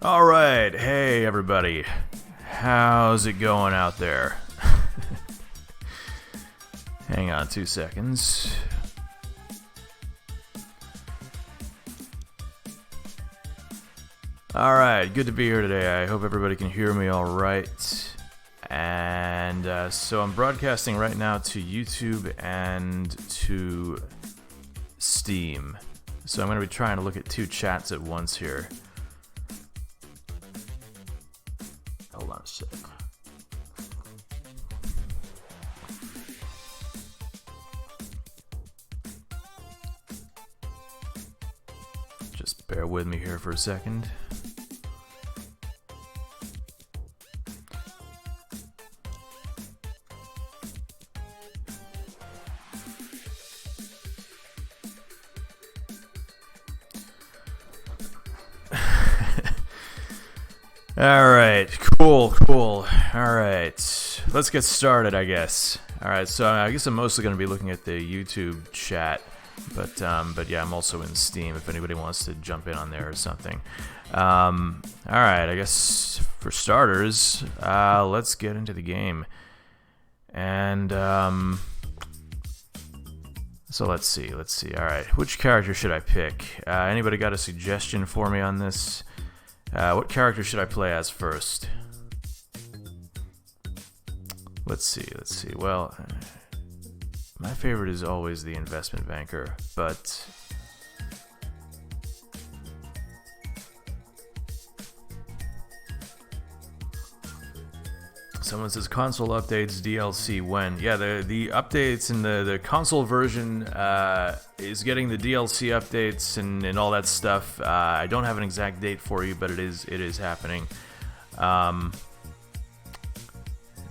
Alright, hey everybody. How's it going out there? Hang on 2 seconds. Alright, good to be here today. I hope everybody can hear me alright. And so I'm broadcasting right now to YouTube and to Steam. So I'm going to be trying to look at 2 chats at once here. Hold on a sec. Just bear with me here for a second. Alright, cool. Alright, let's get started, I guess. Alright, so I guess I'm mostly going to be looking at the YouTube chat, but yeah, I'm also in Steam if anybody wants to jump in on there or something. Alright, I guess for starters, let's get into the game. And, so let's see. Alright, which character should I pick? Anybody got a suggestion for me on this? What character should I play as first? Let's see. Well, my favorite is always the investment banker, but someone says console updates DLC when? Yeah, the updates in the console version is getting the DLC updates and all that stuff. I don't have an exact date for you, but it is happening.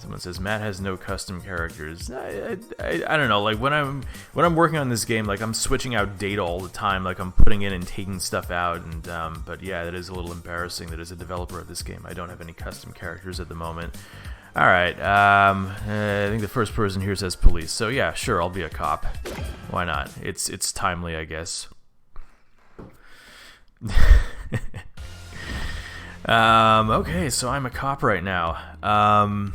Someone says Matt has no custom characters. I don't know. Like when I'm working on this game, like I'm switching out data all the time. Like I'm putting in and taking stuff out, and but yeah, that is a little embarrassing that as a developer of this game, I don't have any custom characters at the moment. Alright, I think the first person here says police, so yeah, sure, I'll be a cop. Why not? It's timely, I guess. Okay, so I'm a cop right now. I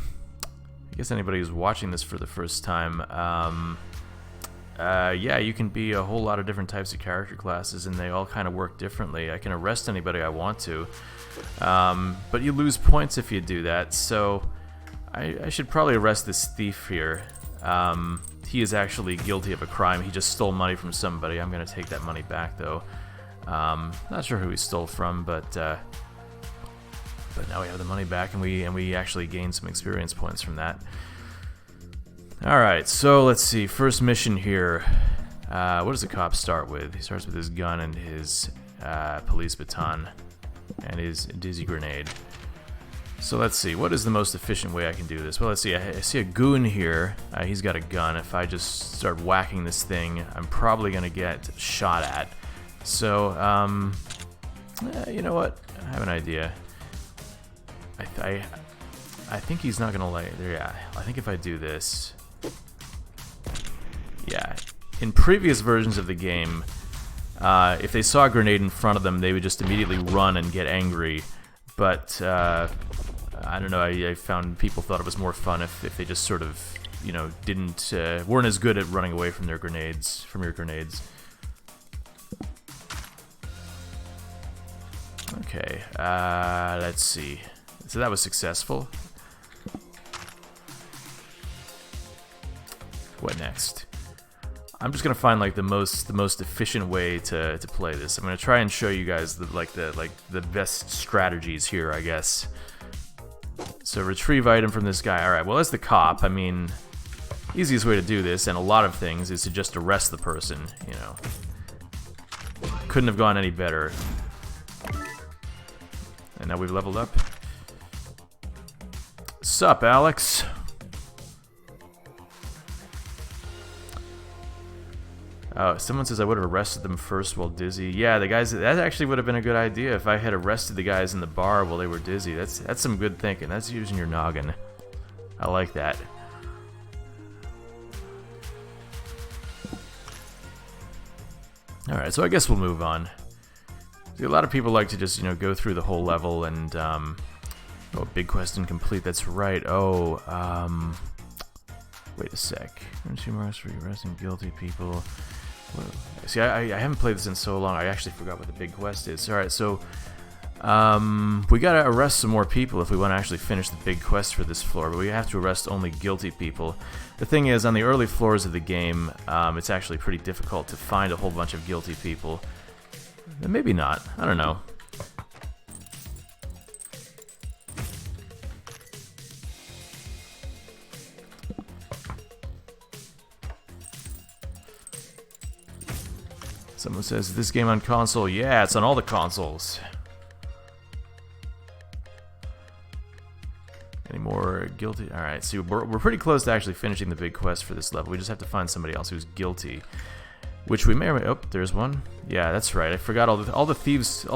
guess anybody who's watching this for the first time, yeah, you can be a whole lot of different types of character classes, and they all kind of work differently. I can arrest anybody I want to, but you lose points if you do that, so I should probably arrest this thief here. He is actually guilty of a crime. He just stole money from somebody. I'm going to take that money back, though. Not sure who he stole from, but now we have the money back, and we actually gained some experience points from that. Alright, so let's see. First mission here. What does the cop start with? He starts with his gun and his police baton and his dizzy grenade. So let's see, what is the most efficient way I can do this? Well, let's see, I see a goon here. He's got a gun. If I just start whacking this thing, I'm probably going to get shot at. So, you know what? I have an idea. I think he's not going to like... Yeah, I think if I do this... Yeah, in previous versions of the game, if they saw a grenade in front of them, they would just immediately run and get angry. But, I don't know, I found people thought it was more fun if they just sort of, you know, weren't as good at running away from their grenades, from your grenades. Okay, let's see. So that was successful. What next? I'm just gonna find like the most efficient way to play this. I'm gonna try and show you guys the best strategies here, I guess. So retrieve item from this guy. All right. Well, as the cop, I mean, easiest way to do this, and a lot of things, is to just arrest the person. You know, couldn't have gone any better. And now we've leveled up. Sup, Alex? Oh, someone says I would have arrested them first while dizzy. Yeah, the guys, that actually would have been a good idea if I had arrested the guys in the bar while they were dizzy. That's some good thinking. That's using your noggin. I like that. Alright, so I guess we'll move on. See, a lot of people like to just, go through the whole level and, oh, big quest incomplete, that's right. Oh, wait a sec. Two marks for arresting guilty people. Whoa. See, I haven't played this in so long, I actually forgot what the big quest is. Alright, so, we gotta arrest some more people if we want to actually finish the big quest for this floor, but we have to arrest only guilty people. The thing is, on the early floors of the game, it's actually pretty difficult to find a whole bunch of guilty people. Maybe not. I don't know. Someone says, is this game on console? Yeah, it's on all the consoles. Any more guilty? Alright, so we're pretty close to actually finishing the big quest for this level. We just have to find somebody else who's guilty. Which we may or may... Oh, there's one. Yeah, that's right. I forgot all the thieves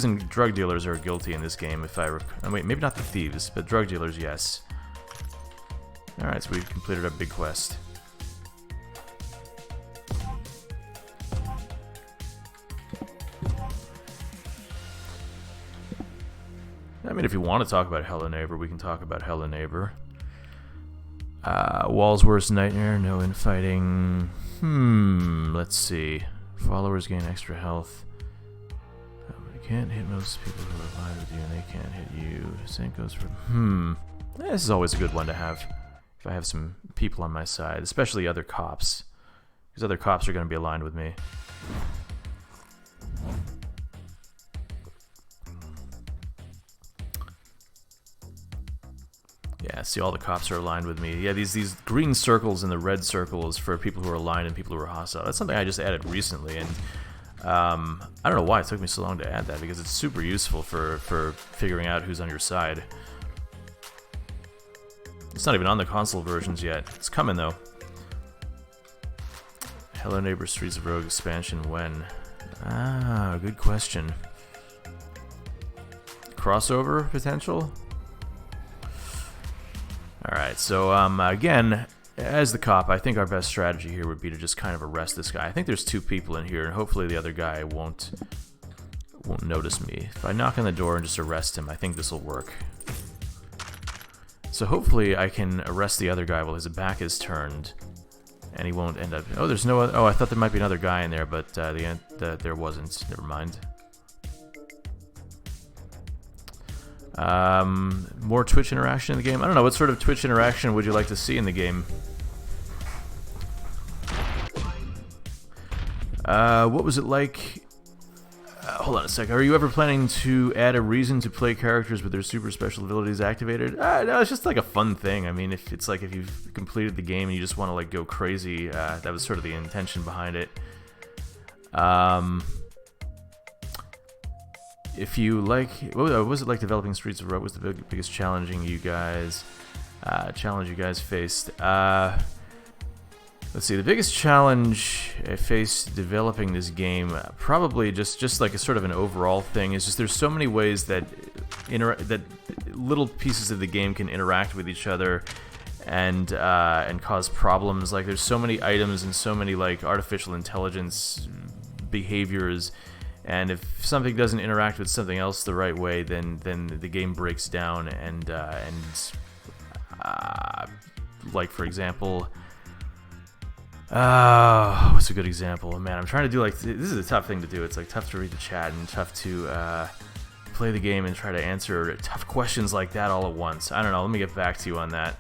and drug dealers are guilty in this game. If I wait, maybe not the thieves, but drug dealers, yes. All right, so we've completed our big quest. I mean, if you want to talk about Hello Neighbor, we can talk about Hello Neighbor. Wall's worst nightmare. No infighting. Let's see. Followers gain extra health. You can't hit most people who are alive with you, and they can't hit you. Same goes for... This is always a good one to have. If I have some people on my side, especially other cops. Because other cops are going to be aligned with me. Yeah, see, all the cops are aligned with me. Yeah, these green circles and the red circles for people who are aligned and people who are hostile. That's something I just added recently, and I don't know why it took me so long to add that, because it's super useful for figuring out who's on your side. It's not even on the console versions yet. It's coming, though. Hello Neighbor Streets of Rogue expansion when? Ah, good question. Crossover potential? Alright, so again, as the cop, I think our best strategy here would be to just kind of arrest this guy. I think there's two people in here, and hopefully the other guy won't notice me. If I knock on the door and just arrest him, I think this will work. So hopefully I can arrest the other guy while his back is turned, and he won't end up... Oh, there's no other... Oh, I thought there might be another guy in there, but there wasn't. Never mind. More Twitch interaction in the game? I don't know, what sort of Twitch interaction would you like to see in the game? What was it like? Hold on a sec. Are you ever planning to add a reason to play characters with their super special abilities activated? No, it's just like a fun thing. I mean, if you've completed the game and you just want to like go crazy, that was sort of the intention behind it. If you like, what was it like developing Streets of Rogue? Was the biggest challenge you guys faced? Let's see. The biggest challenge I faced developing this game, probably just like a sort of an overall thing, is just there's so many ways that little pieces of the game can interact with each other and cause problems. Like there's so many items and so many like artificial intelligence behaviors. And if something doesn't interact with something else the right way, then the game breaks down. And like for example, what's a good example? Man, I'm trying to do like this is a tough thing to do. It's like tough to read the chat and tough to play the game and try to answer tough questions like that all at once. I don't know. Let me get back to you on that.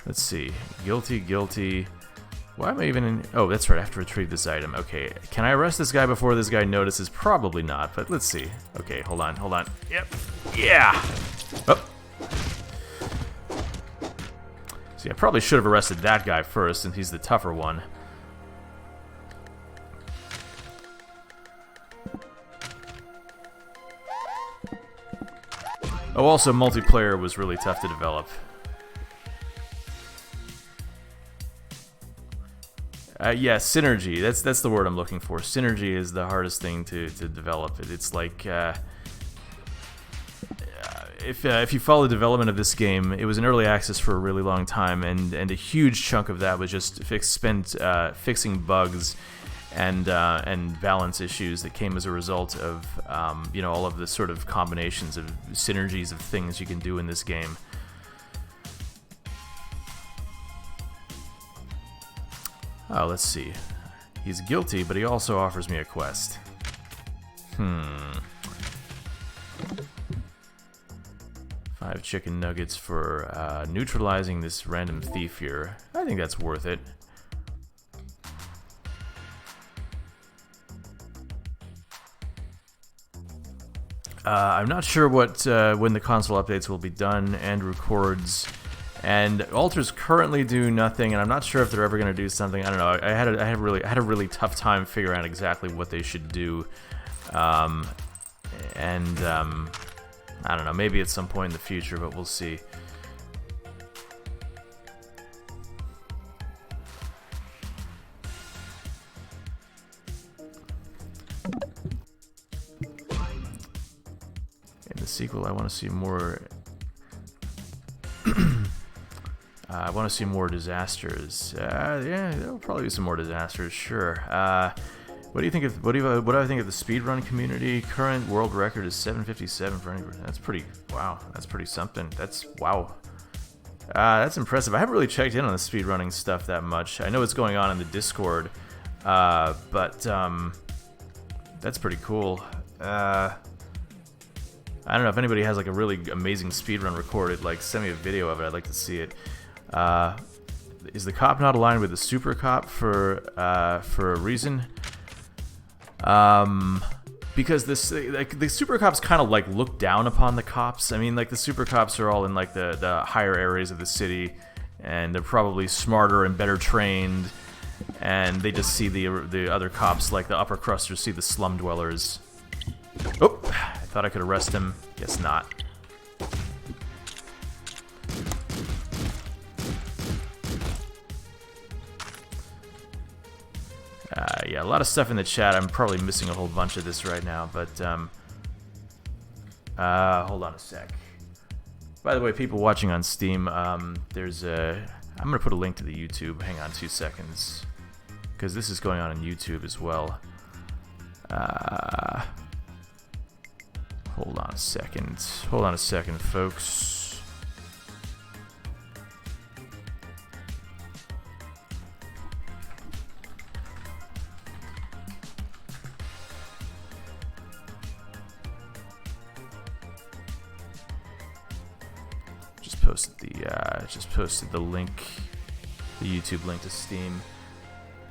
Let's see. Guilty. Why am I even in... Oh, that's right, I have to retrieve this item. Okay, can I arrest this guy before this guy notices? Probably not, but let's see. Okay, hold on. Yep. Yeah! Oh. See, I probably should have arrested that guy first, since he's the tougher one. Oh, also, multiplayer was really tough to develop. Yeah, synergy. That's the word I'm looking for. Synergy is the hardest thing to develop. It's like if you follow the development of this game, it was in early access for a really long time, and a huge chunk of that was just fixing bugs and balance issues that came as a result of you know, all of the sort of combinations of synergies of things you can do in this game. Oh, let's see. He's guilty, but he also offers me a quest. 5 chicken nuggets for neutralizing this random thief here. I think that's worth it. I'm not sure what when the console updates will be done. And records and alters currently do nothing, and I'm not sure if they're ever going to do something. I don't know. I had a really tough time figuring out exactly what they should do, I don't know. Maybe at some point in the future, but we'll see. Sequel, I want to see more. I want to see more disasters. Yeah, there'll probably be some more disasters. Sure. What do you think of what do I think of the speedrun community? Current world record is 757 for any. That's pretty. Wow. That's pretty something. That's wow. That's impressive. I haven't really checked in on the speedrunning stuff that much. I know what's going on in the Discord, but that's pretty cool. I don't know if anybody has like a really amazing speedrun recorded. Like, send me a video of it. I'd like to see it. Is the cop not aligned with the super cop for a reason? Because this, like, the super cops kind of like look down upon the cops. I mean, like, the super cops are all in like the higher areas of the city, and they're probably smarter and better trained, and they just see the other cops, like the upper crusters, see the slum dwellers. Oh, I thought I could arrest him. Guess not. Yeah, a lot of stuff in the chat. I'm probably missing a whole bunch of this right now, but hold on a sec. By the way, people watching on Steam, there's a... I'm going to put a link to the YouTube. Hang on 2 seconds, because this is going on YouTube as well. Hold on a second. Hold on a second, folks. Just posted the link, the YouTube link to Steam.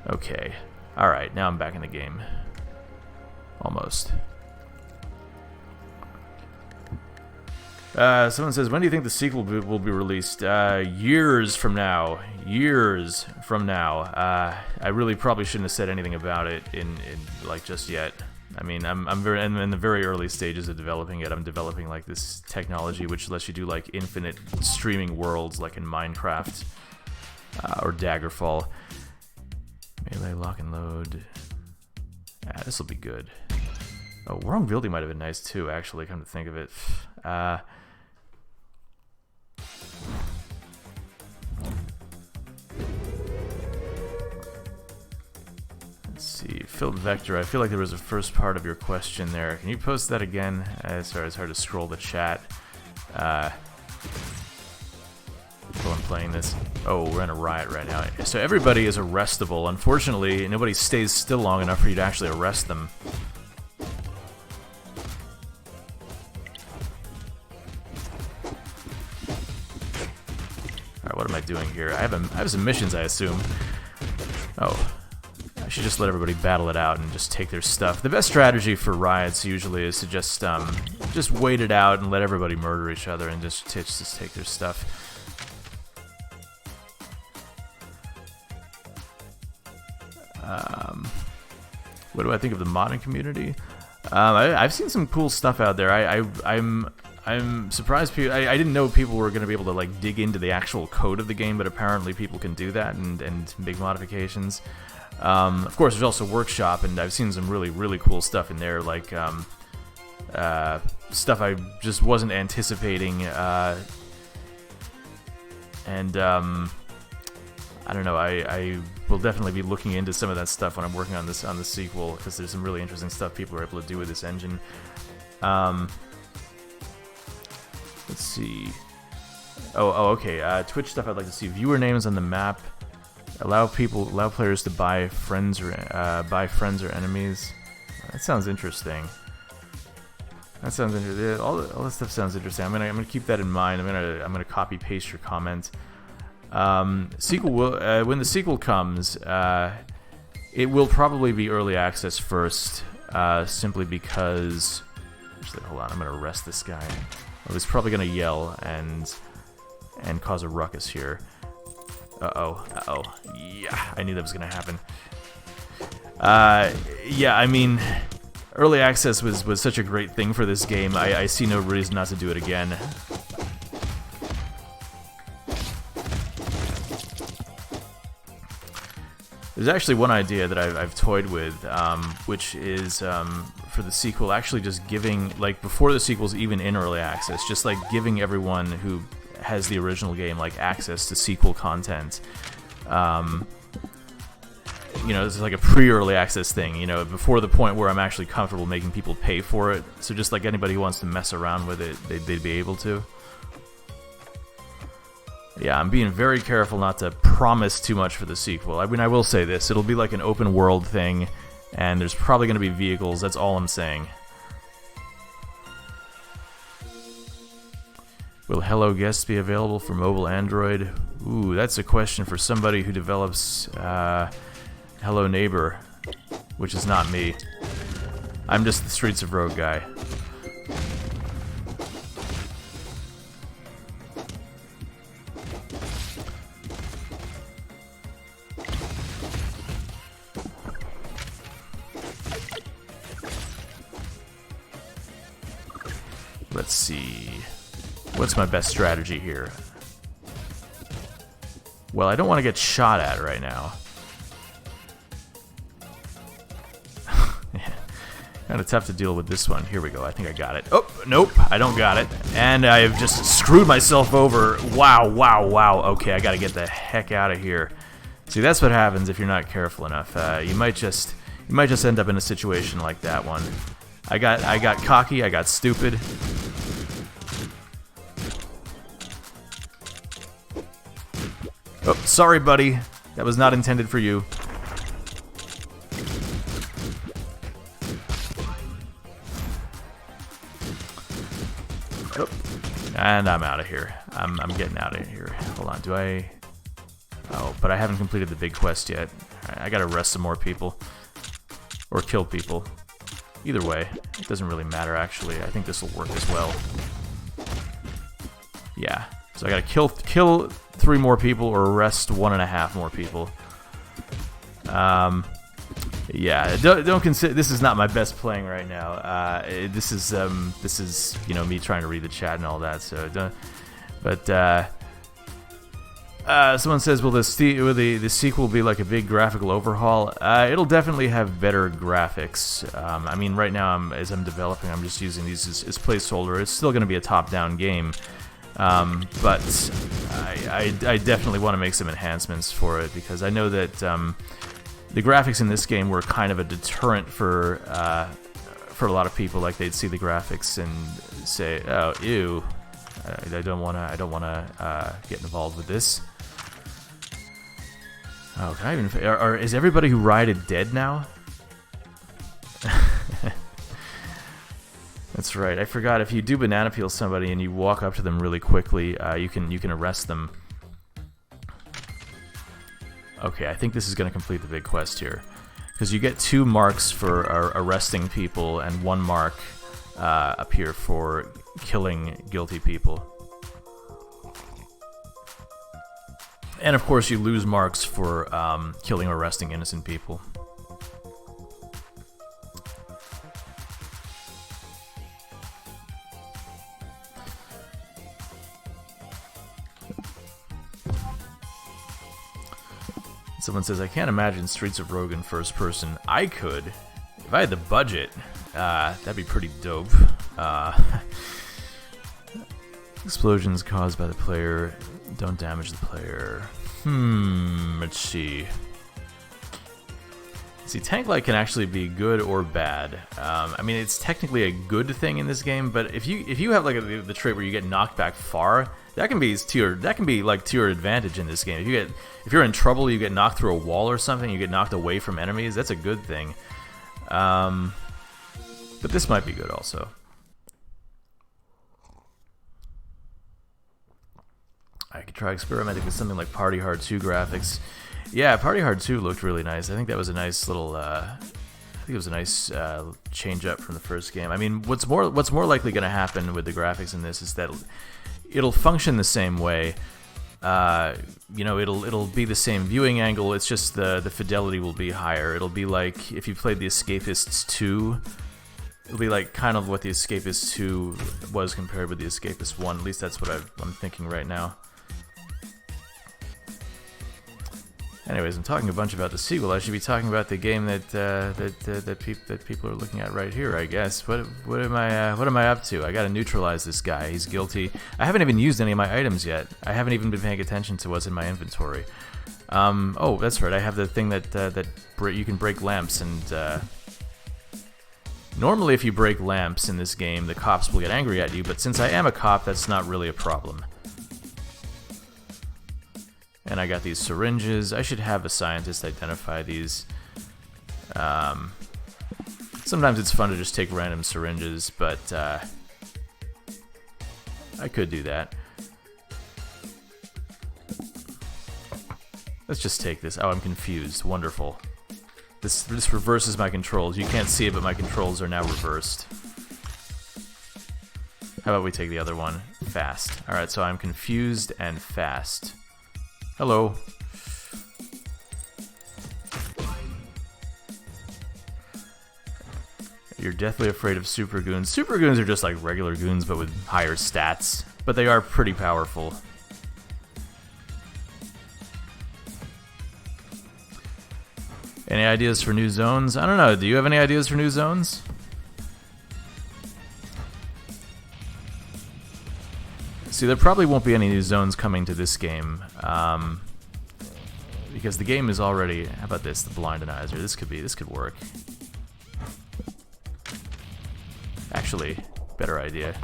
Okay. All right. Now I'm back in the game. Almost. Someone says, when do you think the sequel will be released? Years from now. Years from now. I really probably shouldn't have said anything about it in like just yet. I mean, I'm in the very early stages of developing it. I'm developing like this technology which lets you do like infinite streaming worlds, like in Minecraft or Daggerfall. Melee lock and load. This will be good. Oh, wrong building might have been nice too, actually, come to think of it. Let's see, filled vector. I feel like there was a first part of your question there. Can you post that again? Sorry, it's hard to scroll the chat. While I'm playing this. Oh, we're in a riot right now. So everybody is arrestable. Unfortunately, nobody stays still long enough for you to actually arrest them. What am I doing here? I have some missions, I assume. Oh. I should just let everybody battle it out and just take their stuff. The best strategy for riots usually is to just wait it out and let everybody murder each other and just take their stuff. What do I think of the modding community? I've seen some cool stuff out there. I'm surprised people. I didn't know people were going to be able to like dig into the actual code of the game, but apparently people can do that and make modifications. Of course, there's also Workshop, and I've seen some really cool stuff in there, like stuff I just wasn't anticipating. And I don't know. I will definitely be looking into some of that stuff when I'm working on the sequel, because there's some really interesting stuff people are able to do with this engine. Let's see. Oh, okay. Twitch stuff I'd like to see. Viewer names on the map. Allow players to buy friends or enemies. That sounds interesting. That sounds interesting. All this stuff sounds interesting. I'm gonna keep that in mind. I'm gonna copy paste your comment. Sequel will when the sequel comes, it will probably be early access first, simply because. Actually, hold on. I'm gonna arrest this guy. Oh, he's probably gonna yell and cause a ruckus here. Uh-oh. Yeah, I knew that was gonna happen. Yeah, I mean, early access was such a great thing for this game. I see no reason not to do it again. There's actually one idea that I've toyed with, which is for the sequel, actually just giving, like, before the sequel's even in early access, just like giving everyone who has the original game like access to sequel content. You know, this is like a pre-early access thing, you know, before the point where I'm actually comfortable making people pay for it. So just like anybody who wants to mess around with it, they'd be able to. Yeah, I'm being very careful not to promise too much for the sequel. I mean, I will say this, it'll be like an open world thing, and there's probably going to be vehicles, that's all I'm saying. Will Hello Guest be available for mobile Android? Ooh, that's a question for somebody who develops Hello Neighbor, which is not me. I'm just the Streets of Rogue guy. Let's see. What's my best strategy here? Well, I don't want to get shot at right now. Kind of tough to deal with this one. Here we go. I think I got it. Oh, nope. I don't got it. And I've just screwed myself over. Wow. Okay, I got to get the heck out of here. See, that's what happens if you're not careful enough. You might just end up in a situation like that one. I got cocky. I got stupid. Oh, sorry, buddy. That was not intended for you. Oh, and I'm out of here. I'm getting out of here. Hold on, do I... Oh, but I haven't completed the big quest yet. Alright, I gotta arrest some more people. Or kill people. Either way, it doesn't really matter, actually. I think this will work as well. Yeah. So I gotta kill 3 more people or arrest 1.5 more people. Yeah, don't consider this is not my best playing right now. This is you know, me trying to read the chat and all that. So don't. But someone says, will the sequel be like a big graphical overhaul? It'll definitely have better graphics. I mean, right now as I'm developing, I'm just using these as placeholder. It's still going to be a top-down game. But I definitely want to make some enhancements for it, because I know that the graphics in this game were kind of a deterrent for a lot of people. Like, they'd see the graphics and say, "Oh, ew, I don't wanna get involved with this." Oh, can I even? Is everybody who rioted dead now? That's right. I forgot. If you do banana peel somebody and you walk up to them really quickly, you can arrest them. Okay, I think this is going to complete the big quest here, because you get 2 marks for arresting people and 1 mark up here for killing guilty people. And of course, you lose marks for killing or arresting innocent people. Someone says, I can't imagine Streets of Rogue in first person. I could. If I had the budget, that'd be pretty dope. Explosions caused by the player don't damage the player. Let's see. See, tank light can actually be good or bad. I mean, it's technically a good thing in this game, but if you have like the trait where you get knocked back far, that can be to your advantage in this game. If you're in trouble, you get knocked through a wall or something, you get knocked away from enemies. That's a good thing. But this might be good also. I could try experimenting with something like Party Hard 2 graphics. Yeah, Party Hard 2 looked really nice. I think that was a nice little. I think it was a nice change up from the first game. I mean, what's more likely going to happen with the graphics in this is that it'll function the same way. You know, it'll be the same viewing angle. It's just the fidelity will be higher. It'll be like if you played the Escapists 2. It'll be like kind of what the Escapists 2 was compared with the Escapist 1. At least that's what I'm thinking right now. Anyways, I'm talking a bunch about the sequel. I should be talking about the game that people are looking at right here, I guess. What am I up to? I gotta neutralize this guy. He's guilty. I haven't even used any of my items yet. I haven't even been paying attention to what's in my inventory. Oh, that's right. I have the thing that you can break lamps, and normally if you break lamps in this game, the cops will get angry at you. But since I am a cop, that's not really a problem. And I got these syringes. I should have a scientist identify these. Sometimes it's fun to just take random syringes, but I could do that. Let's just take this. Oh, I'm confused. Wonderful. This reverses my controls. You can't see it, but my controls are now reversed. How about we take the other one? Fast. Alright, so I'm confused and fast. Hello. You're deathly afraid of super goons. Super goons are just like regular goons, but with higher stats. But they are pretty powerful. Any ideas for new zones? I don't know. Do you have any ideas for new zones? See, there probably won't be any new zones coming to this game, because the game is already. How about this? The Blindinizer. This could work. Actually, better idea.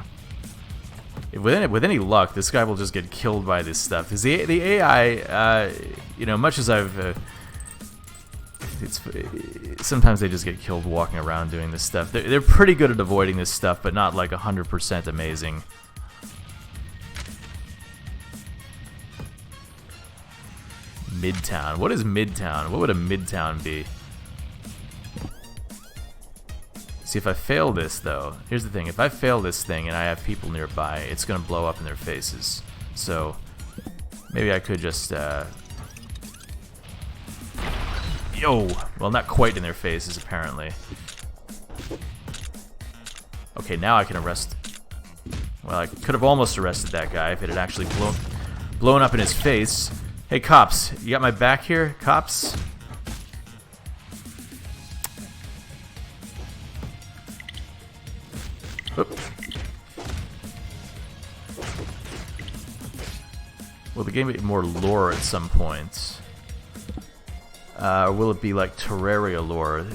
With any luck, this guy will just get killed by this stuff. Because the AI, you know, much as I've, sometimes they just get killed walking around doing this stuff. They're pretty good at avoiding this stuff, but not like 100% amazing. Midtown. What is Midtown? What would a Midtown be? See, if I fail this, though, here's the thing. If I fail this thing and I have people nearby, it's going to blow up in their faces. So, maybe I could just, Yo! Well, not quite in their faces, apparently. Okay, now I can arrest... Well, I could have almost arrested that guy if it had actually blown up in his face. Hey, cops, you got my back here? Cops? Oop. Will the game be more lore at some point? Or will it be like Terraria lore?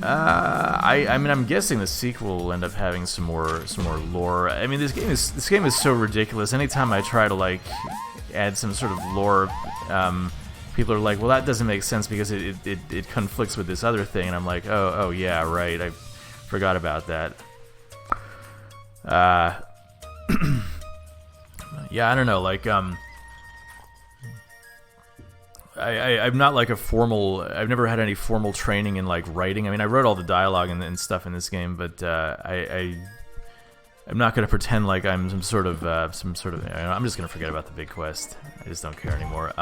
I mean, I'm guessing the sequel will end up having some more lore. I mean, this game is so ridiculous. Anytime I try to like add some sort of lore, people are like, "Well, that doesn't make sense because it conflicts with this other thing," and I'm like, "Oh yeah, right. I forgot about that." Yeah, I don't know. Like, I'm not like a formal. I've never had any formal training in like writing. I mean, I wrote all the dialogue and stuff in this game, but I'm not gonna pretend like I'm some sort of. I'm just gonna forget about the big quest. I just don't care anymore.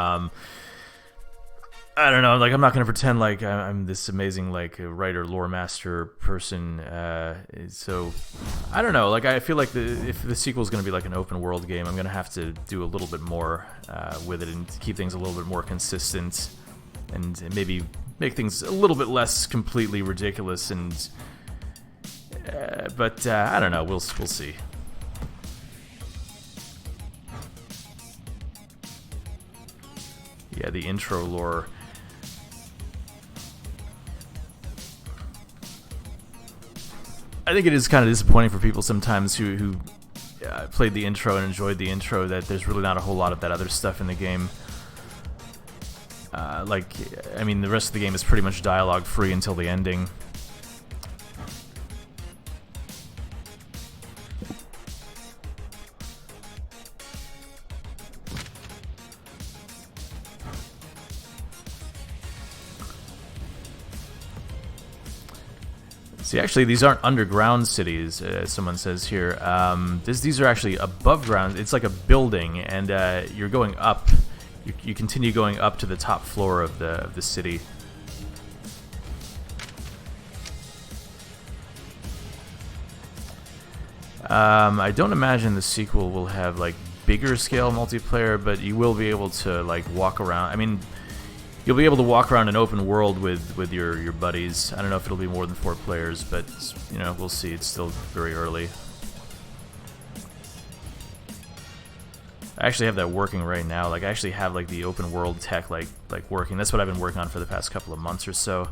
I don't know. Like, I'm not gonna pretend like I'm this amazing like writer, lore master person. So I don't know. Like, I feel like if the sequel is gonna be like an open world game, I'm gonna have to do a little bit more with it and keep things a little bit more consistent, and maybe make things a little bit less completely ridiculous. And but I don't know. We'll see. yeah, the intro lore. I think it is kind of disappointing for people sometimes who played the intro and enjoyed the intro that there's really not a whole lot of that other stuff in the game. Like, I mean, the rest of the game is pretty much dialogue free until the ending. See, actually, these aren't underground cities, as someone says here. These are actually above ground. It's like a building, and you're going up. You continue going up to the top floor of the city. I don't imagine the sequel will have like bigger scale multiplayer, but you will be able to like walk around. I mean, you'll be able to walk around an open world with your buddies. I don't know if it'll be more than 4 players, but you know, we'll see. It's still very early. I actually have that working right now. Like, I actually have like the open world tech like working. That's what I've been working on for the past couple of months or so.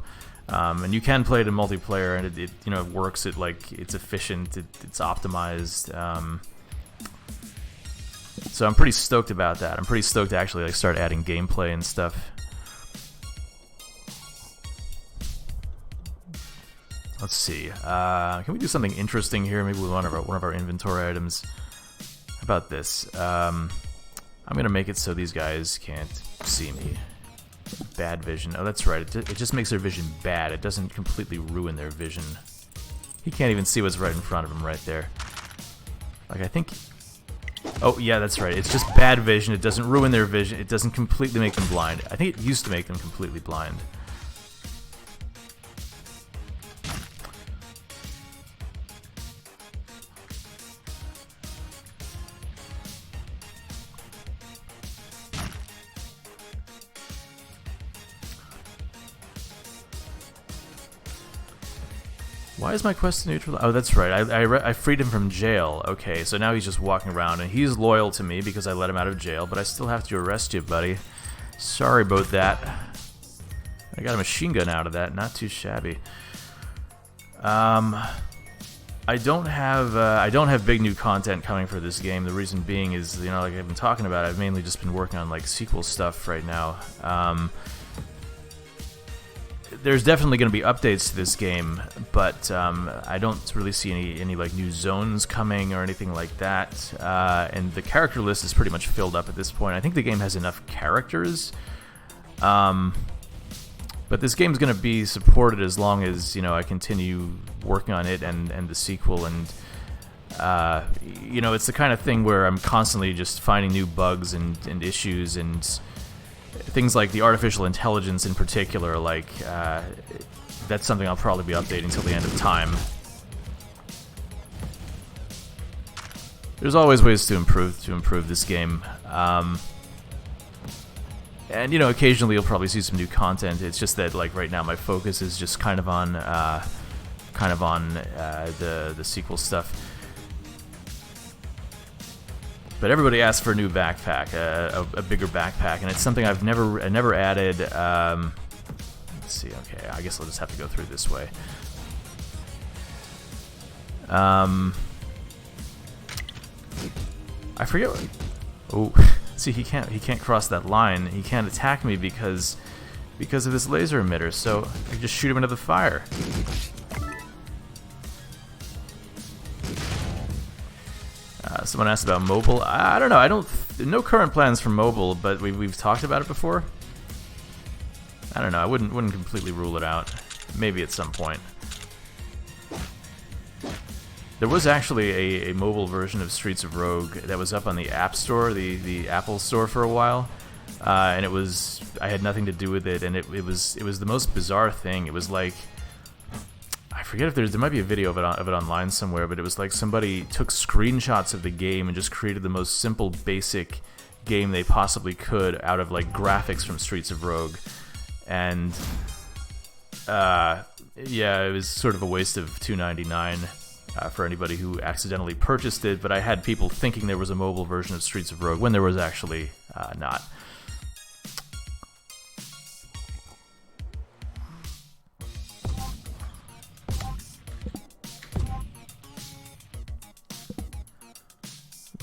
And you can play it in multiplayer, and it you know, it works. It like, it's efficient. It's optimized. So I'm pretty stoked about that. I'm pretty stoked to actually like start adding gameplay and stuff. Let's see. Can we do something interesting here? Maybe with one of our inventory items. How about this? I'm gonna make it so these guys can't see me. Bad vision. Oh, that's right. It just makes their vision bad. It doesn't completely ruin their vision. He can't even see what's right in front of him right there. Like, I think... Oh, yeah, that's right. It's just bad vision. It doesn't ruin their vision. It doesn't completely make them blind. I think it used to make them completely blind. Why is my quest neutral? Oh, that's right. I freed him from jail. Okay, so now he's just walking around, and he's loyal to me because I let him out of jail, but I still have to arrest you, buddy. Sorry about that. I got a machine gun out of that. Not too shabby. I don't have big new content coming for this game. The reason being is, you know, like I've been talking about, I've mainly just been working on like sequel stuff right now. There's definitely going to be updates to this game, but I don't really see any like new zones coming or anything like that. And the character list is pretty much filled up at this point. I think the game has enough characters, but this game's going to be supported as long as, you know, I continue working on it and the sequel. And you know, it's the kind of thing where I'm constantly just finding new bugs and issues and things like the artificial intelligence in particular. Like, that's something I'll probably be updating till the end of time. There's always ways to improve this game, and you know, occasionally you'll probably see some new content. It's just that like right now my focus is just kind of on the sequel stuff. But everybody asks for a new backpack, a bigger backpack, and it's something I've never added. Let's see. Okay, I guess I'll just have to go through this way. I forget. Oh, see, he can't cross that line. He can't attack me because of this laser emitter. So I just shoot him into the fire. Someone asked about mobile. I don't know. No current plans for mobile, but we've talked about it before. I don't know. I wouldn't completely rule it out. Maybe at some point. There was actually a mobile version of Streets of Rogue that was up on the App Store, the Apple Store, for a while, and I had nothing to do with it, and it was the most bizarre thing. It was like, I forget if there might be a video of it online somewhere, but it was like somebody took screenshots of the game and just created the most simple, basic game they possibly could out of like graphics from Streets of Rogue, and yeah, it was sort of a waste of $2.99 for anybody who accidentally purchased it. But I had people thinking there was a mobile version of Streets of Rogue when there was actually not.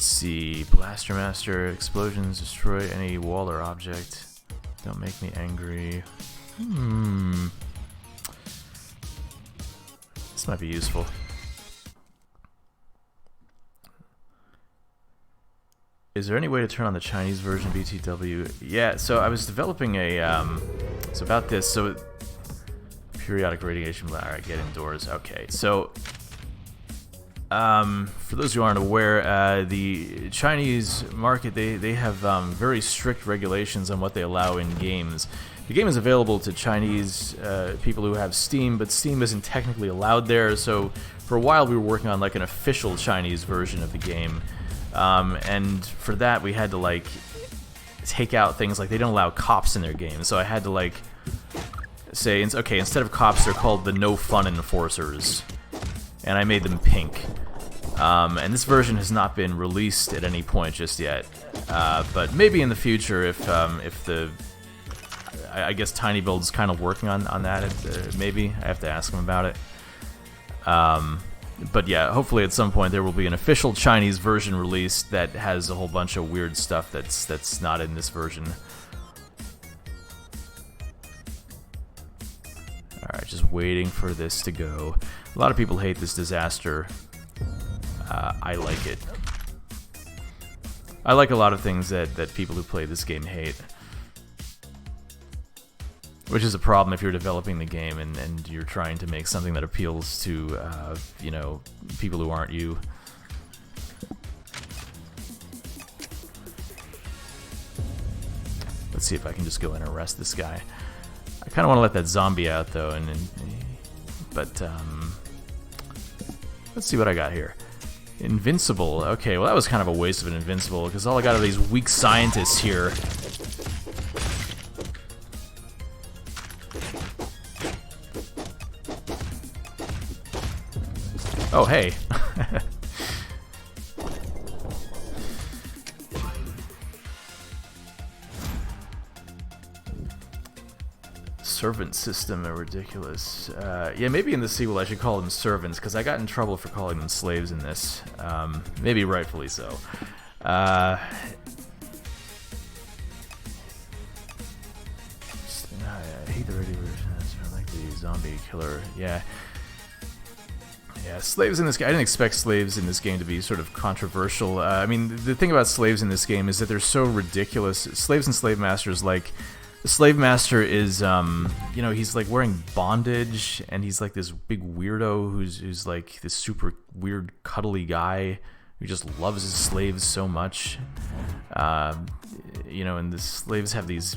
Let's see. Blaster Master, explosions, destroy any wall or object. Don't make me angry. This might be useful. Is there any way to turn on the Chinese version of BTW? Yeah, so I was developing a, so about this, so periodic radiation, alright, get indoors, okay, so, for those who aren't aware, the Chinese market, they have very strict regulations on what they allow in games. The game is available to Chinese people who have Steam, but Steam isn't technically allowed there, so for a while we were working on like an official Chinese version of the game, and for that we had to like take out things like they don't allow cops in their game, so I had to like say, okay, instead of cops they're called the No Fun Enforcers, and I made them pink. And this version has not been released at any point just yet, but maybe in the future if the I guess Tiny Build's kind of working on that. Maybe I have to ask him about it. But yeah, hopefully at some point there will be an official Chinese version released that has a whole bunch of weird stuff that's not in this version. All right, just waiting for this to go. A lot of people hate this disaster. I like it. I like a lot of things that people who play this game hate. Which is a problem if you're developing the game and you're trying to make something that appeals to, you know, people who aren't you. Let's see if I can just go in and arrest this guy. I kind of want to let that zombie out, though, but let's see what I got here. Invincible. Okay, well that was kind of a waste of an invincible, because all I got are these weak scientists here. Oh, hey. Servant system are ridiculous. Yeah, maybe in the sequel I should call them servants, because I got in trouble for calling them slaves in this. Maybe rightfully so. I hate the radio version. I like the zombie killer. Yeah. Yeah, slaves in this game. I didn't expect slaves in this game to be sort of controversial. I mean, the thing about slaves in this game is that they're so ridiculous. Slaves and slave masters, like, the slave master is, you know, he's like wearing bondage, and he's like this big weirdo who's like this super weird, cuddly guy who just loves his slaves so much. You know, and the slaves have these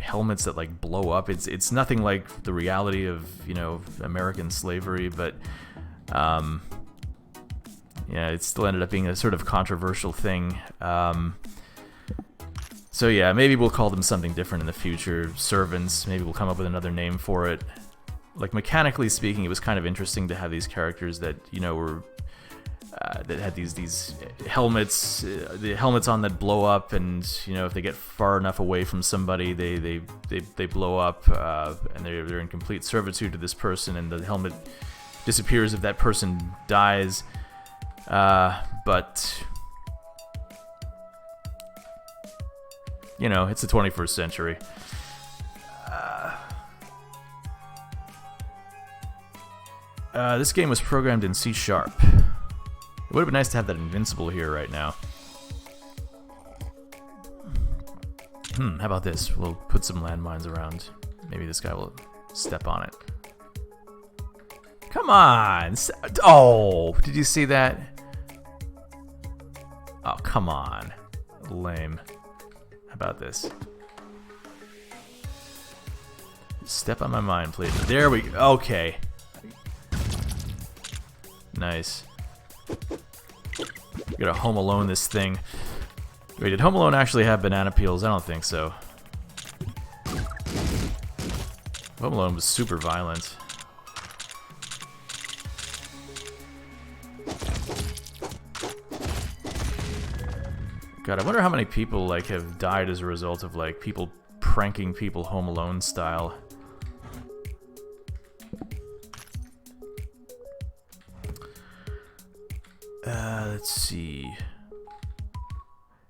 helmets that like blow up. It's nothing like the reality of, you know, American slavery, but yeah, it still ended up being a sort of controversial thing. So yeah, maybe we'll call them something different in the future. Servants, maybe we'll come up with another name for it. Like, mechanically speaking, it was kind of interesting to have these characters that, you know, were that had these helmets, the helmets on that blow up, and you know, if they get far enough away from somebody, they blow up, and they're in complete servitude to this person, and the helmet disappears if that person dies. But you know, it's the 21st century. This game was programmed in C#. It would have been nice to have that invincible here right now. How about this? We'll put some landmines around. Maybe this guy will step on it. Come on! Oh, did you see that? Oh, come on. Lame. How about this? Step on my mind, please. There we go. Okay. Nice. We gotta Home Alone this thing. Wait, did Home Alone actually have banana peels? I don't think so. Home Alone was super violent. God, I wonder how many people like have died as a result of like people pranking people Home Alone style. Let's see.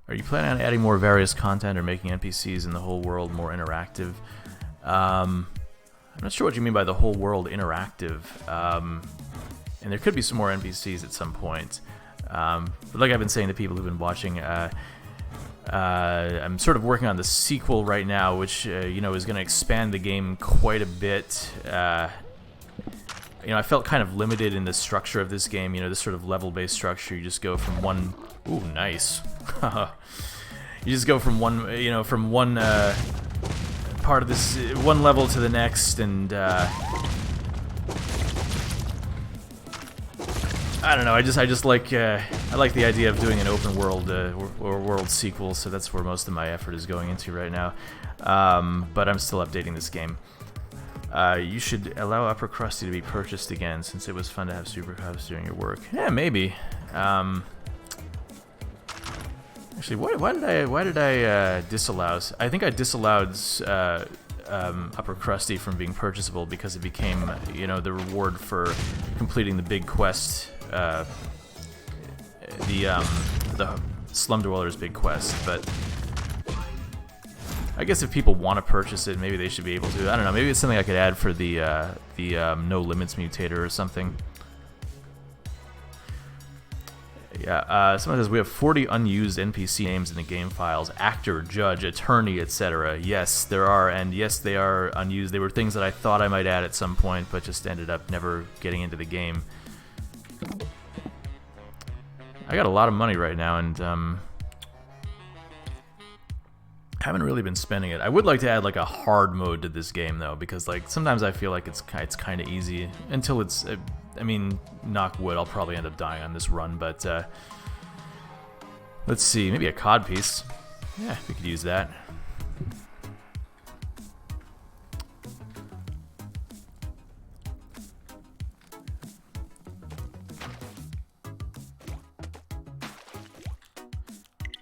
Are you planning on adding more various content or making NPCs in the whole world more interactive? I'm not sure what you mean by the whole world interactive. And there could be some more NPCs at some point. But like I've been saying to people who've been watching, I'm sort of working on the sequel right now, which you know, is going to expand the game quite a bit. You know, I felt kind of limited in the structure of this game. You know, this sort of level-based structure. You just go from one. Ooh, nice. You just go from one, you know, from one part of this, one level to the next, and I don't know. I just like I like the idea of doing an open world or world sequel. So that's where most of my effort is going into right now. But I'm still updating this game. You should allow Upper Krusty to be purchased again, since it was fun to have super cups during your work. Yeah, maybe. Actually, why did I disallow? I think I disallowed Upper Krusty from being purchasable because it became, you know, the reward for completing the big quest, the Slum Dweller's big quest. But I guess if people want to purchase it, maybe they should be able to. I don't know. Maybe it's something I could add for the No Limits mutator or something. Yeah, someone says we have 40 unused NPC names in the game files: actor, judge, attorney, etc. Yes, there are, and yes, they are unused. They were things that I thought I might add at some point, but just ended up never getting into the game. I got a lot of money right now, and haven't really been spending it. I would like to add like a hard mode to this game though, because like sometimes I feel like it's kind of easy until it's. I mean, knock wood, I'll probably end up dying on this run, but let's see, maybe a cod piece. Yeah, we could use that.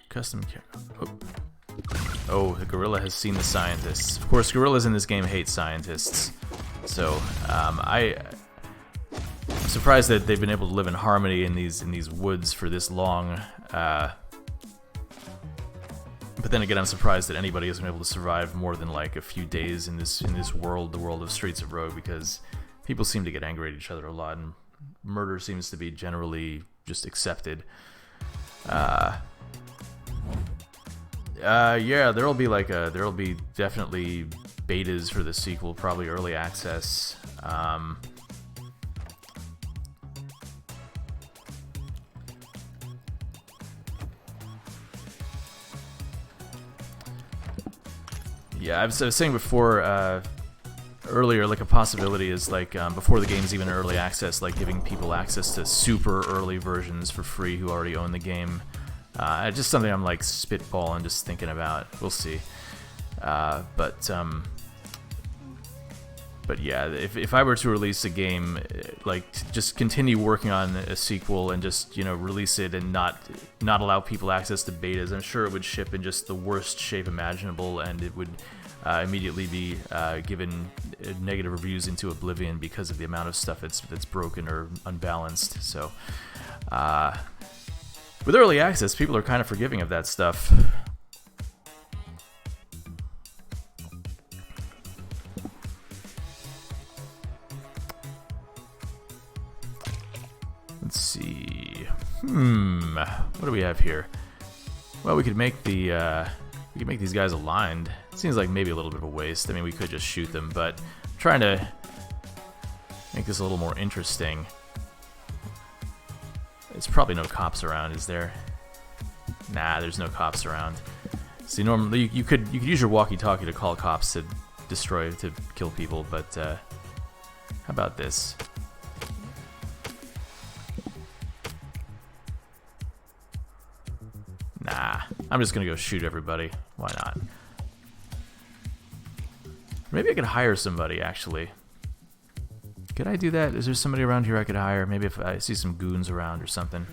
Custom care. Oh, the gorilla has seen the scientists. Of course, gorillas in this game hate scientists. So, I'm surprised that they've been able to live in harmony in these woods for this long. But then again, I'm surprised that anybody has been able to survive more than like a few days in this world, the world of Streets of Rogue, because people seem to get angry at each other a lot, and murder seems to be generally just accepted. Yeah, there'll be definitely betas for the sequel, probably early access. Yeah, I was saying before, earlier, like a possibility is like before the game's even early access, like giving people access to super early versions for free who already own the game. Just something I'm like spitballing, just thinking about. We'll see. But yeah, if I were to release a game, like just continue working on a sequel and just, you know, release it and not allow people access to betas, I'm sure it would ship in just the worst shape imaginable, and it would immediately be given negative reviews into oblivion because of the amount of stuff that's broken or unbalanced. So with early access, people are kind of forgiving of that stuff. Let's see. What do we have here? Well, we could make these guys aligned. It seems like maybe a little bit of a waste. I mean, we could just shoot them, but I'm trying to make this a little more interesting. There's probably no cops around, is there? Nah, there's no cops around. See, normally you could use your walkie-talkie to call cops to kill people, but how about this? Nah, I'm just gonna go shoot everybody. Why not? Maybe I could hire somebody, actually. Could I do that? Is there somebody around here I could hire? Maybe if I see some goons around or something.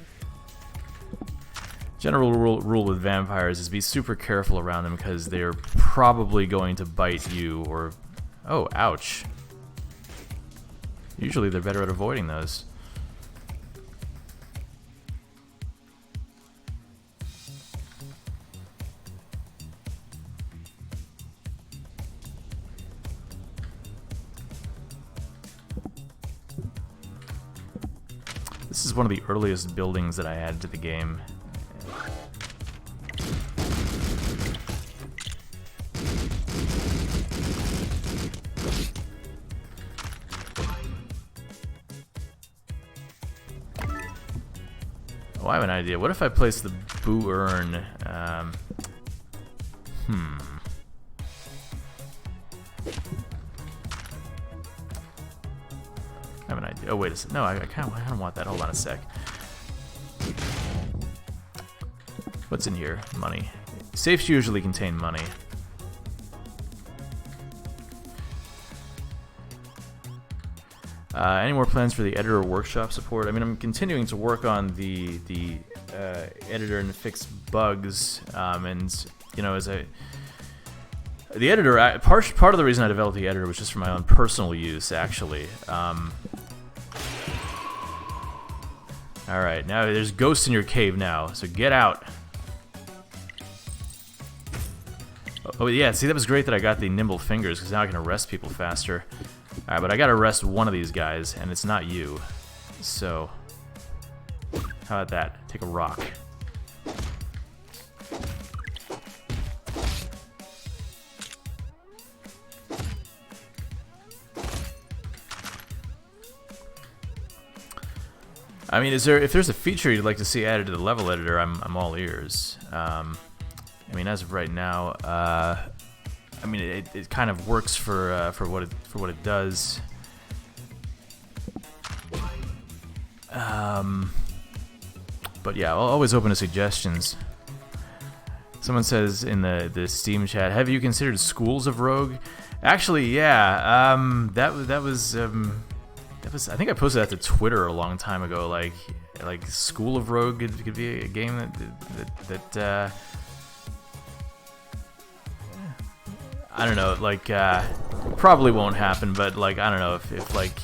General rule with vampires is be super careful around them, because they're probably going to bite you or... Oh, ouch. Usually they're better at avoiding those. this is one of the earliest buildings that I added to the game. Oh, I have an idea. What if I place the Boo Urn? I have an idea. Oh, wait a second. No, I don't want that. Hold on a sec. What's in here? Money. Safes usually contain money. Any more plans for the editor workshop support? I mean, I'm continuing to work on the editor and fix bugs, and you know, the editor, part of the reason I developed the editor was just for my own personal use, actually. Alright, now there's ghosts in your cave now, so get out. Oh yeah, see, that was great that I got the nimble fingers, because now I can arrest people faster. Alright, but I gotta arrest one of these guys, and it's not you. So, how about that? Take a rock. I mean, if there's a feature you'd like to see added to the level editor, I'm all ears. I mean, as of right now, I mean, it kind of works for what it does. But yeah, I'll always open to suggestions. Someone says in the Steam chat, "Have you considered Schools of Rogue?" Actually, yeah. That was I think I posted that to Twitter a long time ago. Like School of Rogue could be a game that I don't know, like, probably won't happen, but, like, I don't know if like,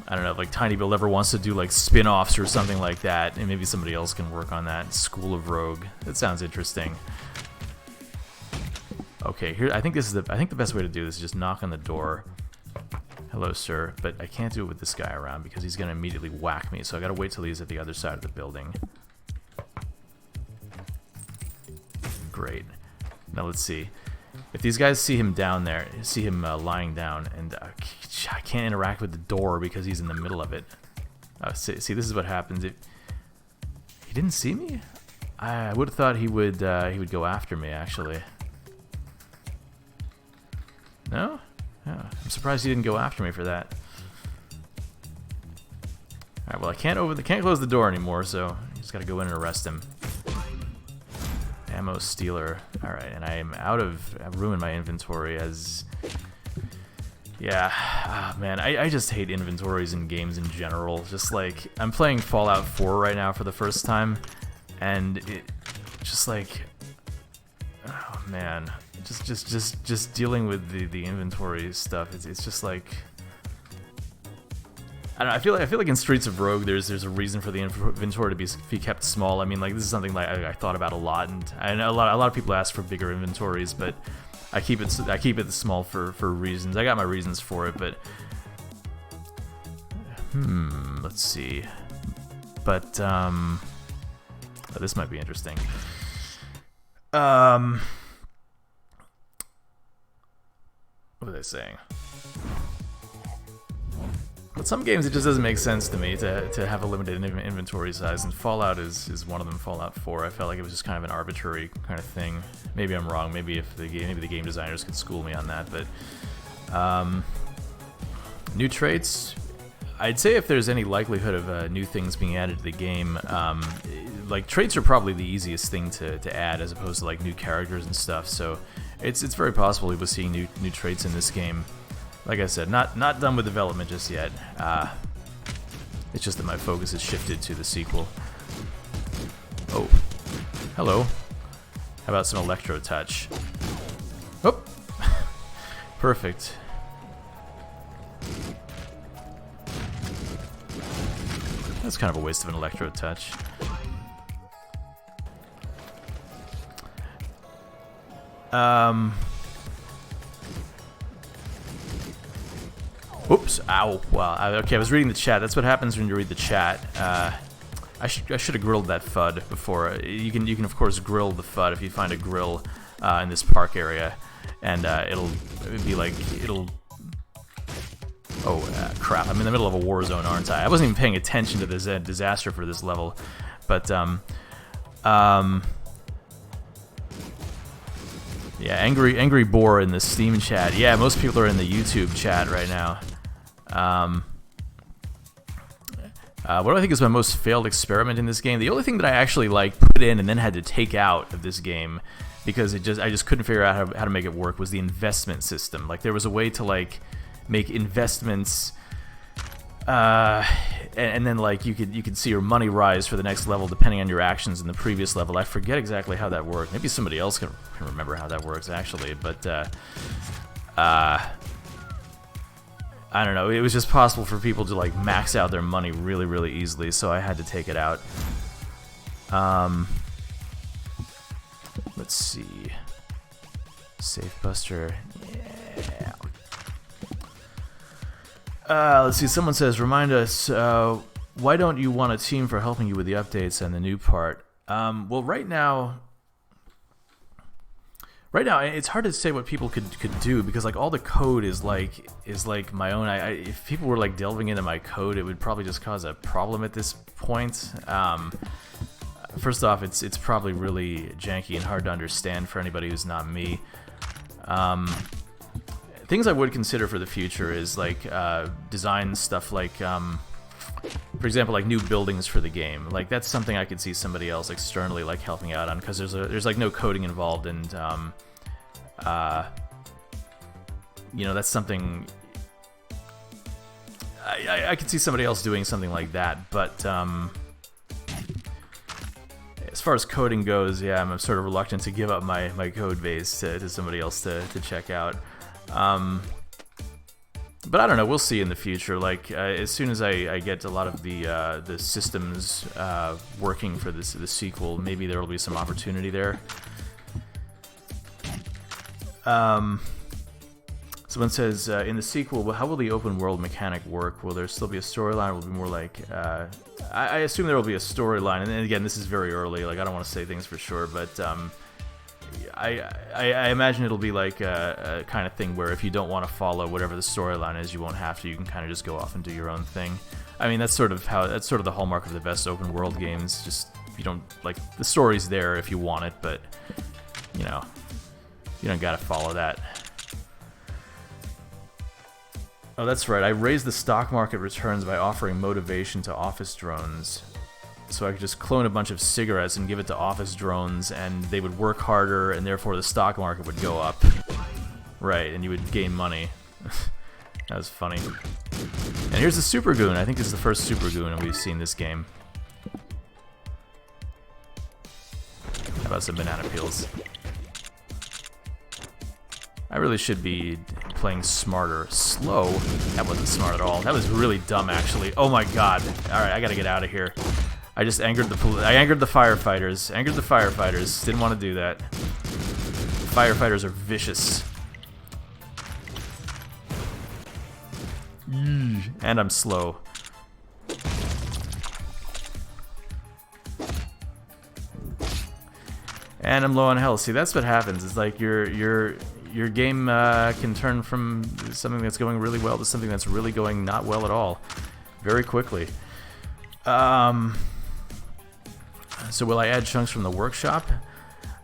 I don't know, if, like, Tiny Build ever wants to do, like, spin-offs or something like that, and maybe somebody else can work on that. School of Rogue. That sounds interesting. Okay, here, I think the best way to do this is just knock on the door. Hello, sir, but I can't do it with this guy around because he's gonna immediately whack me, so I gotta wait till he's at the other side of the building. Great. Now let's see. If these guys see him down there, see him lying down, and I can't interact with the door because he's in the middle of it. See, this is what happens. He didn't see me? I would have thought he would go after me, actually. No? Yeah, I'm surprised he didn't go after me for that. Alright, well, I can't close the door anymore, so I just gotta go in and arrest him. Ammo stealer. Alright, and I've ruined my inventory as... Yeah, oh, man, I just hate inventories in games in general. Just like, I'm playing Fallout 4 right now for the first time, and it just like... Oh, man. Just dealing with the inventory stuff, it's just like... I don't know, I feel like in Streets of Rogue there's a reason for the inventory to be kept small. I mean, like, this is something like I thought about a lot, and I know a lot of people ask for bigger inventories, but I keep it small for reasons. I got my reasons for it, but let's see. But oh, this might be interesting. What are they saying? But some games, it just doesn't make sense to me to have a limited inventory size, and Fallout is one of them. Fallout 4, I felt like it was just kind of an arbitrary kind of thing. Maybe I'm wrong. Maybe the game designers could school me on that. But new traits, I'd say if there's any likelihood of new things being added to the game, like traits are probably the easiest thing to add as opposed to like new characters and stuff. So it's very possible we'll be seeing new traits in this game. Like I said, not done with development just yet. It's just that my focus has shifted to the sequel. Oh, hello. How about some electro touch? Oh, perfect. That's kind of a waste of an electro touch. Oops! Ow! Wow. Okay, I was reading the chat. That's what happens when you read the chat. I should have grilled that FUD before. You can of course grill the FUD if you find a grill in this park area, and it'll be like it'll. Oh crap! I'm in the middle of a war zone, aren't I? I wasn't even paying attention to this disaster for this level, but yeah, angry boar in the Steam chat. Yeah, most people are in the YouTube chat right now. What do I think is my most failed experiment in this game? The only thing that I actually like put in and then had to take out of this game because I just couldn't figure out how to make it work was the investment system. Like there was a way to like make investments, and then like you could see your money rise for the next level depending on your actions in the previous level. I forget exactly how that worked. Maybe somebody else can remember how that works actually, but I don't know. It was just possible for people to like max out their money really, really easily, so I had to take it out. Let's see. Safe Buster. Yeah. Let's see. Someone says, "Remind us. Why don't you want a team for helping you with the updates and the new part?" Well, right now, it's hard to say what people could do because like all the code is like my own. If people were like delving into my code, it would probably just cause a problem at this point. First off, it's probably really janky and hard to understand for anybody who's not me. Things I would consider for the future is like design stuff like, for example, like new buildings for the game. Like that's something I could see somebody else externally like helping out on because there's like no coding involved, and you know, that's something I could see somebody else doing something like that. But as far as coding goes, yeah, I'm sort of reluctant to give up my code base to somebody else to check out. But I don't know. We'll see in the future. Like as soon as I get a lot of the systems working for the sequel, maybe there will be some opportunity there. Someone says in the sequel, well, how will the open world mechanic work? Will there still be a storyline? Or will it be more like I assume there will be a storyline. And again, this is very early. Like I don't want to say things for sure, but I imagine it'll be like a kind of thing where if you don't want to follow whatever the storyline is, you won't have to. You can kind of just go off and do your own thing. I mean, that's sort of the hallmark of the best open world games. Just you don't like the story's there if you want it, but you know, you don't gotta follow that. Oh, that's right. I raised the stock market returns by offering motivation to office drones. So I could just clone a bunch of cigarettes and give it to office drones, and they would work harder, and therefore the stock market would go up. Right, and you would gain money. That was funny. And here's the Super Goon. I think this is the first Super Goon we've seen this game. How about some banana peels? I really should be playing smarter. Slow? That wasn't smart at all. That was really dumb, actually. Oh my god. Alright, I gotta get out of here. I just angered the firefighters. Angered the firefighters. Didn't want to do that. Firefighters are vicious. And I'm slow. And I'm low on health. See, that's what happens. It's like your game can turn from something that's going really well to something that's really going not well at all, very quickly. So will I add chunks from the workshop?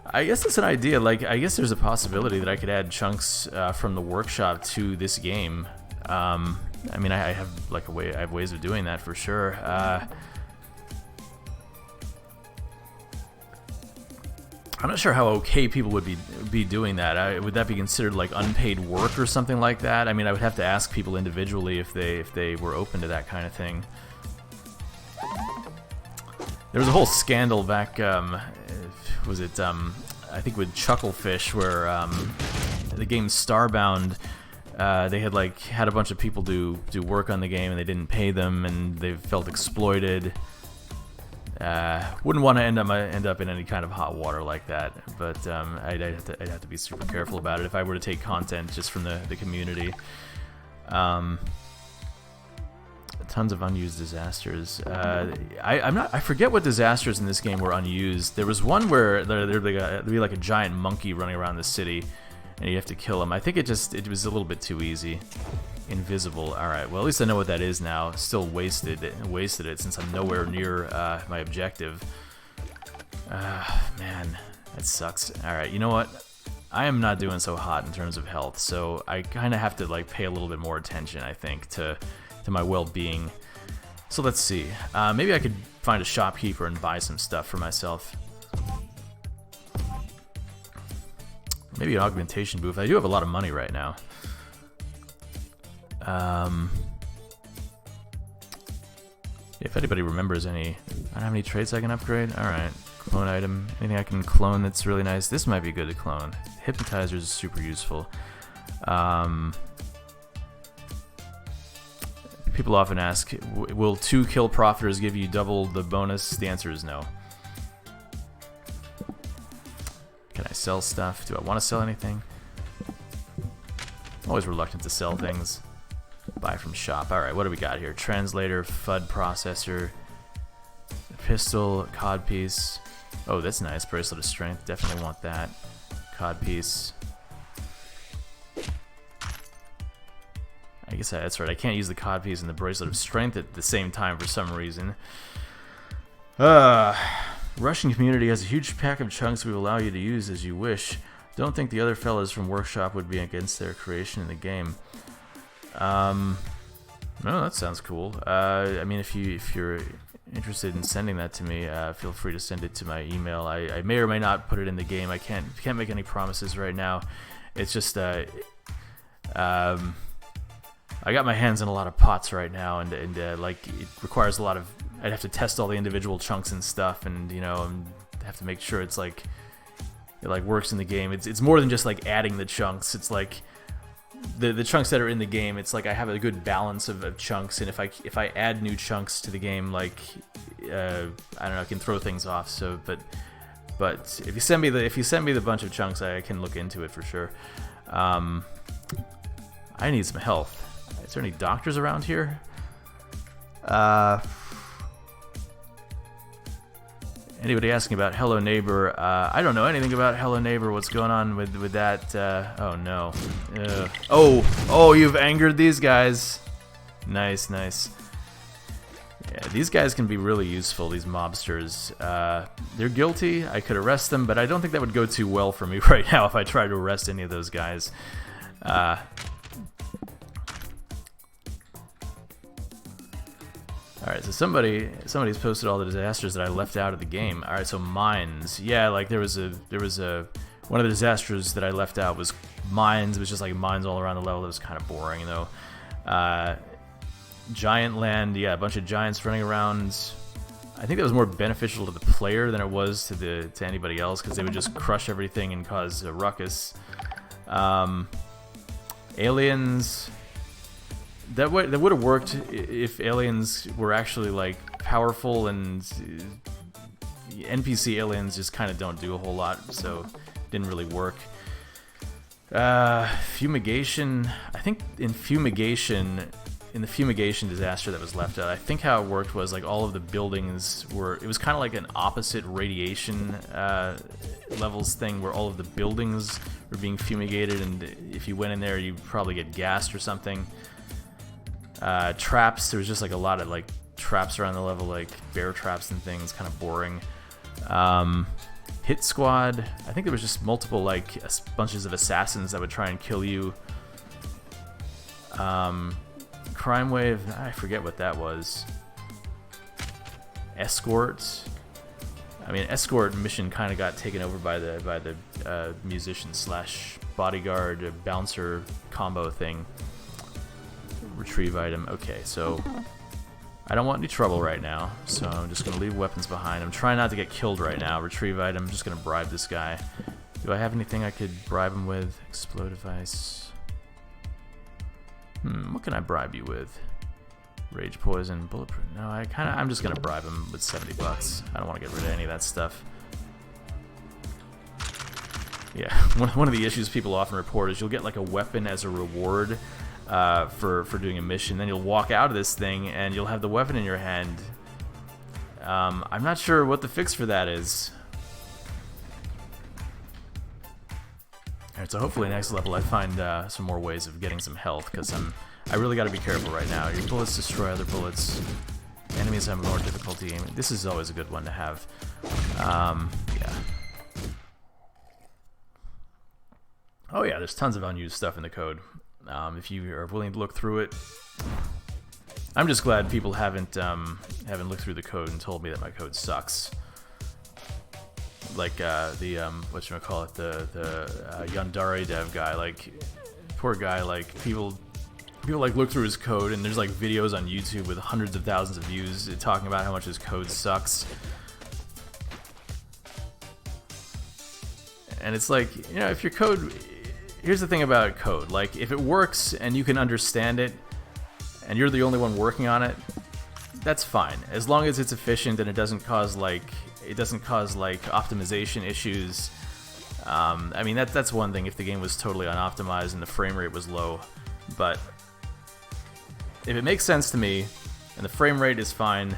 I guess that's an idea. Like, I guess there's a possibility that I could add chunks from the workshop to this game. I mean, I have like I have ways of doing that for sure. I'm not sure how okay people would be doing that. Would that be considered like unpaid work or something like that? I mean, I would have to ask people individually if they were open to that kind of thing. There was a whole scandal back, was it, I think with Chucklefish, where the game Starbound, they had a bunch of people do work on the game and they didn't pay them and they felt exploited. Wouldn't want to end up in any kind of hot water like that, but I'd have to be super careful about it if I were to take content just from the community. Tons of unused disasters. I forget what disasters in this game were unused. There was one where there'd be like a giant monkey running around the city, and you have to kill him. I think it was a little bit too easy. Invisible. All right. Well, at least I know what that is now. Still wasted it since I'm nowhere near my objective. Man, that sucks. All right. You know what? I am not doing so hot in terms of health, so I kind of have to like pay a little bit more attention, I think, to my well-being. So let's see. Maybe I could find a shopkeeper and buy some stuff for myself. Maybe an augmentation booth. I do have a lot of money right now. If anybody remembers any... I don't have any traits I can upgrade? Alright. Clone item. Anything I can clone that's really nice? This might be good to clone. Hypnotizer is super useful. People often ask, will 2 kill profiters give you double the bonus? The answer is no. Can I sell stuff? Do I want to sell anything? I'm always reluctant to sell things. Buy from shop. Alright, what do we got here? Translator, FUD processor, pistol, codpiece. Oh, that's nice. Bracelet of strength. Definitely want that. Codpiece. I guess that's right. I can't use the codpiece and the bracelet of strength at the same time for some reason. Russian community has a huge pack of chunks we will allow you to use as you wish. Don't think the other fellas from Workshop would be against their creation in the game. No, that sounds cool. I mean, if you're interested in sending that to me, feel free to send it to my email. I may or may not put it in the game. I can't make any promises right now. It's just I got my hands in a lot of pots right now, and like it requires a lot of. I'd have to test all the individual chunks and stuff, and you know, and have to make sure it's like it like works in the game. It's more than just like adding the chunks. It's like the chunks that are in the game. It's like I have a good balance of chunks, and if I add new chunks to the game, like I don't know, I can throw things off. So, but if you send me the bunch of chunks, I can look into it for sure. I need some health. Is there any doctors around here? Anybody asking about Hello Neighbor? I don't know anything about Hello Neighbor. What's going on with that? Oh no. Oh, you've angered these guys. Nice. Yeah, these guys can be really useful, these mobsters. They're guilty. I could arrest them, but I don't think that would go too well for me right now if I tried to arrest any of those guys. Alright, so somebody's posted all the disasters that I left out of the game. Alright, so mines. Yeah, like there was a one of the disasters that I left out was mines. It was just like mines all around the level. It was kind of boring, though. Giant land, yeah, a bunch of giants running around. I think that was more beneficial to the player than it was to anybody else, because they would just crush everything and cause a ruckus. Aliens. That would have worked if aliens were actually like powerful, and NPC aliens just kind of don't do a whole lot, so didn't really work. Fumigation. I think in the fumigation disaster that was left out, I think how it worked was like all of the buildings were. It was kind of like an opposite radiation levels thing, where all of the buildings were being fumigated, and if you went in there, you'd probably get gassed or something. Traps, there was just like a lot of like traps around the level, like bear traps and things, kind of boring. Hit squad, I think there was just multiple like bunches of assassins that would try and kill you. Crime wave, I forget what that was. Escort, I mean, escort mission kind of got taken over by the musician slash bodyguard bouncer combo thing. Retrieve item. Okay, so I don't want any trouble right now, so I'm just gonna leave weapons behind. I'm trying not to get killed right now. Retrieve item. I'm just gonna bribe this guy. Do I have anything I could bribe him with? Explode device. What can I bribe you with? Rage poison, bulletproof. No, I'm just gonna bribe him with 70 bucks. I don't want to get rid of any of that stuff. Yeah, one of the issues people often report is you'll get like a weapon as a reward for doing a mission. Then you'll walk out of this thing and you'll have the weapon in your hand. I'm not sure what the fix for that is. Alright, so hopefully next level I find some more ways of getting some health, because I really got to be careful right now. Your bullets destroy other bullets. Enemies have more difficulty aiming. This is always a good one to have. Yeah. Oh yeah, there's tons of unused stuff in the code. If you are willing to look through it. I'm just glad people haven't looked through the code and told me that my code sucks. Like whatchamacallit, the Yandere dev guy, like, poor guy, like, people like look through his code and there's like videos on YouTube with hundreds of thousands of views talking about how much his code sucks. And it's like, you know, if your code, here's the thing about code, like, if it works and you can understand it and you're the only one working on it, that's fine, as long as it's efficient and it doesn't cause like optimization issues. I mean, that's one thing if the game was totally unoptimized and the frame rate was low, but if it makes sense to me and the frame rate is fine,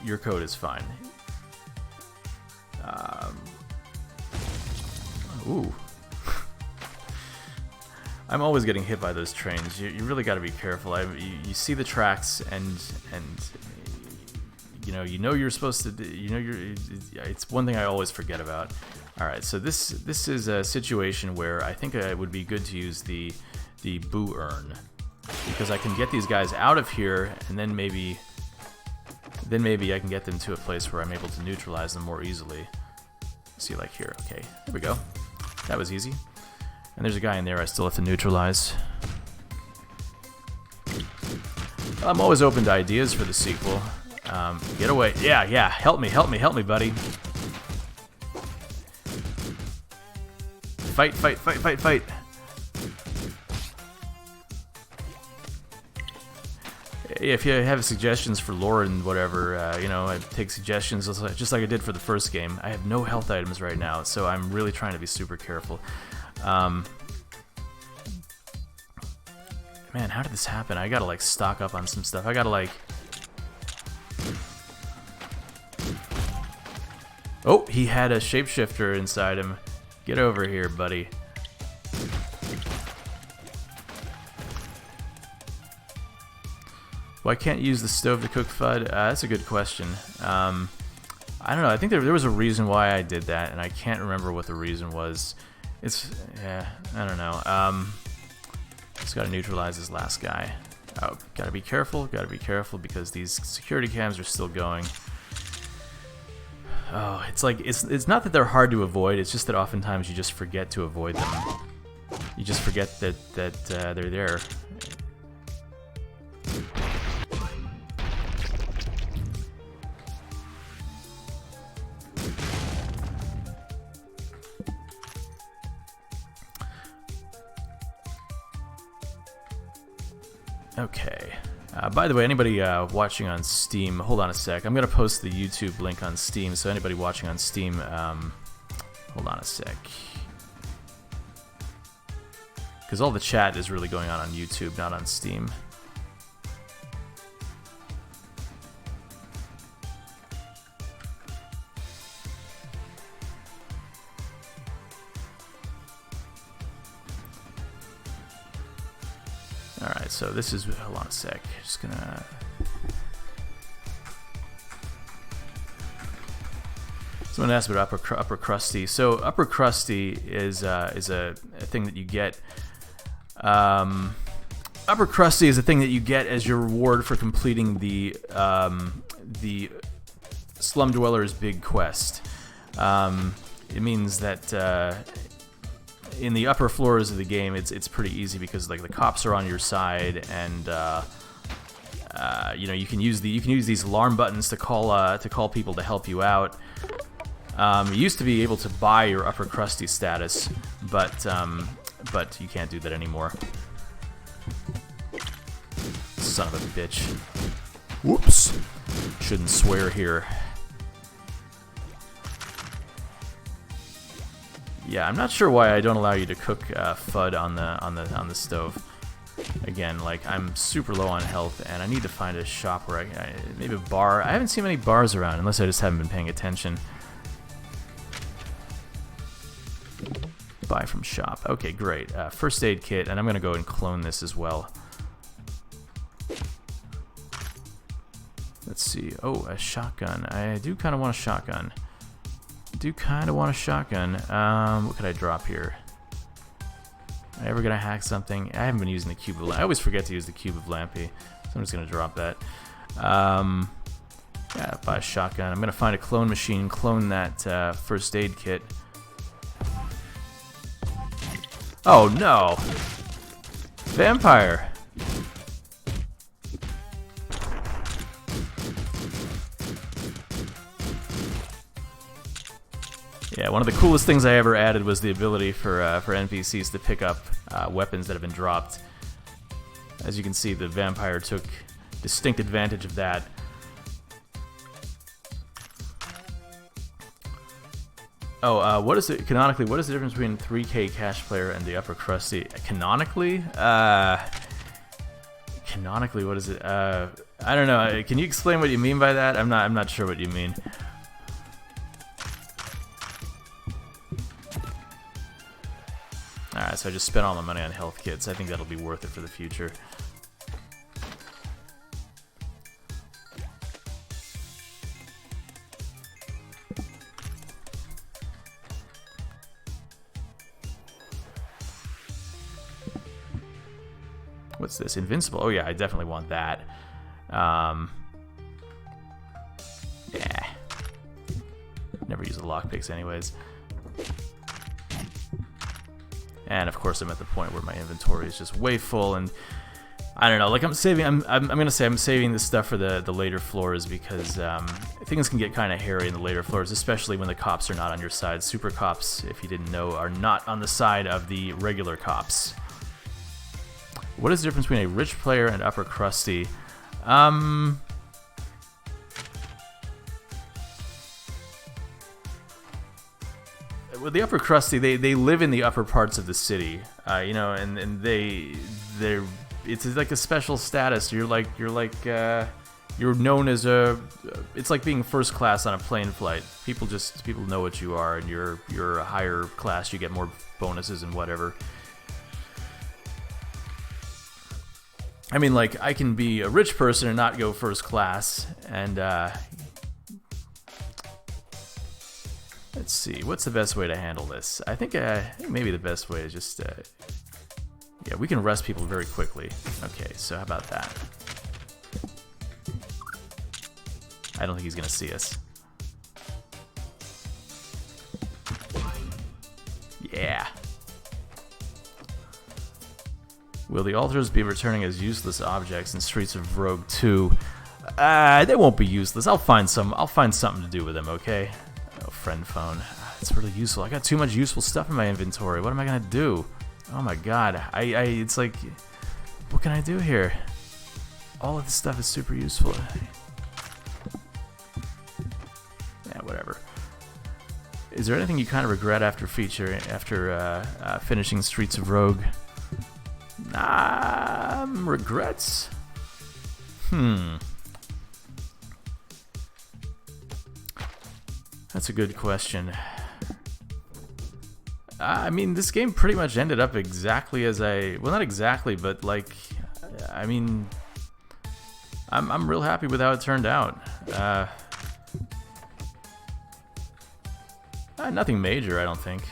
your code is fine. Ooh. I'm always getting hit by those trains. You really got to be careful. You see the tracks and you know you're supposed to, it's one thing I always forget about. All right, so this is a situation where I think it would be good to use the boo urn, because I can get these guys out of here and then maybe I can get them to a place where I'm able to neutralize them more easily. See, like here. Okay, there we go. That was easy. And there's a guy in there I still have to neutralize. I'm always open to ideas for the sequel. Get away. Yeah, help me, buddy. Fight. If you have suggestions for lore and whatever, I take suggestions just like I did for the first game. I have no health items right now, so I'm really trying to be super careful. Man, how did this happen? I gotta, like, stock up on some stuff. I gotta, like... Oh, he had a shapeshifter inside him. Get over here, buddy. Why can't you use the stove to cook FUD? That's a good question. I don't know. I think there was a reason why I did that, and I can't remember what the reason was. Yeah, I don't know. Just gotta neutralize this last guy. Oh, gotta be careful, because these security cams are still going. Oh, it's like, it's not that they're hard to avoid, it's just that oftentimes you just forget to avoid them. You just forget that they're there. Okay. By the way, anybody watching on Steam, hold on a sec. I'm going to post the YouTube link on Steam, so anybody watching on Steam, hold on a sec. Because all the chat is really going on YouTube, not on Steam. Alright, so this is, hold on a sec, just gonna... Someone asked about upper crusty. So upper crusty is a thing that you get. Upper crusty is a thing that you get as your reward for completing the Slum Dweller's big quest. It means that in the upper floors of the game, it's pretty easy because like the cops are on your side, and you can use these alarm buttons to call people to help you out. You used to be able to buy your upper crusty status, but you can't do that anymore. Son of a bitch. Whoops. Shouldn't swear here. Yeah, I'm not sure why I don't allow you to cook FUD on the stove. Again, like, I'm super low on health, and I need to find a shop where maybe a bar. I haven't seen many bars around, unless I just haven't been paying attention. Buy from shop. Okay, great. First aid kit, and I'm going to go and clone this as well. Let's see. Oh, a shotgun. I do kind of want a shotgun. What could I drop here? Am I ever going to hack something? I haven't been using the cube of Lampy. I always forget to use the cube of Lampy, so I'm just going to drop that. Yeah, buy a shotgun. I'm going to find a clone machine, clone that first aid kit. Oh no! Vampire! Yeah, one of the coolest things I ever added was the ability for NPCs to pick up weapons that have been dropped. As you can see, the vampire took distinct advantage of that. Oh, what is it canonically? What is the difference between 3K Cash Player and the Upper Crusty? Canonically? Canonically, what is it? I don't know. Can you explain what you mean by that? I'm not sure what you mean. Alright, so I just spent all my money on health kits. I think that'll be worth it for the future. What's this? Invincible. Oh yeah, I definitely want that. Yeah. Never use the lockpicks anyways. And of course I'm at the point where my inventory is just way full, and I don't know, like I'm gonna say I'm saving this stuff for the later floors, because things can get kind of hairy in the later floors, especially when the cops are not on your side. Super cops, if you didn't know, are not on the side of the regular cops. What is the difference between a rich player and upper crusty? Well, the upper crusty, they live in the upper parts of the city, you know, and it's like a special status. You're known as it's like being first class on a plane flight. People know what you are, and you're a higher class. You get more bonuses and whatever. I mean, like, I can be a rich person and not go first class, and let's see, what's the best way to handle this? I think maybe the best way is just, yeah, we can arrest people very quickly. Okay, so how about that? I don't think he's gonna see us. Yeah. Will the altars be returning as useless objects in Streets of Rogue 2? They won't be useless. I'll find something to do with them, okay? Oh, friend phone. It's really useful. I got too much useful stuff in my inventory. What am I gonna do? Oh my god. It's like, what can I do here? All of this stuff is super useful. Yeah, whatever. Is there anything you kind of regret after finishing Streets of Rogue? Regrets? That's a good question. I mean, this game pretty much ended up exactly as well, not exactly, but like, I mean, I'm real happy with how it turned out. Nothing major, I don't think.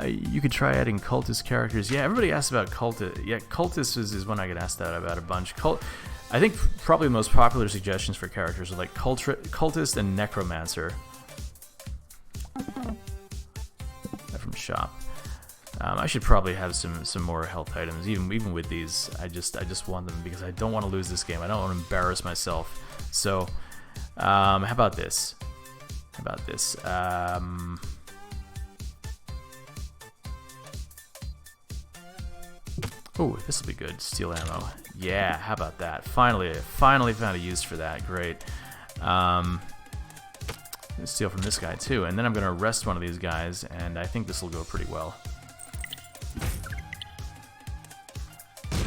You could try adding cultist characters. Yeah, everybody asks about cultist. Yeah, cultist is one I get asked that about a bunch. I think probably the most popular suggestions for characters are like cultist and necromancer. From shop. I should probably have some more health items. Even with these, I just want them because I don't want to lose this game. I don't want to embarrass myself. So, how about this? Oh, this will be good. Steel ammo. Yeah, how about that? Finally found a use for that. Great. Steal from this guy too, and then I'm gonna arrest one of these guys, and I think this will go pretty well.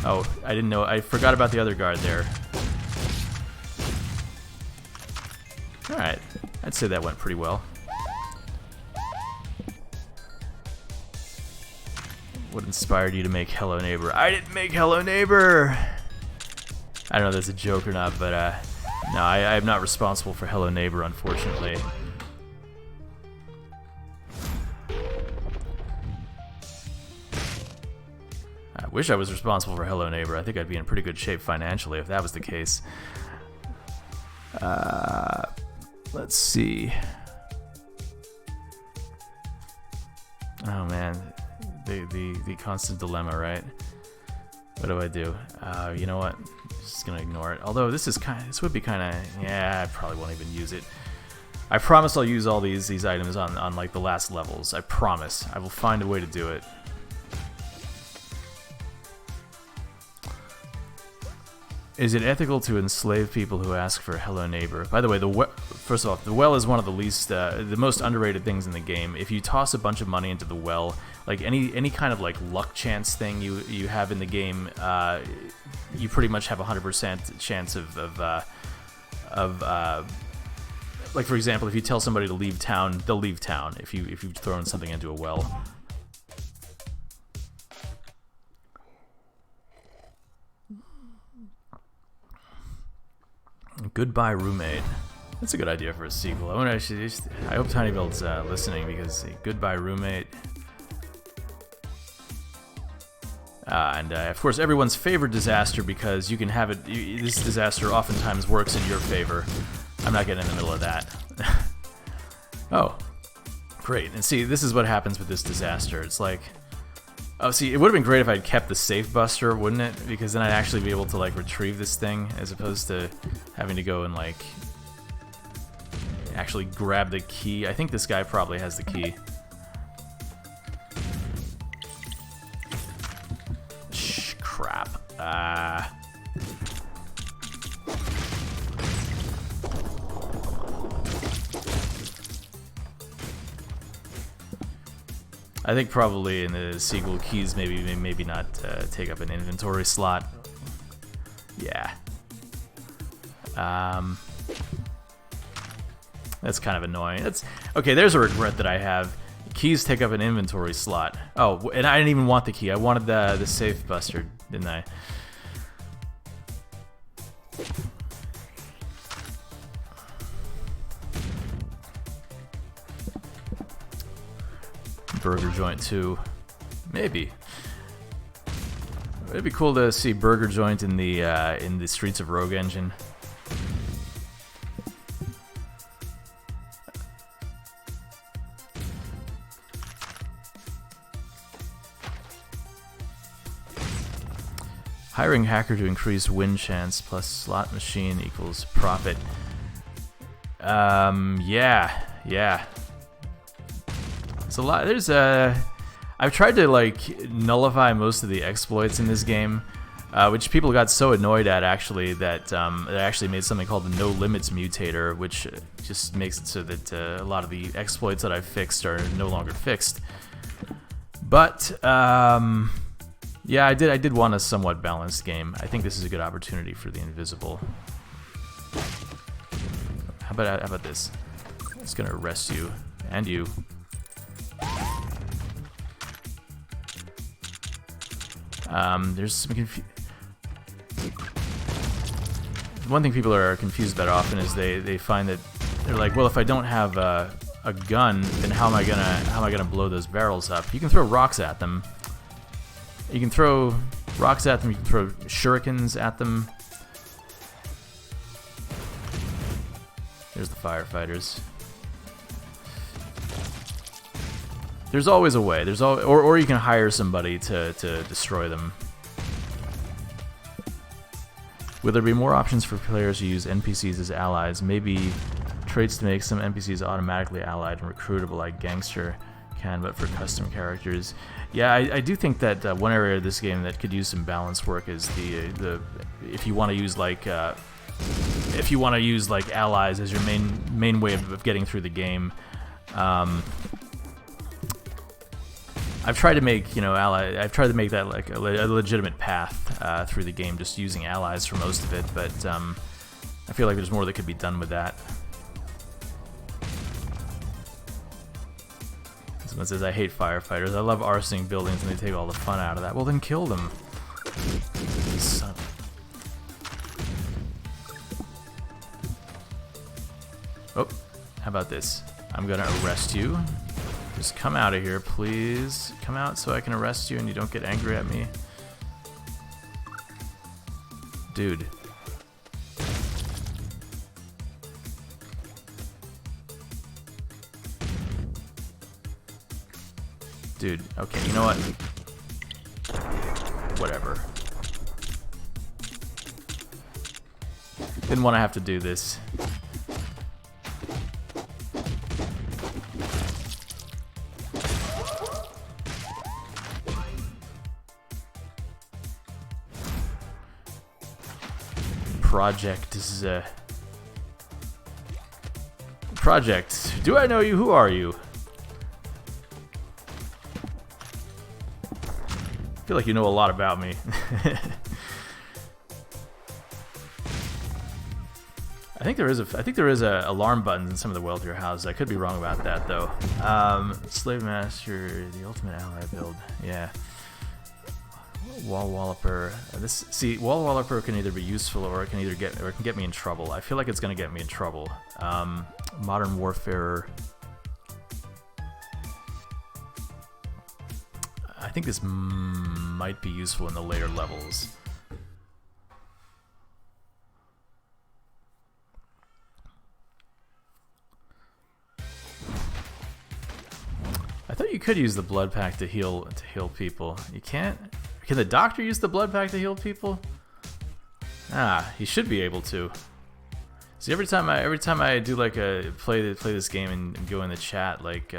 Oh, I didn't know. I forgot about the other guard there. Alright, I'd say that went pretty well. What inspired you to make Hello Neighbor? I didn't make Hello Neighbor! I don't know if that's a joke or not, but no, I am not responsible for Hello Neighbor, unfortunately. I wish I was responsible for Hello Neighbor. I think I'd be in pretty good shape financially if that was the case. Let's see. Oh man, the constant dilemma, right? What do I do? You know what? Just gonna ignore it. Although this would be kind of, yeah, I probably won't even use it. I promise I'll use all these items on like the last levels. I promise. I will find a way to do it. Is it ethical to enslave people who ask for Hello Neighbor? By the way, first off, the well is one of the most underrated things in the game. If you toss a bunch of money into the well, like any kind of like luck chance thing you have in the game, you pretty much have 100% chance of like for example, if you tell somebody to leave town, they'll leave town if you've thrown something into a well. Goodbye Roommate. That's a good idea for a sequel. I hope TinyBuild's listening, because Goodbye Roommate. And of course, everyone's favorite disaster, because you can have it. This disaster oftentimes works in your favor. I'm not getting in the middle of that. Oh, great. And see, this is what happens with this disaster. It's like, oh, see, it would have been great if I'd kept the safe buster, wouldn't it? Because then I'd actually be able to like retrieve this thing, as opposed to having to go and like actually grab the key. I think this guy probably has the key. Shh, crap. I think probably in the sequel, keys maybe not take up an inventory slot. Yeah. That's kind of annoying. Okay, there's a regret that I have. Keys take up an inventory slot. Oh, and I didn't even want the key. I wanted the safe buster, didn't I? Burger Joint 2. Maybe. It'd be cool to see Burger Joint in the Streets of Rogue engine. Hiring hacker to increase win chance plus slot machine equals profit. Yeah. It's a lot. I've tried to like nullify most of the exploits in this game, which people got so annoyed at actually that it actually made something called the No Limits mutator, which just makes it so that a lot of the exploits that I've fixed are no longer fixed. But yeah, I did want a somewhat balanced game. I think this is a good opportunity for the invisible. How about this? I'm just gonna arrest you and you. There's some one thing people are confused about often is they find that they're like, well, if I don't have a gun, then how am I gonna blow those barrels up? You can throw rocks at them. You can throw rocks at them. You can throw shurikens at them. There's the firefighters. There's always a way. Or you can hire somebody to destroy them. Will there be more options for players who use NPCs as allies? Maybe traits to make some NPCs automatically allied and recruitable like Gangster can, but for custom characters. Yeah, I do think that one area of this game that could use some balance work is the if you want to use like allies as your main way of getting through the game. I've tried to make, you know, I've tried to make that like a legitimate path through the game, just using allies for most of it. But I feel like there's more that could be done with that. Someone says, I hate firefighters. I love arsoning buildings and they take all the fun out of that. Well, then kill them. Son. Oh, how about this? I'm gonna arrest you. Just come out of here, please. Come out so I can arrest you and you don't get angry at me. Dude. Dude, okay, you know what? Whatever. Didn't want to have to do this. Project is Project. Do I know you? Who are you? I feel like you know a lot about me. I think there is a alarm buttons in some of the wealthier houses. I could be wrong about that though. Slave Master, the ultimate ally build. Yeah. Wall Walloper. Wall Walloper can either be useful or it can get me in trouble. I feel like it's gonna get me in trouble. Modern Warfare. I think this might be useful in the later levels. I thought you could use the blood pack to heal people. You can't. Can the doctor use the blood pack to heal people? Ah, he should be able to. See, every time I do like play this game and go in the chat, like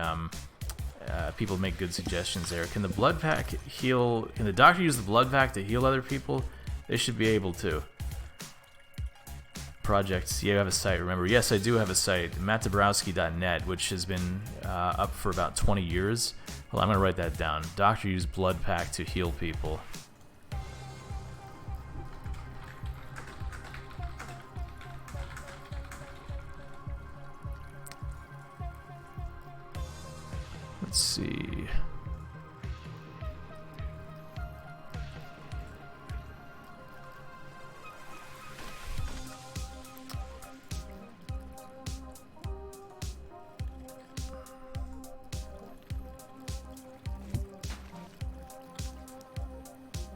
people make good suggestions there. Can the blood pack heal? Can the doctor use the blood pack to heal other people? They should be able to. Projects. Yeah, you have a site. Remember? Yes, I do have a site, mattdabrowski.net, which has been up for about 20 years. Well, I'm gonna write that down. Doctor use blood pack to heal people. Let's see.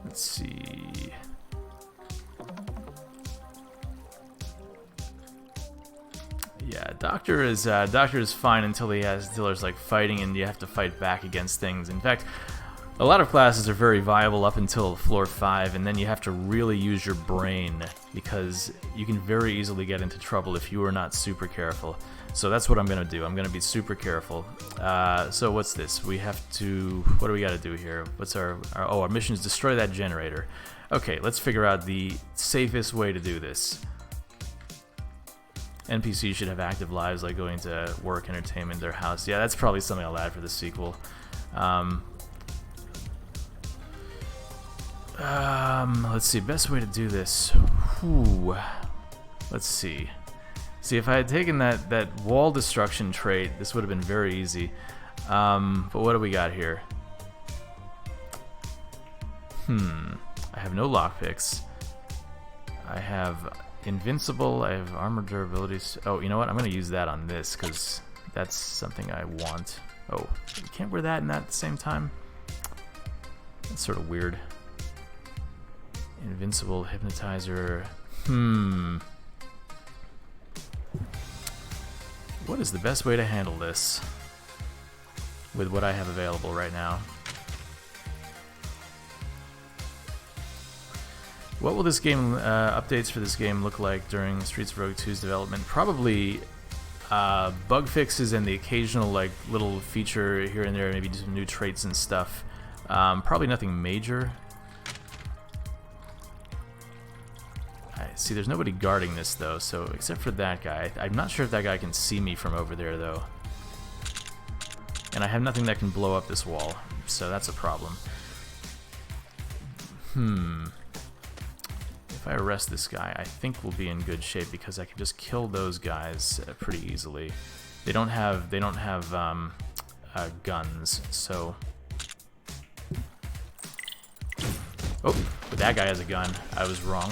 Let's see. Yeah, doctor is fine until there's like fighting and you have to fight back against things. In fact, a lot of classes are very viable up until floor 5, and then you have to really use your brain because you can very easily get into trouble if you are not super careful. So that's what I'm gonna do. I'm gonna be super careful. So what's this? We have to. What do we got to do here? What's our mission is destroy that generator. Okay, let's figure out the safest way to do this. NPCs should have active lives, like going to work, entertainment, their house. Yeah, that's probably something I'll add for the sequel. Let's see, best way to do this. Whew. Let's see. See, if I had taken that wall destruction trait, this would have been very easy. But what do we got here? I have no lockpicks. I have invincible. I have armor durabilities. Oh, you know what? I'm going to use that on this because that's something I want. Oh, you can't wear that and that at the same time? That's sort of weird. Invincible, hypnotizer. What is the best way to handle this with what I have available right now? What will this game, updates for this game look like during Streets of Rogue 2's development? Probably bug fixes and the occasional like little feature here and there, maybe some new traits and stuff. Probably nothing major. See, there's nobody guarding this though, so except for that guy. I'm not sure if that guy can see me from over there though. And I have nothing that can blow up this wall, so that's a problem. If I arrest this guy, I think we'll be in good shape because I can just kill those guys pretty easily. They don't have guns, so. Oh, but that guy has a gun. I was wrong.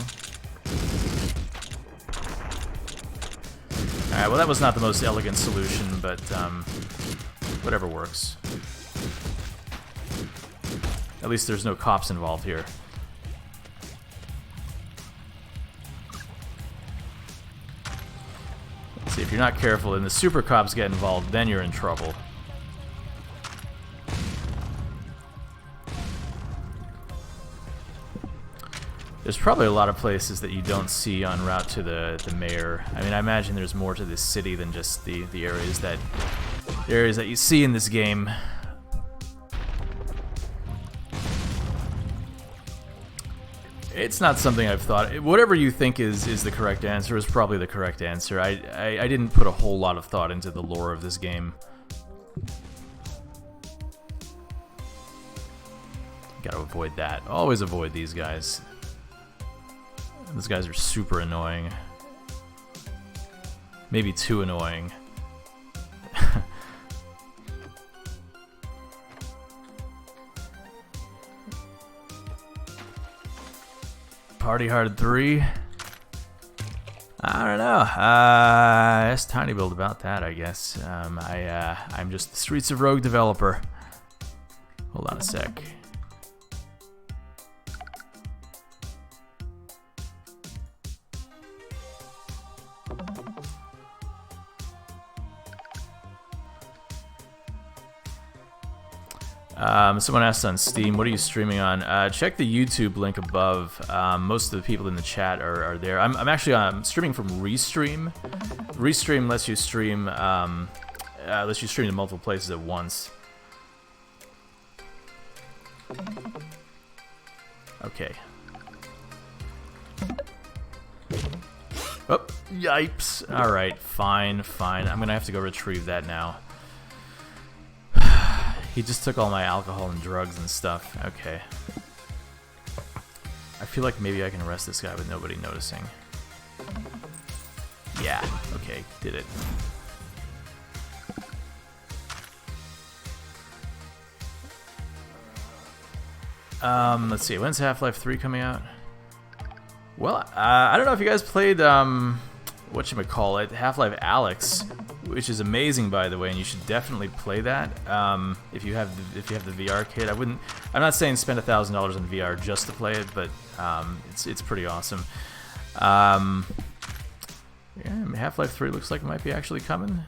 All right, well that was not the most elegant solution, but whatever works. At least there's no cops involved here. See, if you're not careful and the super cops get involved, then you're in trouble. There's probably a lot of places that you don't see en route to the mayor. I mean, I imagine there's more to this city than just the areas that you see in this game. It's not something I've thought. Whatever you think is the correct answer is probably the correct answer. I didn't put a whole lot of thought into the lore of this game. Gotta avoid that. Always avoid these guys. These guys are super annoying. Maybe too annoying. Party Hard 3? I don't know. It's tiny build about that, I guess. I'm just the Streets of Rogue developer. Hold on a sec. Someone asked on Steam, what are you streaming on? Check the YouTube link above. Most of the people in the chat are there. I'm actually streaming from Restream. Restream lets you stream to multiple places at once. Okay. Oh, yipes. Alright, fine. I'm gonna have to go retrieve that now. He just took all my alcohol and drugs and stuff. Okay. I feel like maybe I can arrest this guy with nobody noticing. Yeah, okay, did it. Let's see, when's Half-Life 3 coming out? Well, I don't know if you guys played, whatchamacallit, Half-Life Alyx, which is amazing, by the way, and you should definitely play that if you have the VR kit. I'm not saying spend $1,000 on VR just to play it, but it's pretty awesome. Yeah, Half-Life 3 looks like it might be actually coming.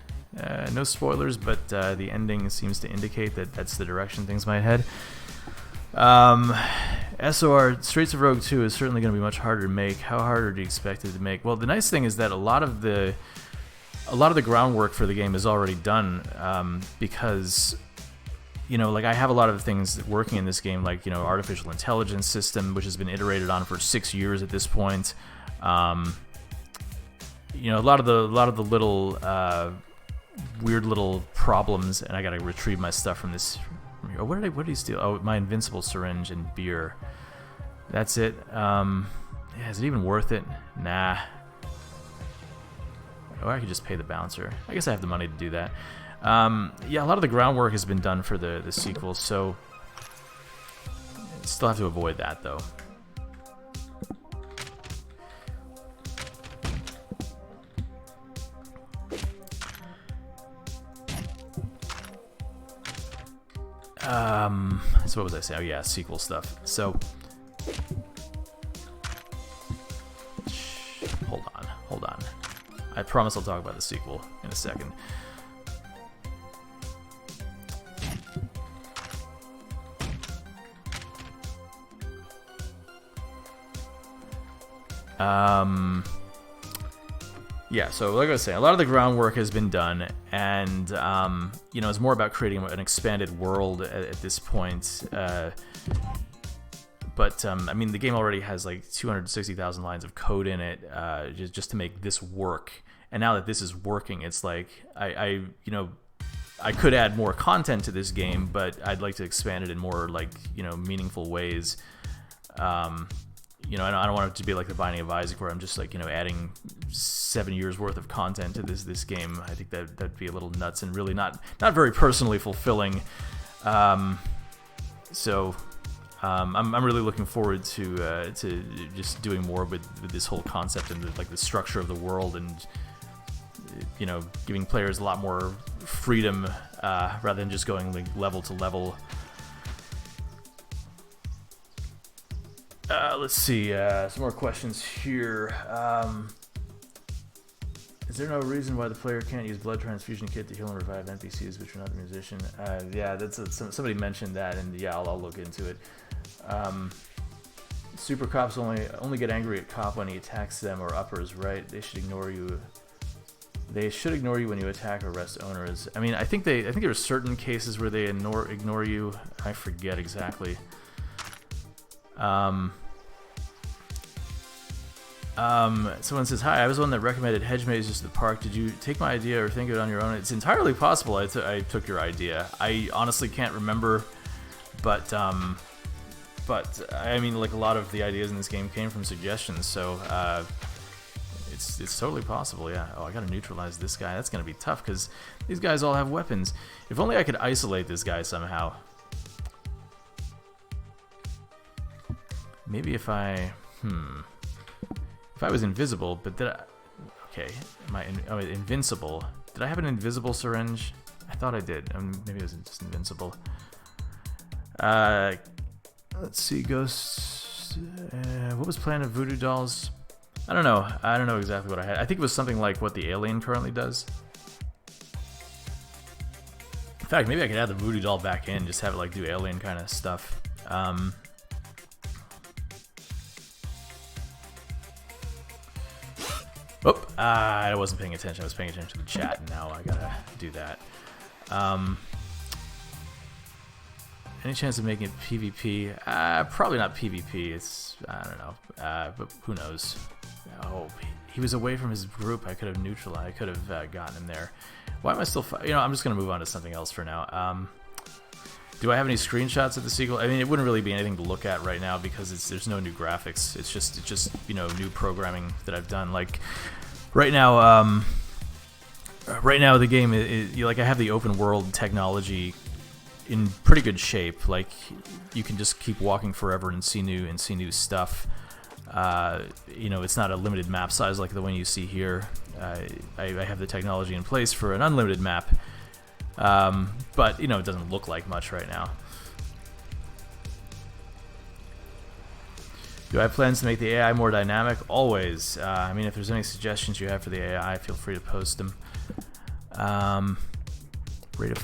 No spoilers, but the ending seems to indicate that that's the direction things might head. SOR, Streets of Rogue 2 is certainly going to be much harder to make. How harder do you expect it to make? Well, the nice thing is that a lot of the groundwork for the game is already done, because, you know, like I have a lot of things working in this game, like, you know, artificial intelligence system, which has been iterated on for 6 years at this point. You know, a lot of the little weird little problems, and I gotta retrieve my stuff from this. What did he steal? Oh, my invincible syringe and beer. That's it. Yeah, is it even worth it? Nah. Or I could just pay the bouncer. I guess I have the money to do that. Yeah, a lot of the groundwork has been done for the sequel, so still have to avoid that, though. So what was I saying? Oh yeah, sequel stuff. So hold on. I promise I'll talk about the sequel in a second. Yeah, so like I was saying, a lot of the groundwork has been done, and you know, it's more about creating an expanded world at this point. But I mean, the game already has like 260,000 lines of code in it, just to make this work. And now that this is working, it's like you know, I could add more content to this game, but I'd like to expand it in more like, you know, meaningful ways. You know, I don't want it to be like the Binding of Isaac, where I'm just like, you know, adding 7 years worth of content to this game. I think that'd be a little nuts and really not very personally fulfilling. So I'm really looking forward to just doing more with this whole concept and like the structure of the world, and you know, giving players a lot more freedom rather than just going like level to level. Let's see, some more questions here. Is there no reason why the player can't use blood transfusion kit to heal and revive NPCs which are not the musician? Yeah, that's somebody mentioned that, and yeah, I'll look into it. Super cops only get angry at cop when he attacks them, or uppers, right? They should ignore you. They should ignore you when you attack or arrest owners. I mean, I think there are certain cases where they ignore you. I forget exactly. Someone says, hi, I was the one that recommended hedge mazes to the park. Did you take my idea or think of it on your own? It's entirely possible I took your idea. I honestly can't remember, but I mean, like, a lot of the ideas in this game came from suggestions, so it's totally possible, yeah. Oh, I gotta neutralize this guy. That's gonna be tough, because these guys all have weapons. If only I could isolate this guy somehow. Maybe if I... If I was invisible, but did I... Okay, am I invincible? Did I have an invisible syringe? I thought I did. Maybe it was just invincible. Let's see, ghosts... what was Planet of Voodoo Dolls? I don't know. I don't know exactly what I had. I think it was something like what the Alien currently does. In fact, maybe I could add the Voodoo Doll back in, just have it like do Alien kind of stuff. I wasn't paying attention. I was paying attention to the chat, and now I gotta do that. Any chance of making it PvP? Probably not PvP. It's, I don't know, but who knows? Oh, he was away from his group. I could have neutralized. I could have gotten him there. Why am I still? You know, I'm just gonna move on to something else for now. Do I have any screenshots of the sequel? I mean, it wouldn't really be anything to look at right now because there's no new graphics. It's just you know, new programming that I've done. Like right now, the game is like, I have the open world technology in pretty good shape. Like, you can just keep walking forever and see new stuff. You know, it's not a limited map size like the one you see here. I have the technology in place for an unlimited map. But, you know, it doesn't look like much right now. Do I have plans to make the AI more dynamic? Always. I mean, if there's any suggestions you have for the AI, feel free to post them. Rate of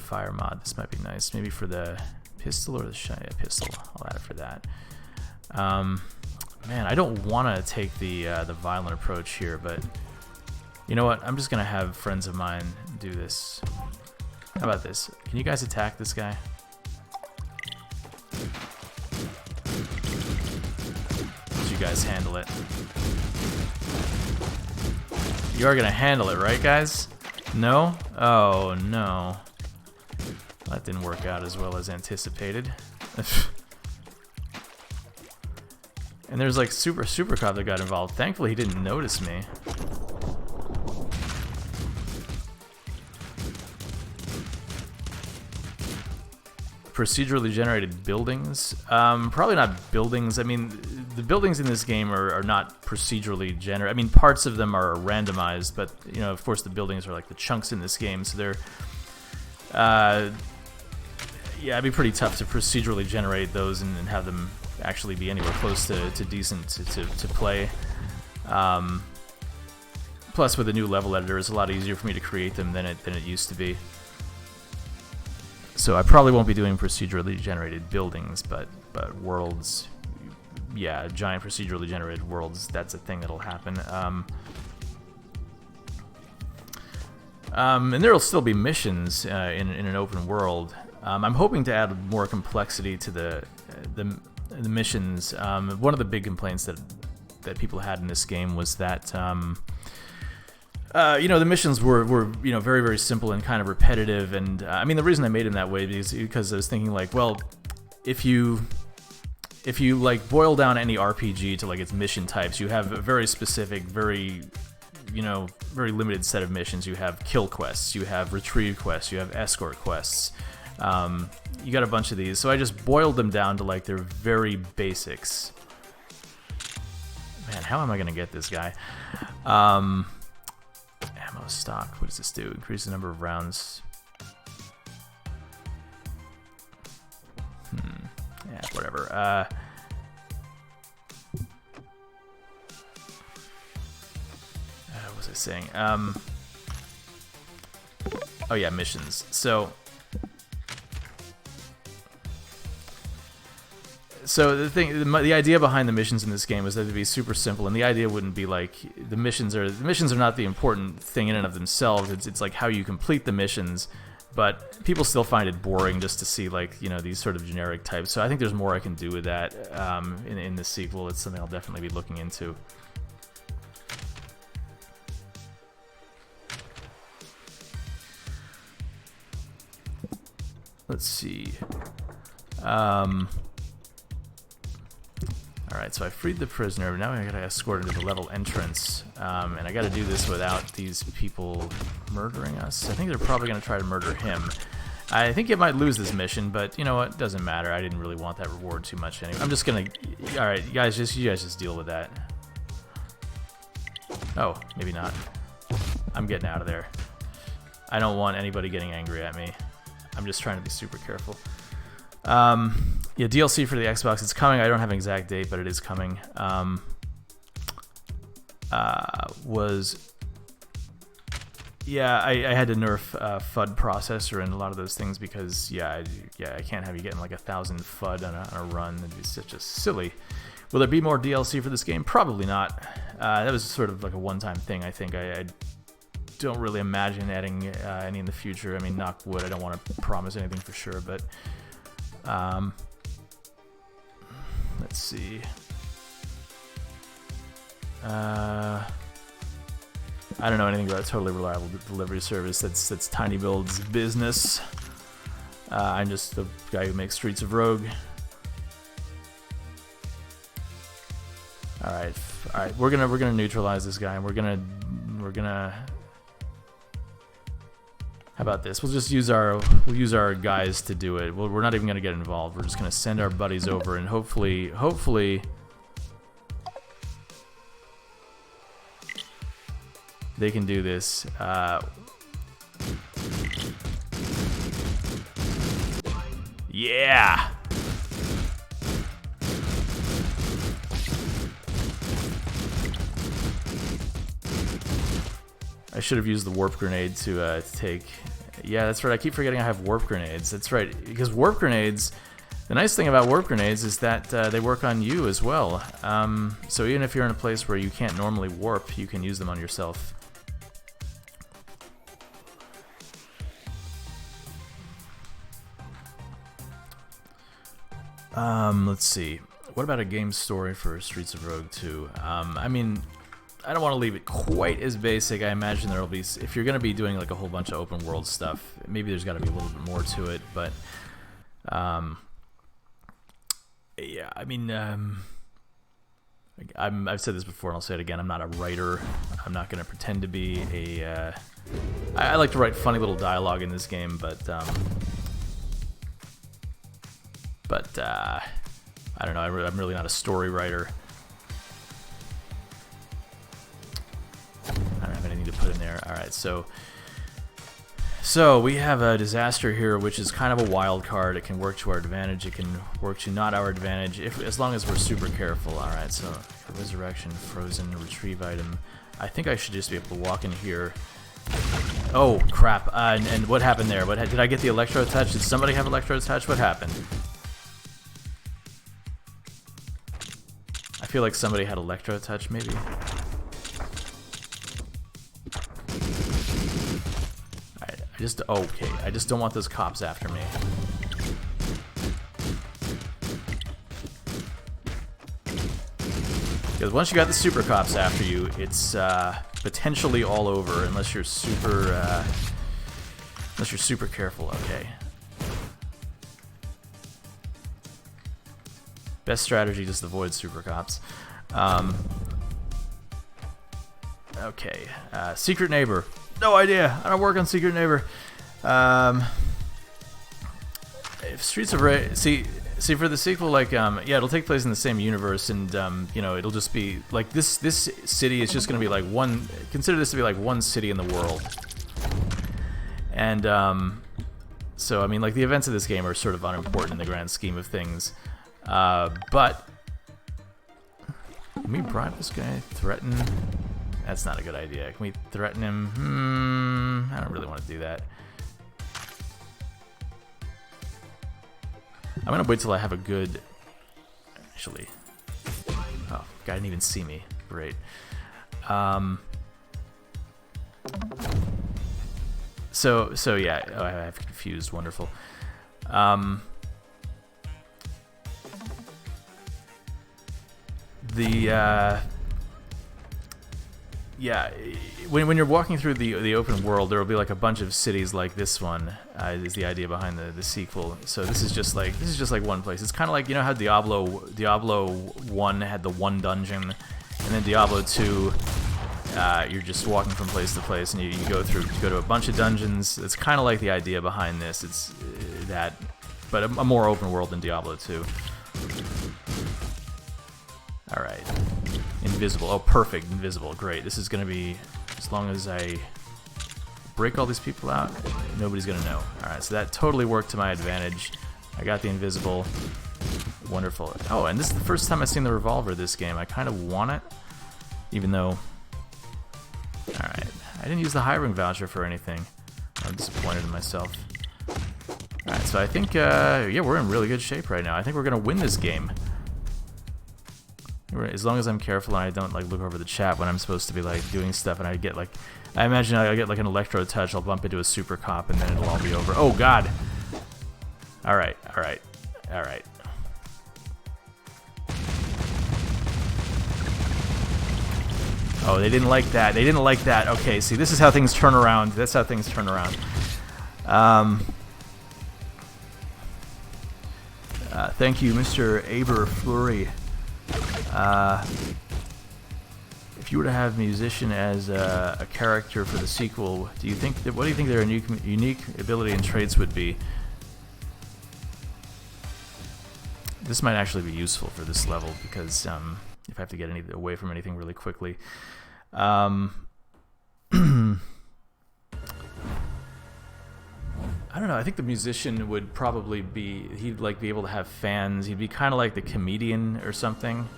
fire mod. This might be nice. Maybe for the pistol or the shiny pistol. I'll add it for that. Man, I don't want to take the violent approach here, but you know what? I'm just gonna have friends of mine do this. How about this? Can you guys attack this guy? Let you guys handle it. You are gonna handle it, right, guys? No? Oh, no. That didn't work out as well as anticipated. And there's like Super Cop that got involved. Thankfully, he didn't notice me. Procedurally generated buildings? Probably not buildings. I mean, the buildings in this game are not procedurally generated. I mean, parts of them are randomized, but, you know, of course, the buildings are like the chunks in this game, so they're... yeah, it'd be pretty tough to procedurally generate those and have them actually be anywhere close to decent to play. Plus, with the new level editor, it's a lot easier for me to create them than it used to be. So I probably won't be doing procedurally generated buildings, but worlds, yeah, giant procedurally generated worlds, that's a thing that'll happen. And there'll still be missions in an open world. I'm hoping to add more complexity to the missions. One of the big complaints that people had in this game was that You know, the missions were you know, very, very simple and kind of repetitive, and I mean, the reason I made them that way is because I was thinking, like, well, if you like boil down any RPG to like its mission types, you have a very specific, very, you know, very limited set of missions. You have kill quests, you have retrieve quests, you have escort quests. You got a bunch of these, so I just boiled them down to like their very basics. Man, how am I gonna get this guy? Ammo stock. What does this do? Increase the number of rounds. Yeah, whatever. What was I saying? Oh yeah, missions. So the idea behind the missions in this game was that they'd be super simple, and the idea wouldn't be like the missions are not the important thing in and of themselves. It's like how you complete the missions, but people still find it boring just to see, like, you know, these sort of generic types. So I think there's more I can do with that in the sequel. It's something I'll definitely be looking into. Let's see. Alright, so I freed the prisoner, but now I gotta escort him to the level entrance. And I gotta do this without these people murdering us. I think they're probably gonna try to murder him. I think it might lose this mission, but you know what? Doesn't matter. I didn't really want that reward too much anyway. I'm just gonna... Alright, you guys just deal with that. Oh, maybe not. I'm getting out of there. I don't want anybody getting angry at me. I'm just trying to be super careful. Yeah, DLC for the Xbox, it's coming. I don't have an exact date, but it is coming. Yeah, I had to nerf FUD processor and a lot of those things because, yeah, I can't have you getting like 1,000 FUD on a run. That'd be such a silly. Will there be more DLC for this game? Probably not. That was sort of like a one-time thing, I think. I don't really imagine adding any in the future. I mean, knock wood, I don't want to promise anything for sure, but... let's see. I don't know anything about a totally reliable delivery service. That's Tiny Build's business. I'm just the guy who makes Streets of Rogue. All right. We're gonna neutralize this guy, and we're gonna. How about this? We'll just use our guys to do it. We're not even gonna get involved. We're just gonna send our buddies over, and hopefully, they can do this. Yeah. I should have used the warp grenade to take... Yeah, that's right. I keep forgetting I have warp grenades. That's right. Because warp grenades... The nice thing about warp grenades is that they work on you as well. So even if you're in a place where you can't normally warp, you can use them on yourself. Let's see. What about a game story for Streets of Rogue 2? I mean... I don't want to leave it quite as basic. I imagine there'll be, if you're going to be doing like a whole bunch of open world stuff, maybe there's got to be a little bit more to it. But yeah, I mean, I've said this before and I'll say it again. I'm not a writer. I'm not going to pretend to be a. I like to write funny little dialogue in this game, but I don't know. I'm really not a story writer. I don't have anything to put in there. Alright, so we have a disaster here, which is kind of a wild card. It can work to our advantage. It can work to not our advantage, as long as we're super careful. Alright, so resurrection, frozen, retrieve item. I think I should just be able to walk in here. Oh, crap. And what happened there? Did I get the electro touch? Did somebody have electro touch? What happened? I feel like somebody had electro touch, maybe. Okay, I just don't want those cops after me. Because once you got the super cops after you, it's potentially all over unless you're super careful. Okay. Best strategy, just avoid super cops. Okay. Secret Neighbor. No idea. I don't work on Secret Neighbor. If Streets of Rage, see for the sequel, like yeah, it'll take place in the same universe, and you know, it'll just be like this city is just gonna be like one. Consider this to be like one city in the world, and so I mean, like the events of this game are sort of unimportant in the grand scheme of things, but can we bribe this guy? Threaten? That's not a good idea. Can we threaten him? I don't really want to do that. I'm gonna wait till I have a good. Actually, oh, guy didn't even see me. Great. So yeah. Oh, I have confused. Wonderful. Yeah, when you're walking through the open world, there will be like a bunch of cities like this one. Is the idea behind the sequel. So this is just like one place. It's kind of like, you know how Diablo 1 had the one dungeon, and then Diablo 2, you're just walking from place to place, and you go to a bunch of dungeons. It's kind of like the idea behind this. It's that, but a more open world than Diablo 2. All right. Invisible. Oh, perfect. Invisible. Great. This is going to be, as long as I break all these people out, nobody's going to know. Alright, so that totally worked to my advantage. I got the invisible. Wonderful. Oh, and this is the first time I've seen the revolver this game. I kind of want it, even though... Alright. I didn't use the hiring voucher for anything. I'm disappointed in myself. Alright, so I think, yeah, we're in really good shape right now. I think we're going to win this game. As long as I'm careful and I don't like look over the chat when I'm supposed to be like doing stuff, and I get like, I imagine I get like an electro touch, I'll bump into a super cop, and then it'll all be over. Oh God! All right. Oh, they didn't like that. They didn't like that. Okay, see, this is how things turn around. That's how things turn around. Thank you, Mr. Aber Fleury. If you were to have musician as a character for the sequel, what do you think their unique ability and traits would be? This might actually be useful for this level, because if I have to get away from anything really quickly. I don't know. I think the musician would probably be, he'd like be able to have fans. He'd be kind of like the comedian or something.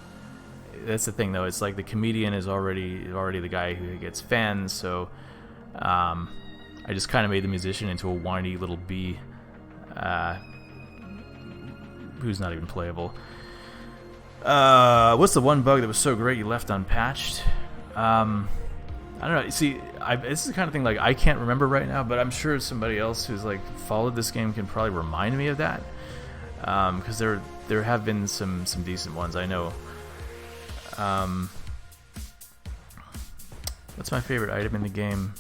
That's the thing, though. It's like the comedian is already the guy who gets fans. So I just kind of made the musician into a whiny little bee who's not even playable. What's the one bug that was so great you left unpatched? I don't know. See, this is the kind of thing like I can't remember right now, but I'm sure somebody else who's like followed this game can probably remind me of that, because there have been some decent ones, I know. What's my favorite item in the game?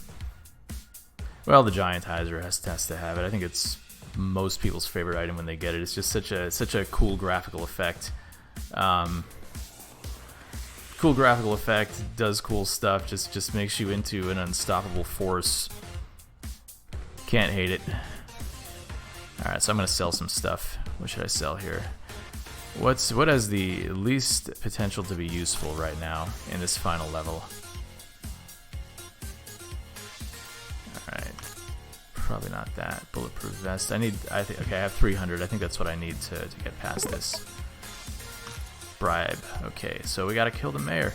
Well, the Giantizer has to have it. I think it's most people's favorite item when they get it. It's just such a cool graphical effect. Cool graphical effect, does cool stuff, just makes you into an unstoppable force. Can't hate it. Alright, so I'm gonna sell some stuff. What should I sell here? What has the least potential to be useful right now in this final level? Alright. Probably not that. Bulletproof vest. Okay, I have 300. I think that's what I need to get past this. Bribe. Okay, so we gotta kill the mayor.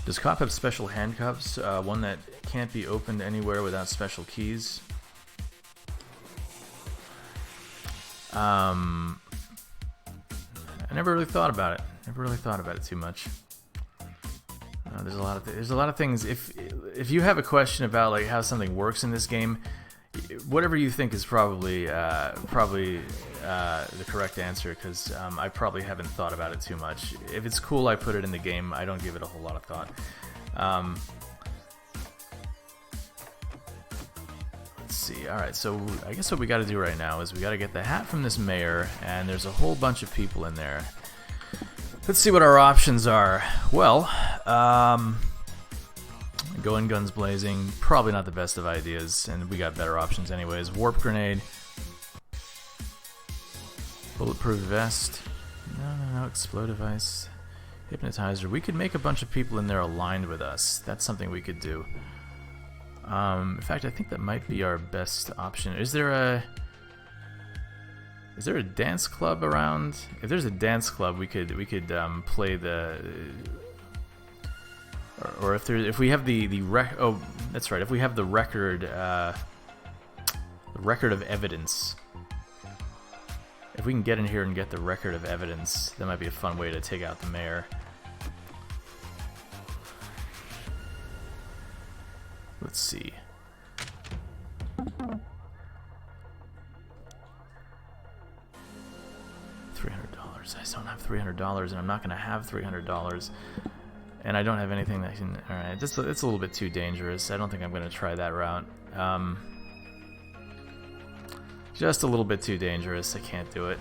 Does cop have special handcuffs? One that can't be opened anywhere without special keys? I never really thought about it. Never really thought about it too much. There's a lot of things. If you have a question about like how something works in this game, whatever you think is probably the correct answer, because I probably haven't thought about it too much. If it's cool, I put it in the game. I don't give it a whole lot of thought. Let's see. Alright, so I guess what we got to do right now is we got to get the hat from this mayor, and there's a whole bunch of people in there. Let's see what our options are. Well, going guns blazing, probably not the best of ideas, and we got better options anyways. Warp grenade. Bulletproof vest. No, explosive device. Hypnotizer. We could make a bunch of people in there aligned with us. That's something we could do. In fact, I think that might be our best option. Is there a dance club around? If there's a dance club, we could play the, or if we have the oh, that's right. If we have the record of evidence. If we can get in here and get the record of evidence, that might be a fun way to take out the mayor. Let's see. $300. I don't have $300, and I'm not going to have $300. And I don't have anything that can... Alright, it's a little bit too dangerous. I don't think I'm going to try that route. Just a little bit too dangerous. I can't do it.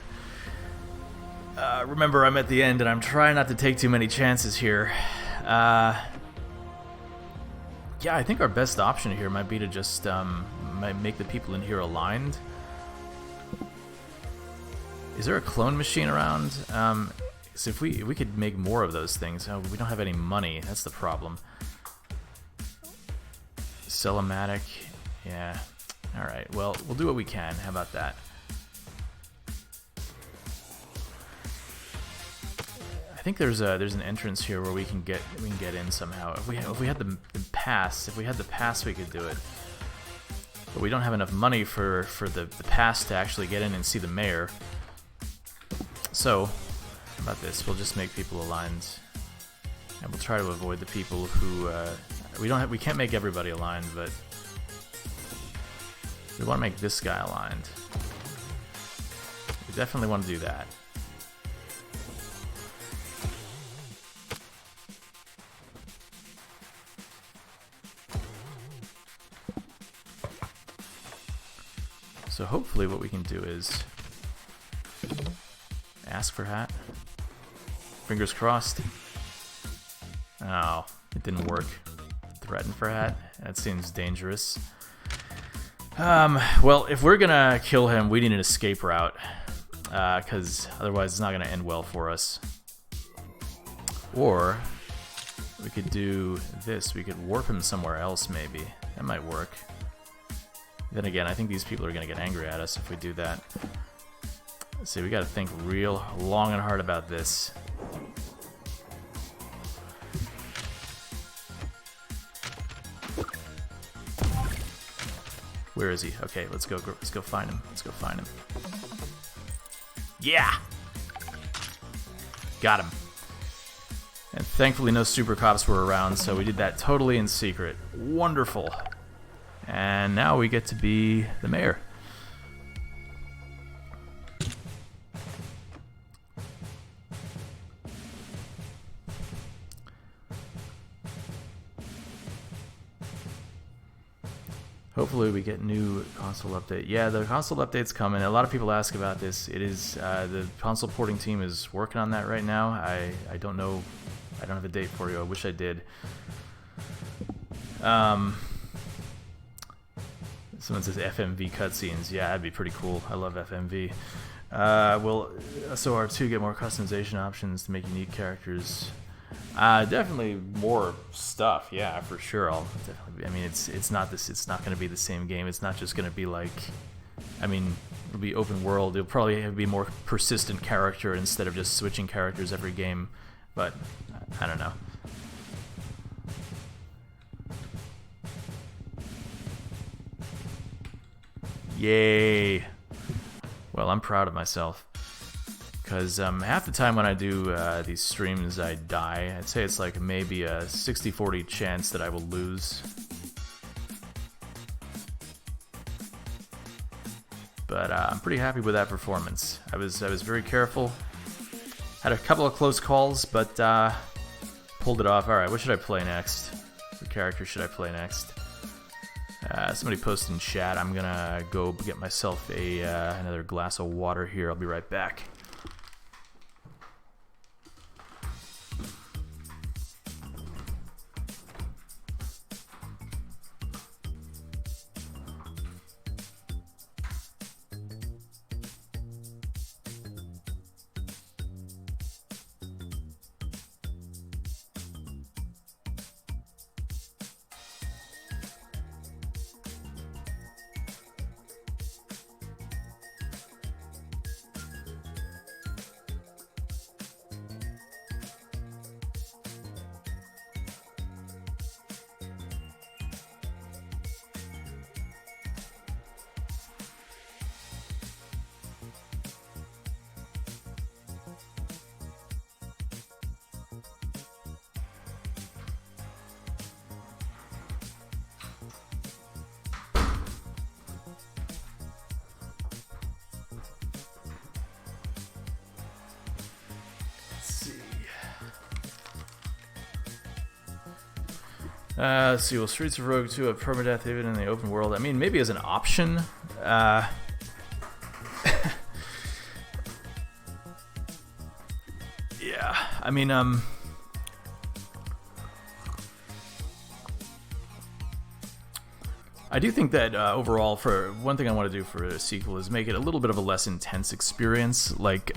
Remember, I'm at the end, and I'm trying not to take too many chances here. Yeah, I think our best option here might be to just might make the people in here aligned. Is there a clone machine around? So if we could make more of those things. Oh, we don't have any money. That's the problem. Cellomatic. Yeah. All right. Well, we'll do what we can. How about that? I think there's an entrance here where we can get in somehow. If we had the pass, we could do it. But we don't have enough money for the pass to actually get in and see the mayor. So, how about this? We'll just make people aligned, and we'll try to avoid the people who we can't make everybody aligned, but we want to make this guy aligned. We definitely want to do that. So hopefully what we can do is ask for hat. Fingers crossed. Oh, it didn't work. Threaten for hat. That seems dangerous. Well, if we're gonna kill him, we need an escape route, because otherwise it's not gonna end well for us. Or we could do this. We could warp him somewhere else, maybe. That might work. Then again, I think these people are gonna get angry at us if we do that. Let's see, we gotta think real long and hard about this. Where is he? Okay, let's go find him. Let's go find him. Yeah! Got him. And thankfully no super cops were around, so we did that totally in secret. Wonderful. And now we get to be the mayor. Hopefully we get new console update. Yeah, the console update's coming. A lot of people ask about this. It is the console porting team is working on that right now. I don't know. I don't have a date for you. I wish I did. Someone says FMV cutscenes. Yeah, that'd be pretty cool. I love FMV. Will SOR2 get more customization options to make unique characters? Definitely more stuff. Yeah, for sure. I mean, it's not going to be the same game. It's not just going to be like. I mean, it'll be open world. It'll probably be more persistent character instead of just switching characters every game. But I don't know. Yay! Well, I'm proud of myself. Because half the time when I do these streams, I die. I'd say it's like maybe a 60-40 chance that I will lose. but I'm pretty happy with that performance. I was very careful. Had a couple of close calls, but pulled it off. All right, what should I play next? What character should I play next? Somebody posted in chat. I'm gonna go get myself another glass of water here. I'll be right back. Let's see, will Streets of Rogue 2 have permadeath even in the open world? I mean, maybe as an option. Yeah, I mean, I do think that overall, for one thing I want to do for a sequel is make it a little bit of a less intense experience. Like,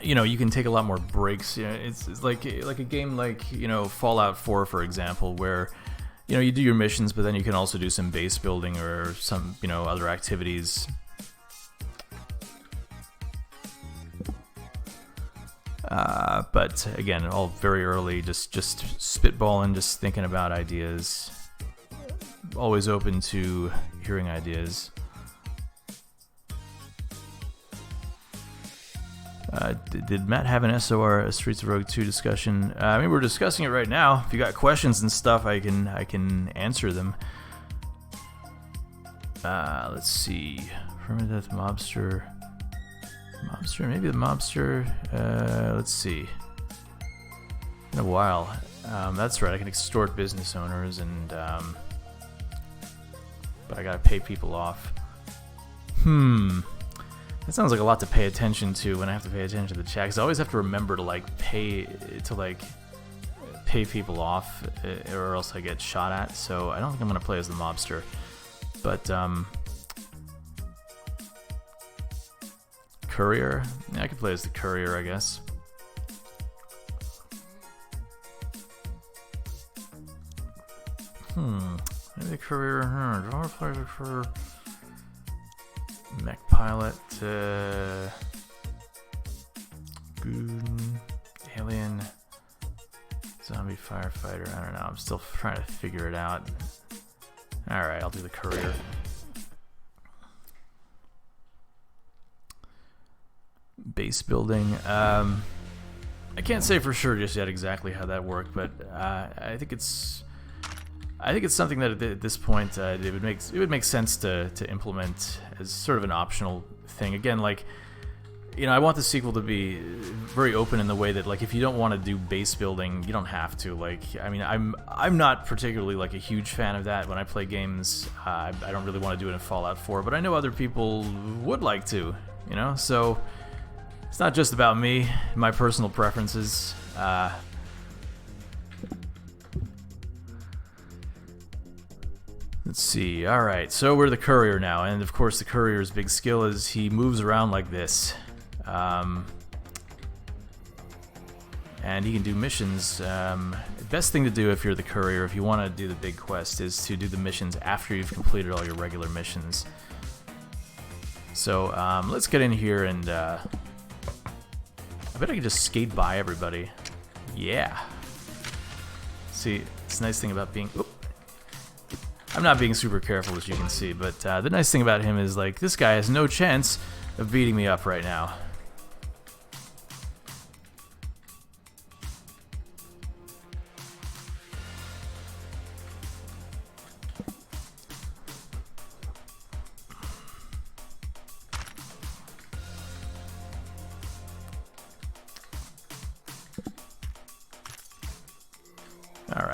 you know, you can take a lot more breaks. You know, it's like a game like, you know, Fallout 4, for example, where, you know, you do your missions, but then you can also do some base building or some, you know, other activities. But again, all very early, just spitballing, just thinking about ideas. Always open to hearing ideas. Did Matt have an SOR, a Streets of Rogue 2 discussion? I mean, we're discussing it right now. If you got questions and stuff, I can answer them. Let's see. Permadeath Mobster. Maybe the Mobster. Let's see. In a while. That's right, I can extort business owners and, but I gotta pay people off. That sounds like a lot to pay attention to when I have to pay attention to the chat, because I always have to remember to pay people off, or else I get shot at. So I don't think I'm gonna play as the mobster, but courier. Yeah, I could play as the courier, I guess. Maybe the courier. Do I want to play the courier? Mech pilot, goon, alien, zombie firefighter. I don't know. I'm still trying to figure it out. Alright, I'll do the courier. Base building. I can't say for sure just yet exactly how that worked, but I think it's something that at this point it would make sense to implement as sort of an optional thing. Again, like, you know, I want the sequel to be very open in the way that, like, if you don't want to do base building, you don't have to. Like, I mean, I'm not particularly like a huge fan of that when I play games. I don't really want to do it in Fallout 4, but I know other people would like to, you know. So it's not just about me, my personal preferences. Let's see. Alright, so we're the courier now, and of course the courier's big skill is he moves around like this. And he can do missions. The best thing to do if you're the courier, if you want to do the big quest, is to do the missions after you've completed all your regular missions. So let's get in here and I bet I can just skate by everybody. Yeah. See, it's a nice thing about being... I'm not being super careful, as you can see, but the nice thing about him is, like, this guy has no chance of beating me up right now.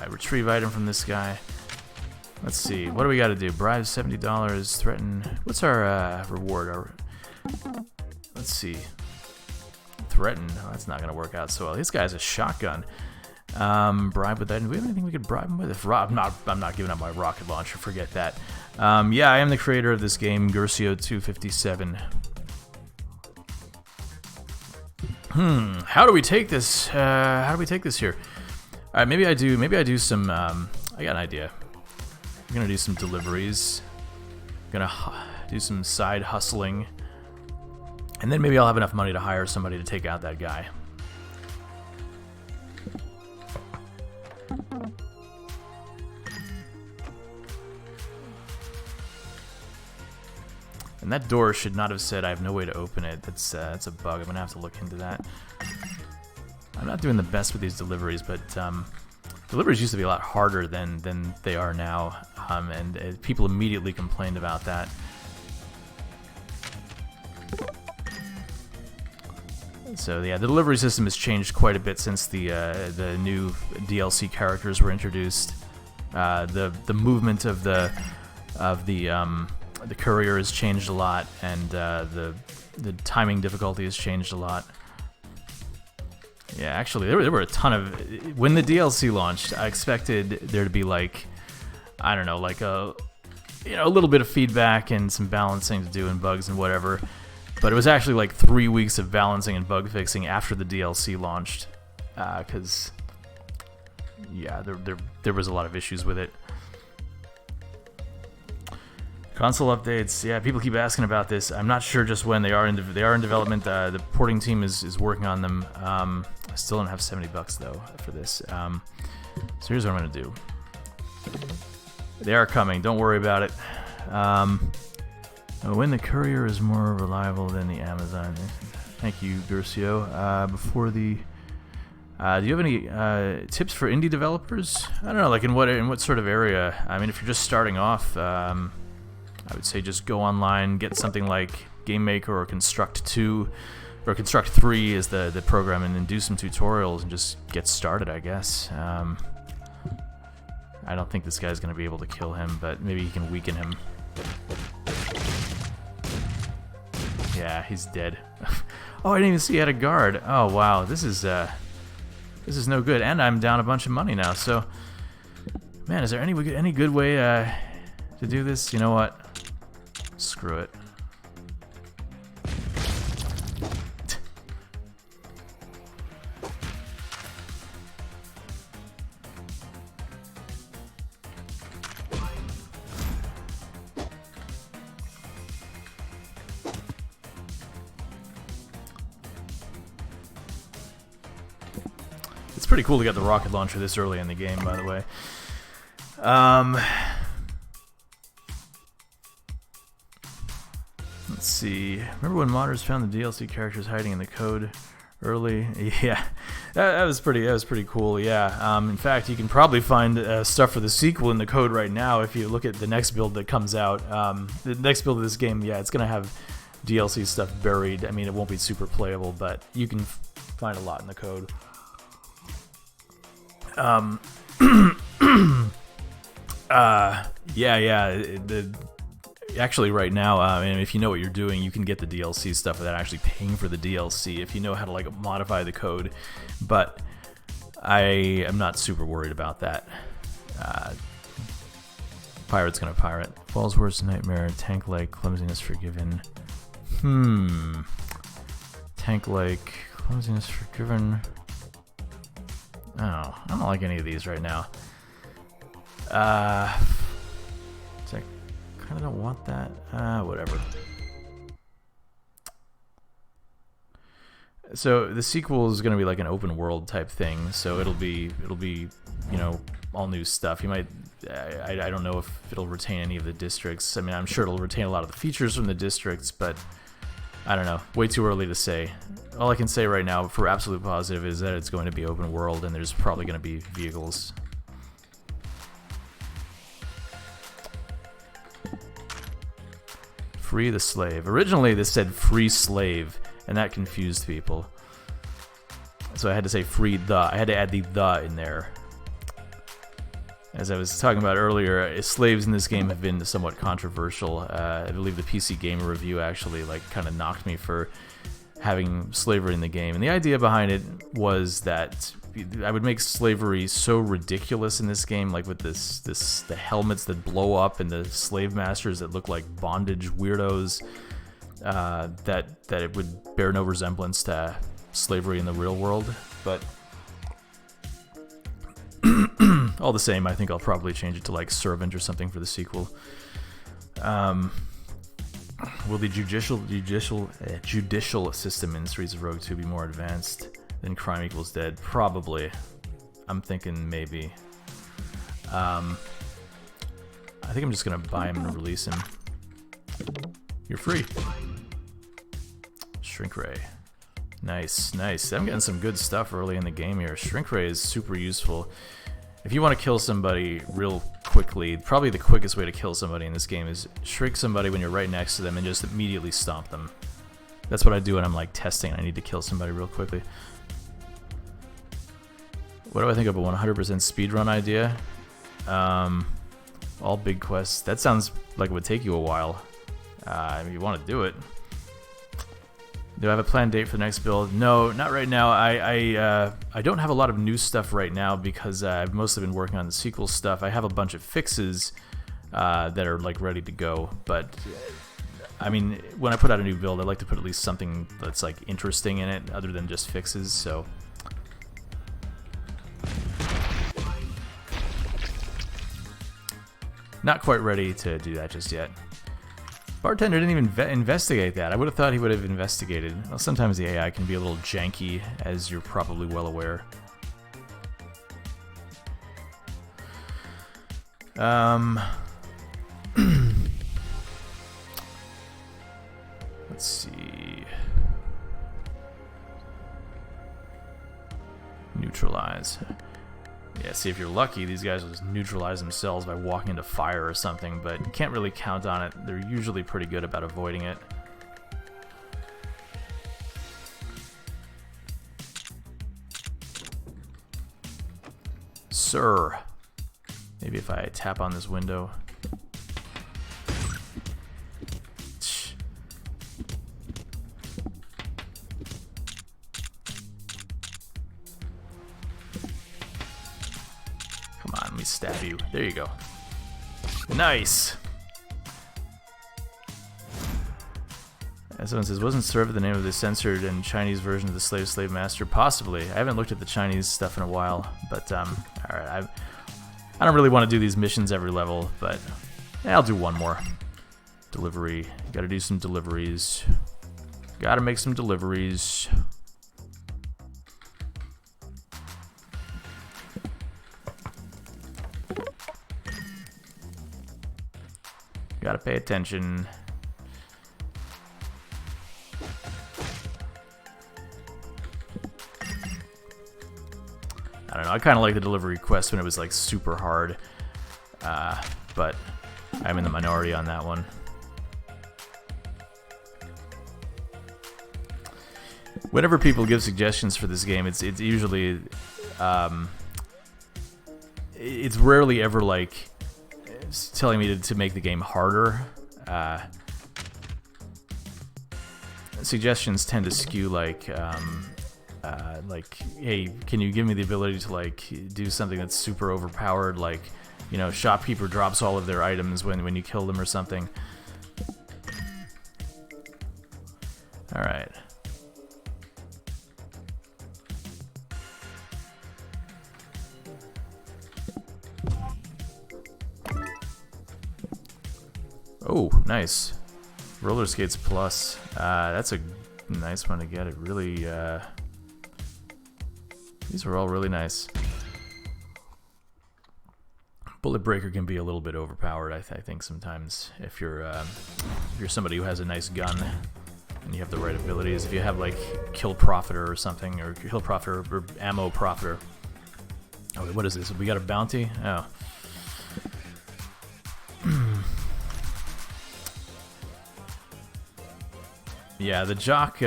retrieve item from this guy. Let's see. What do we got to do? Bribe $70. Threaten. What's our reward? Let's see. Threaten. Oh, that's not going to work out so well. This guy has a shotgun. Bribe with that. Do we have anything we could bribe him with? If I'm not giving up my rocket launcher. Forget that. Yeah, I am the creator of this game, Gursio257. How do we take this? How do we take this here? All right, maybe I do some. I got an idea. I'm gonna do some deliveries. I'm gonna do some side hustling, and then maybe I'll have enough money to hire somebody to take out that guy. And that door should not have said I have no way to open it. That's a bug. I'm gonna have to look into that. I'm not doing the best with these deliveries, but deliveries used to be a lot harder than they are now, and people immediately complained about that. So yeah, the delivery system has changed quite a bit since the new DLC characters were introduced. The movement of the courier has changed a lot, and the timing difficulty has changed a lot. Yeah, actually, there were a ton of... When the DLC launched, I expected there to be like, I don't know, like a little bit of feedback and some balancing to do and bugs and whatever. But it was actually like 3 weeks of balancing and bug fixing after the DLC launched, because yeah, there was a lot of issues with it. Console updates, yeah, people keep asking about this. I'm not sure just when they are in development. The porting team is working on them. I still don't have $70 though for this. So here's what I'm gonna do. They are coming. Don't worry about it. When the courier is more reliable than the Amazon. Thank you, Gursio. Before the, do you have any tips for indie developers? I don't know, like in what sort of area? I mean, if you're just starting off, I would say just go online, get something like GameMaker or Construct 2, or Construct 3 is the program, and then do some tutorials and just get started, I guess. I don't think this guy's going to be able to kill him, but maybe he can weaken him. Yeah, he's dead. Oh, I didn't even see he had a guard. Oh, wow, this is no good, and I'm down a bunch of money now, so... Man, is there any good way to do this? You know what? Screw it. It's pretty cool to get the rocket launcher this early in the game, by the way. Let's see. Remember when modders found the DLC characters hiding in the code early? Yeah, that was pretty cool. Yeah. In fact, you can probably find stuff for the sequel in the code right now if you look at the next build that comes out. The next build of this game, yeah, it's gonna have DLC stuff buried. I mean, it won't be super playable, but you can find a lot in the code. Actually, right now, I mean, if you know what you're doing, you can get the DLC stuff without actually paying for the DLC if you know how to like modify the code. But I am not super worried about that. Pirate's gonna pirate. Fall's worst nightmare. Tank-like clumsiness forgiven. Tank-like clumsiness forgiven. Oh, I don't like any of these right now. I kind of don't want that. Whatever. So the sequel is going to be like an open world type thing. So it'll be you know, all new stuff. You might I don't know if it'll retain any of the districts. I mean, I'm sure it'll retain a lot of the features from the districts, but I don't know. Way too early to say. All I can say right now for absolute positive is that it's going to be open world and there's probably going to be vehicles. Free the slave. Originally this said free slave, and that confused people. So I had to say free the. I had to add the in there. as I was talking about earlier, slaves in this game have been somewhat controversial. I believe the PC Gamer review actually like kind of knocked me for having slavery in the game, and the idea behind it was that I would make slavery so ridiculous in this game, like with the helmets that blow up and the slave masters that look like bondage weirdos, that it would bear no resemblance to slavery in the real world. But all the same, I think I'll probably change it to like servant or something for the sequel. Will the judicial system in Streets of Rogue 2 be more advanced than Crime Equals Dead? Probably. I'm thinking maybe. I think I'm just gonna buy him and release him. You're free. Shrink Ray. Nice, nice. I'm getting some good stuff early in the game here. Shrink Ray is super useful. If you want to kill somebody real quickly, probably the quickest way to kill somebody in this game is shrink somebody when you're right next to them and just immediately stomp them. That's what I do when I'm like testing and I need to kill somebody real quickly. What do I think of a 100% speedrun idea? All big quests. That sounds like it would take you a while. If you want to do it. Do I have a planned date for the next build? No, not right now. I don't have a lot of new stuff right now because I've mostly been working on the sequel stuff. I have a bunch of fixes that are like ready to go, but I mean, when I put out a new build, I like to put at least something that's like interesting in it, other than just fixes. So. Not quite ready to do that just yet. Bartender didn't even investigate that. I would have thought he would have investigated. Well, sometimes the AI can be a little janky, as you're probably well aware. Let's see. Neutralize. Yeah, see, if you're lucky, these guys will just neutralize themselves by walking into fire or something, but you can't really count on it. They're usually pretty good about avoiding it. Sir. Maybe if I tap on this window. Stab you. There you go. Nice. As someone says, wasn't served the name of the censored and Chinese version of the Slave Master? Possibly. I haven't looked at the Chinese stuff in a while, but alright. I don't really want to do these missions every level, but yeah, I'll do one more. Delivery. Gotta do some deliveries. Gotta make some deliveries. Gotta pay attention. I don't know, I kind of like the delivery quest when it was like super hard, but I'm in the minority on that one. Whenever people give suggestions for this game, it's usually, it's rarely ever like telling me to make the game harder. Suggestions tend to skew like, hey, can you give me the ability to like do something that's super overpowered, like, you know, shopkeeper drops all of their items when you kill them or something. All right. Oh, nice. Roller Skates Plus. That's a nice one to get. It really, these are all really nice. Bullet Breaker can be a little bit overpowered, I think sometimes, if you're somebody who has a nice gun and you have the right abilities. If you have like Kill Profiter or something, or Kill Profiter or Ammo Profiter. Oh, what is this? We got a bounty? Oh. Yeah, the Jock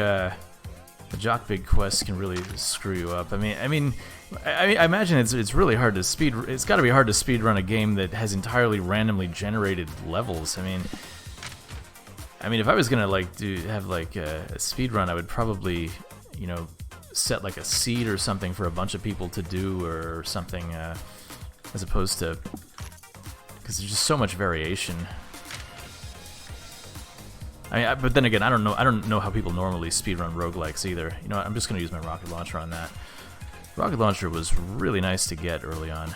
Jock Big quests can really screw you up. I imagine it's really hard to speed. It's got to be hard to speed run a game that has entirely randomly generated levels. I mean, if I was gonna like have like a speed run, I would probably, you know, set like a seed or something for a bunch of people to do or something, as opposed to, because there's just so much variation. But then again, I don't know how people normally speedrun roguelikes either. You know what, I'm just gonna use my rocket launcher on that. Rocket launcher was really nice to get early on.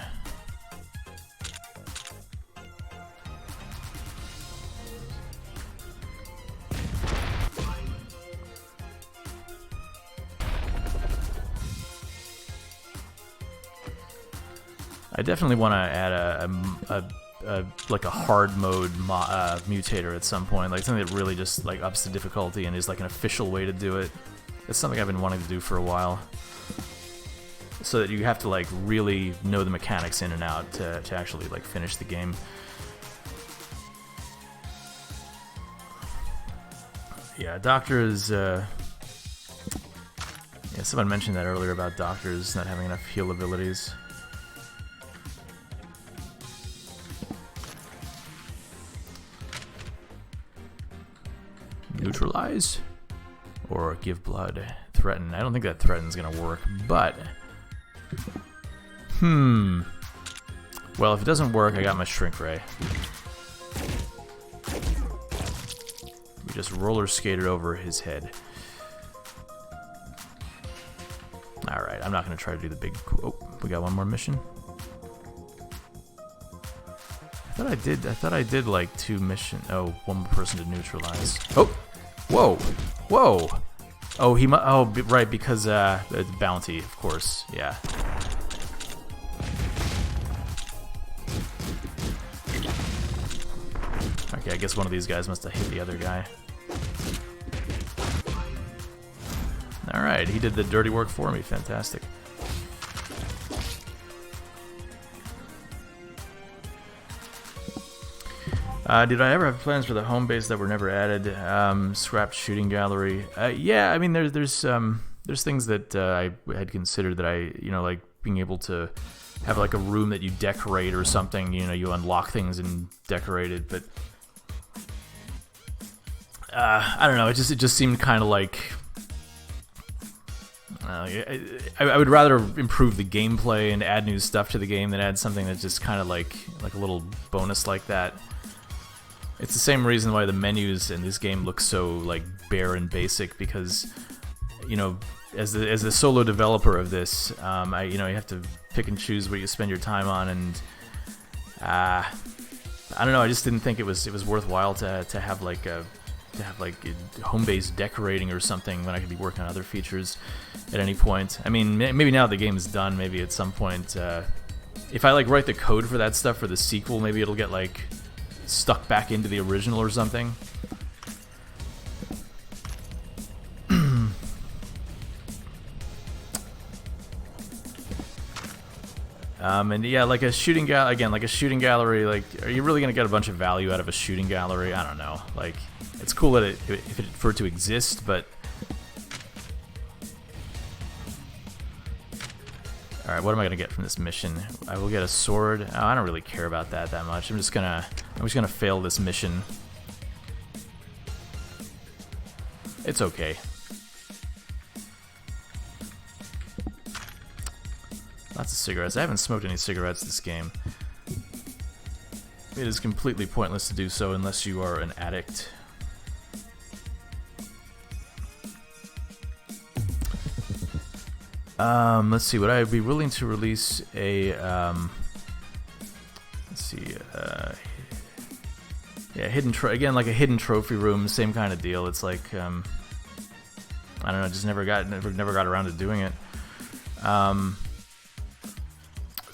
I definitely want to add like a hard mode mutator at some point, like something that really just like ups the difficulty and is like an official way to do it. It's something I've been wanting to do for a while, so that you have to like really know the mechanics in and out to actually like finish the game. Yeah, doctors. Yeah, someone mentioned that earlier about doctors not having enough heal abilities. Neutralize or give blood. Threaten. I don't think that threaten's gonna work, but well, if it doesn't work, I got my shrink ray. We just roller skated over his head. All right, I'm not gonna try to do the big. Oh, we got one more mission. I thought I did like 2 missions. Oh, one more person to neutralize. Oh, whoa, whoa. Oh, oh, right, because the bounty, of course. Yeah. Okay, I guess one of these guys must have hit the other guy. All right, he did the dirty work for me. Fantastic. Did I ever have plans for the home base that were never added? Scrapped shooting gallery. Yeah, I mean, there's things that I had considered that like being able to have like a room that you decorate or something. You know, you unlock things and decorate it, but I don't know. It just seemed kind of like. I would rather improve the gameplay and add new stuff to the game than add something that's just kind of like a little bonus like that. It's the same reason why the menus in this game look so like bare and basic, because you know, as the solo developer of this, you have to pick and choose what you spend your time on, and I don't know. I just didn't think it was worthwhile to have like home-based decorating or something when I could be working on other features at any point. I mean, maybe now the game is done. Maybe at some point, if I like write the code for that stuff for the sequel, maybe it'll get like stuck back into the original or something. And yeah, like a shooting gallery, like, are you really gonna get a bunch of value out of a shooting gallery? I don't know. Like, it's cool that for it to exist, but all right, what am I gonna get from this mission? I will get a sword. Oh, I don't really care about that much. I'm just gonna fail this mission. It's okay. Lots of cigarettes. I haven't smoked any cigarettes this game. It is completely pointless to do so unless you are an addict. Let's see. Would I be willing to release a let's see. Yeah, again, like a hidden trophy room, same kind of deal. It's like I don't know, just never got around to doing it. Let's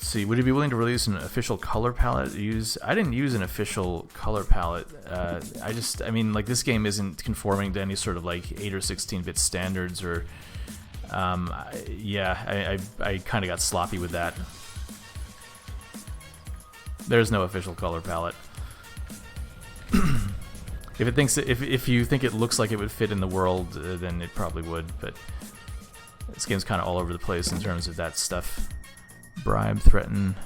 see, would you be willing to release an official color palette? I didn't use an official color palette. I mean, like, this game isn't conforming to any sort of like 8 or 16-bit standards, or yeah, I kind of got sloppy with that. There's no official color palette. If you think it looks like it would fit in the world, then it probably would. But This game's kind of all over the place in terms of that stuff. Bribe, threaten.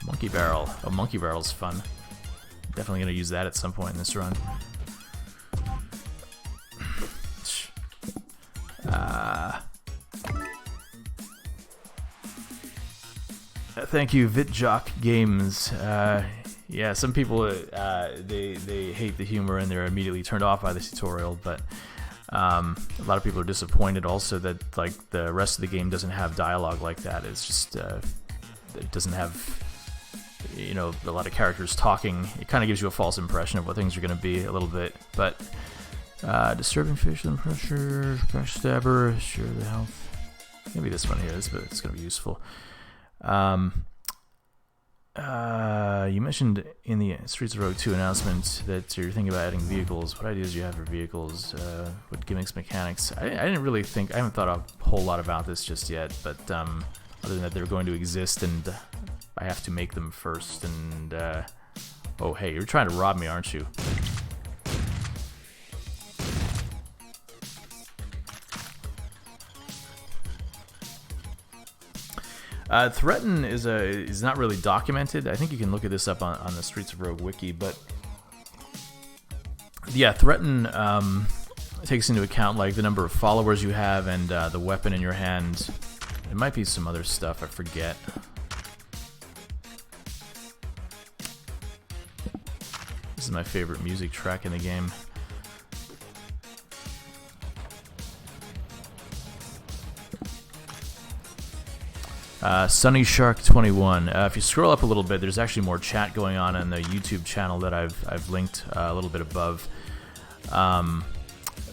Monkey barrel. Oh, monkey barrel's fun. Definitely gonna use that at some point in this run. Thank you, VitJock Games. Yeah, some people they hate the humor and they're immediately turned off by the tutorial, but a lot of people are disappointed also that like the rest of the game doesn't have dialogue like that. It's just it doesn't have, you know, a lot of characters talking. It kind of gives you a false impression of what things are going to be a little bit. But disturbing facial pressure, backstabber, share the health. Maybe this one here. It's going to be useful. You mentioned in the Streets of Rogue 2 announcement that you're thinking about adding vehicles. What ideas do you have for vehicles? What gimmicks, mechanics? I didn't really think. I haven't thought a whole lot about this just yet. But other than that, they're going to exist, and I have to make them first. And oh, hey, you're trying to rob me, aren't you? Threaten is not really documented. I think you can look at this up on the Streets of Rogue wiki, but yeah, Threaten takes into account like the number of followers you have and the weapon in your hand. It might be some other stuff, I forget. This is my favorite music track in the game. Sunny Shark 21. If you scroll up a little bit, there's actually more chat going on the YouTube channel that I've linked a little bit above.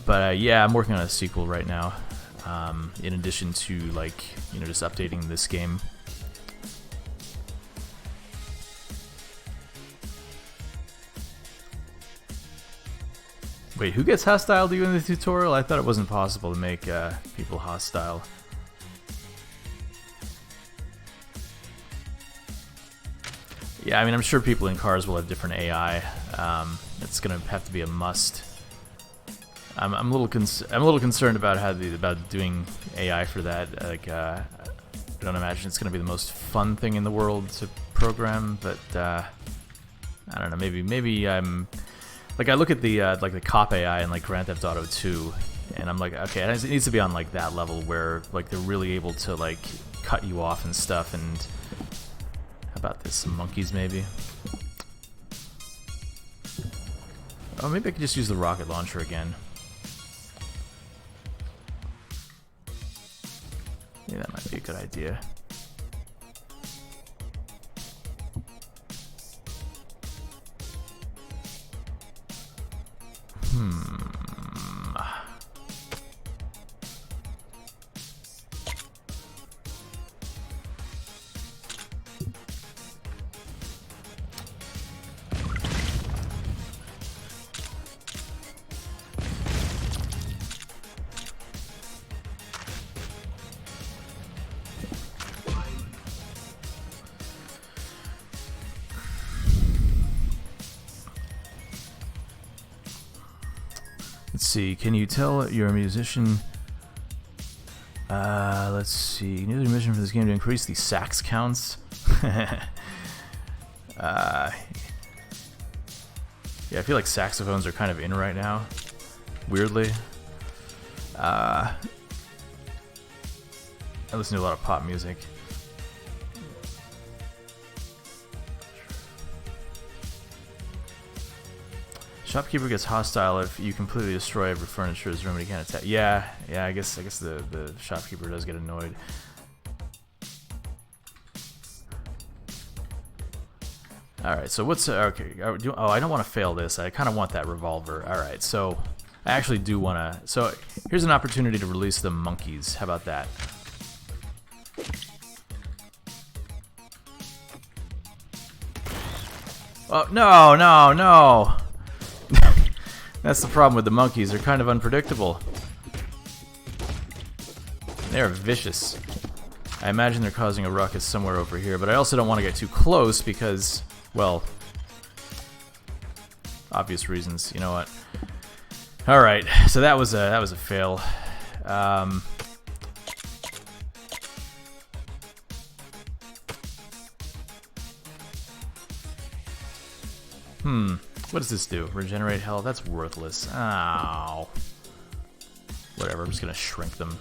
But yeah, I'm working on a sequel right now. In addition to like, you know, just updating this game. Wait, who gets hostile to you in the tutorial? I thought it wasn't possible to make people hostile. Yeah, I mean, I'm sure people in cars will have different AI. It's gonna have to be a must. I'm a little concerned about about doing AI for that. Like, I don't imagine it's gonna be the most fun thing in the world to program, but I don't know. Maybe I'm like, I look at the like the cop AI in like Grand Theft Auto 2, and I'm like, okay, it needs to be on like that level where like they're really able to like cut you off and stuff. And how about this? Some monkeys, maybe? Oh, maybe I could just use the rocket launcher again. Yeah, that might be a good idea. Let's see, can you tell you're a musician? Let's see. You need a mission for this game to increase the sax counts. Yeah, I feel like saxophones are kind of in right now. Weirdly. I listen to a lot of pop music. Shopkeeper gets hostile if you completely destroy every furniture in his room and he can't attack. Yeah, I guess the shopkeeper does get annoyed. Alright, so what's... okay, oh, I don't want to fail this. I kind of want that revolver. Alright, so I actually do want to... So here's an opportunity to release the monkeys. How about that? Oh, no! That's the problem with the monkeys. They're kind of unpredictable. They're vicious. I imagine they're causing a ruckus somewhere over here, but I also don't want to get too close because, well, obvious reasons. You know what? All right, so that was a fail. What does this do? Regenerate health? That's worthless. Ow. Whatever, I'm just gonna shrink them.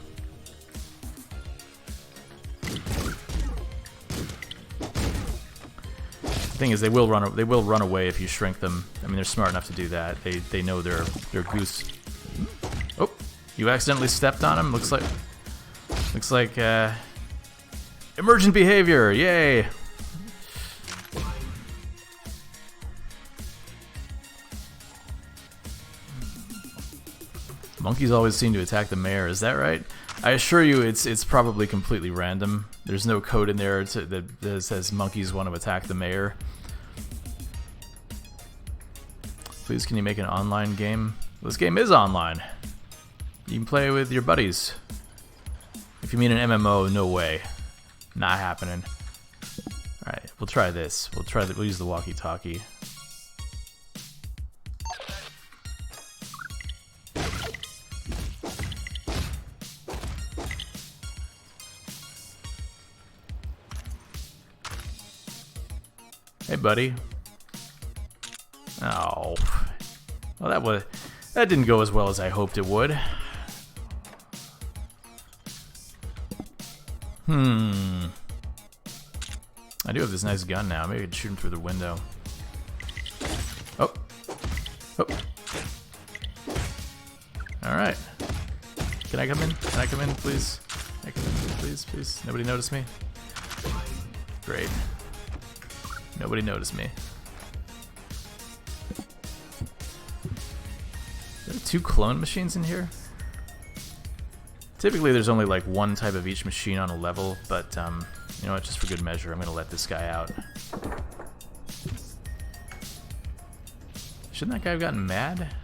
The thing is, they will run away if you shrink them. I mean, they're smart enough to do that. They know they're goose. Oh, you accidentally stepped on him. Looks like emergent behavior. Yay! Monkeys always seem to attack the mayor. Is that right? I assure you, it's probably completely random. There's no code in there that says monkeys want to attack the mayor. Please, can you make an online game? Well, this game is online. You can play with your buddies. If you mean an MMO, no way. Not happening. Alright, we'll try this. We'll use the walkie-talkie. Hey, buddy. Oh. Well, that didn't go as well as I hoped it would. I do have this nice gun now. Maybe I could shoot him through the window. Oh. Oh. Alright. Can I come in? Can I come in, please? Can I come in, please, please? Nobody noticed me? Great. Nobody noticed me. Are there 2 clone machines in here? Typically there's only like one type of each machine on a level, but you know what, just for good measure, I'm gonna let this guy out. Shouldn't that guy have gotten mad?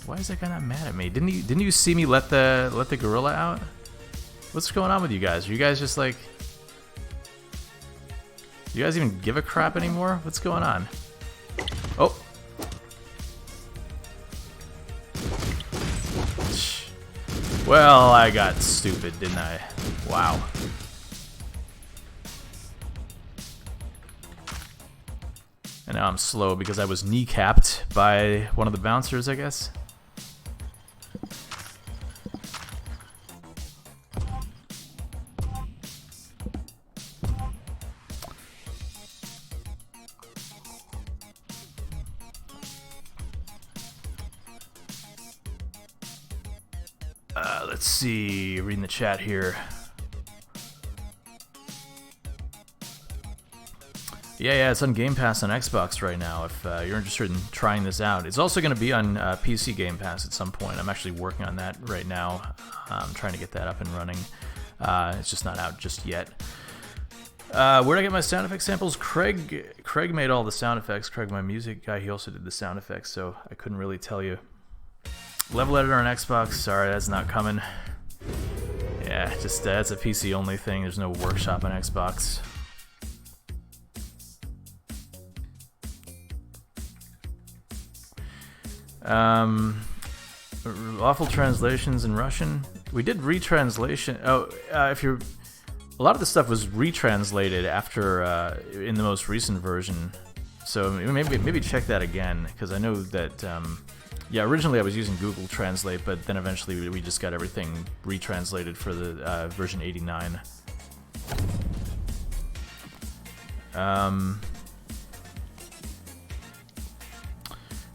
Why is that guy not mad at me? Didn't you see me let the gorilla out? What's going on with you guys? Are you guys just like... Do you guys even give a crap anymore? What's going on? Oh! Well, I got stupid, didn't I? Wow. And now I'm slow because I was kneecapped by one of the bouncers, I guess. Let's see, reading the chat here. Yeah, it's on Game Pass on Xbox right now if you're interested in trying this out. It's also going to be on PC Game Pass at some point. I'm actually working on that right now. I'm trying to get that up and running. It's just not out just yet. Where'd I get my sound effect samples? Craig made all the sound effects. Craig, my music guy, he also did the sound effects, so I couldn't really tell you. Level editor on Xbox, sorry, that's not coming. Yeah, just that's a PC only thing. There's no workshop on Xbox. Awful translations in Russian. We did retranslation. Oh, if you're, a lot of the stuff was retranslated after in the most recent version. So maybe check that again, because I know that. Yeah, originally I was using Google Translate, but then eventually we just got everything retranslated for the version 89.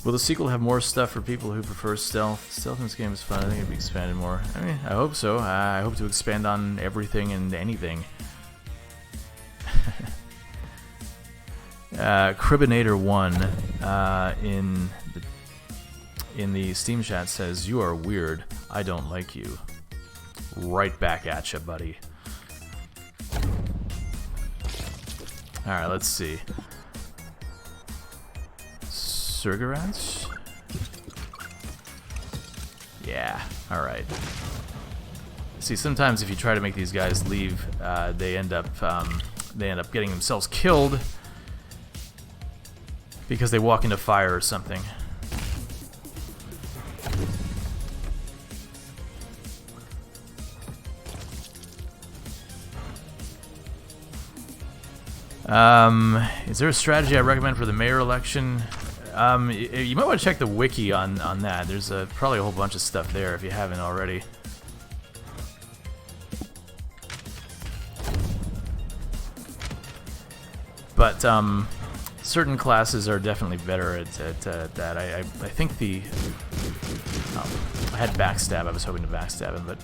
Will the sequel have more stuff for people who prefer stealth? Stealth in this game is fun. I think it'd be expanded more. I mean, I hope so. I hope to expand on everything and anything. Cribinator1 in the Steam chat says, "You are weird. I don't like you." Right back at you, buddy. Alright, let's see. Surgarats? Yeah, alright. See, sometimes if you try to make these guys leave, they end up getting themselves killed because they walk into fire or something. Is there a strategy I recommend for the mayor election? You might want to check the wiki on that. There's probably a whole bunch of stuff there if you haven't already. But certain classes are definitely better at that. I think the I had backstab. I was hoping to backstab him, but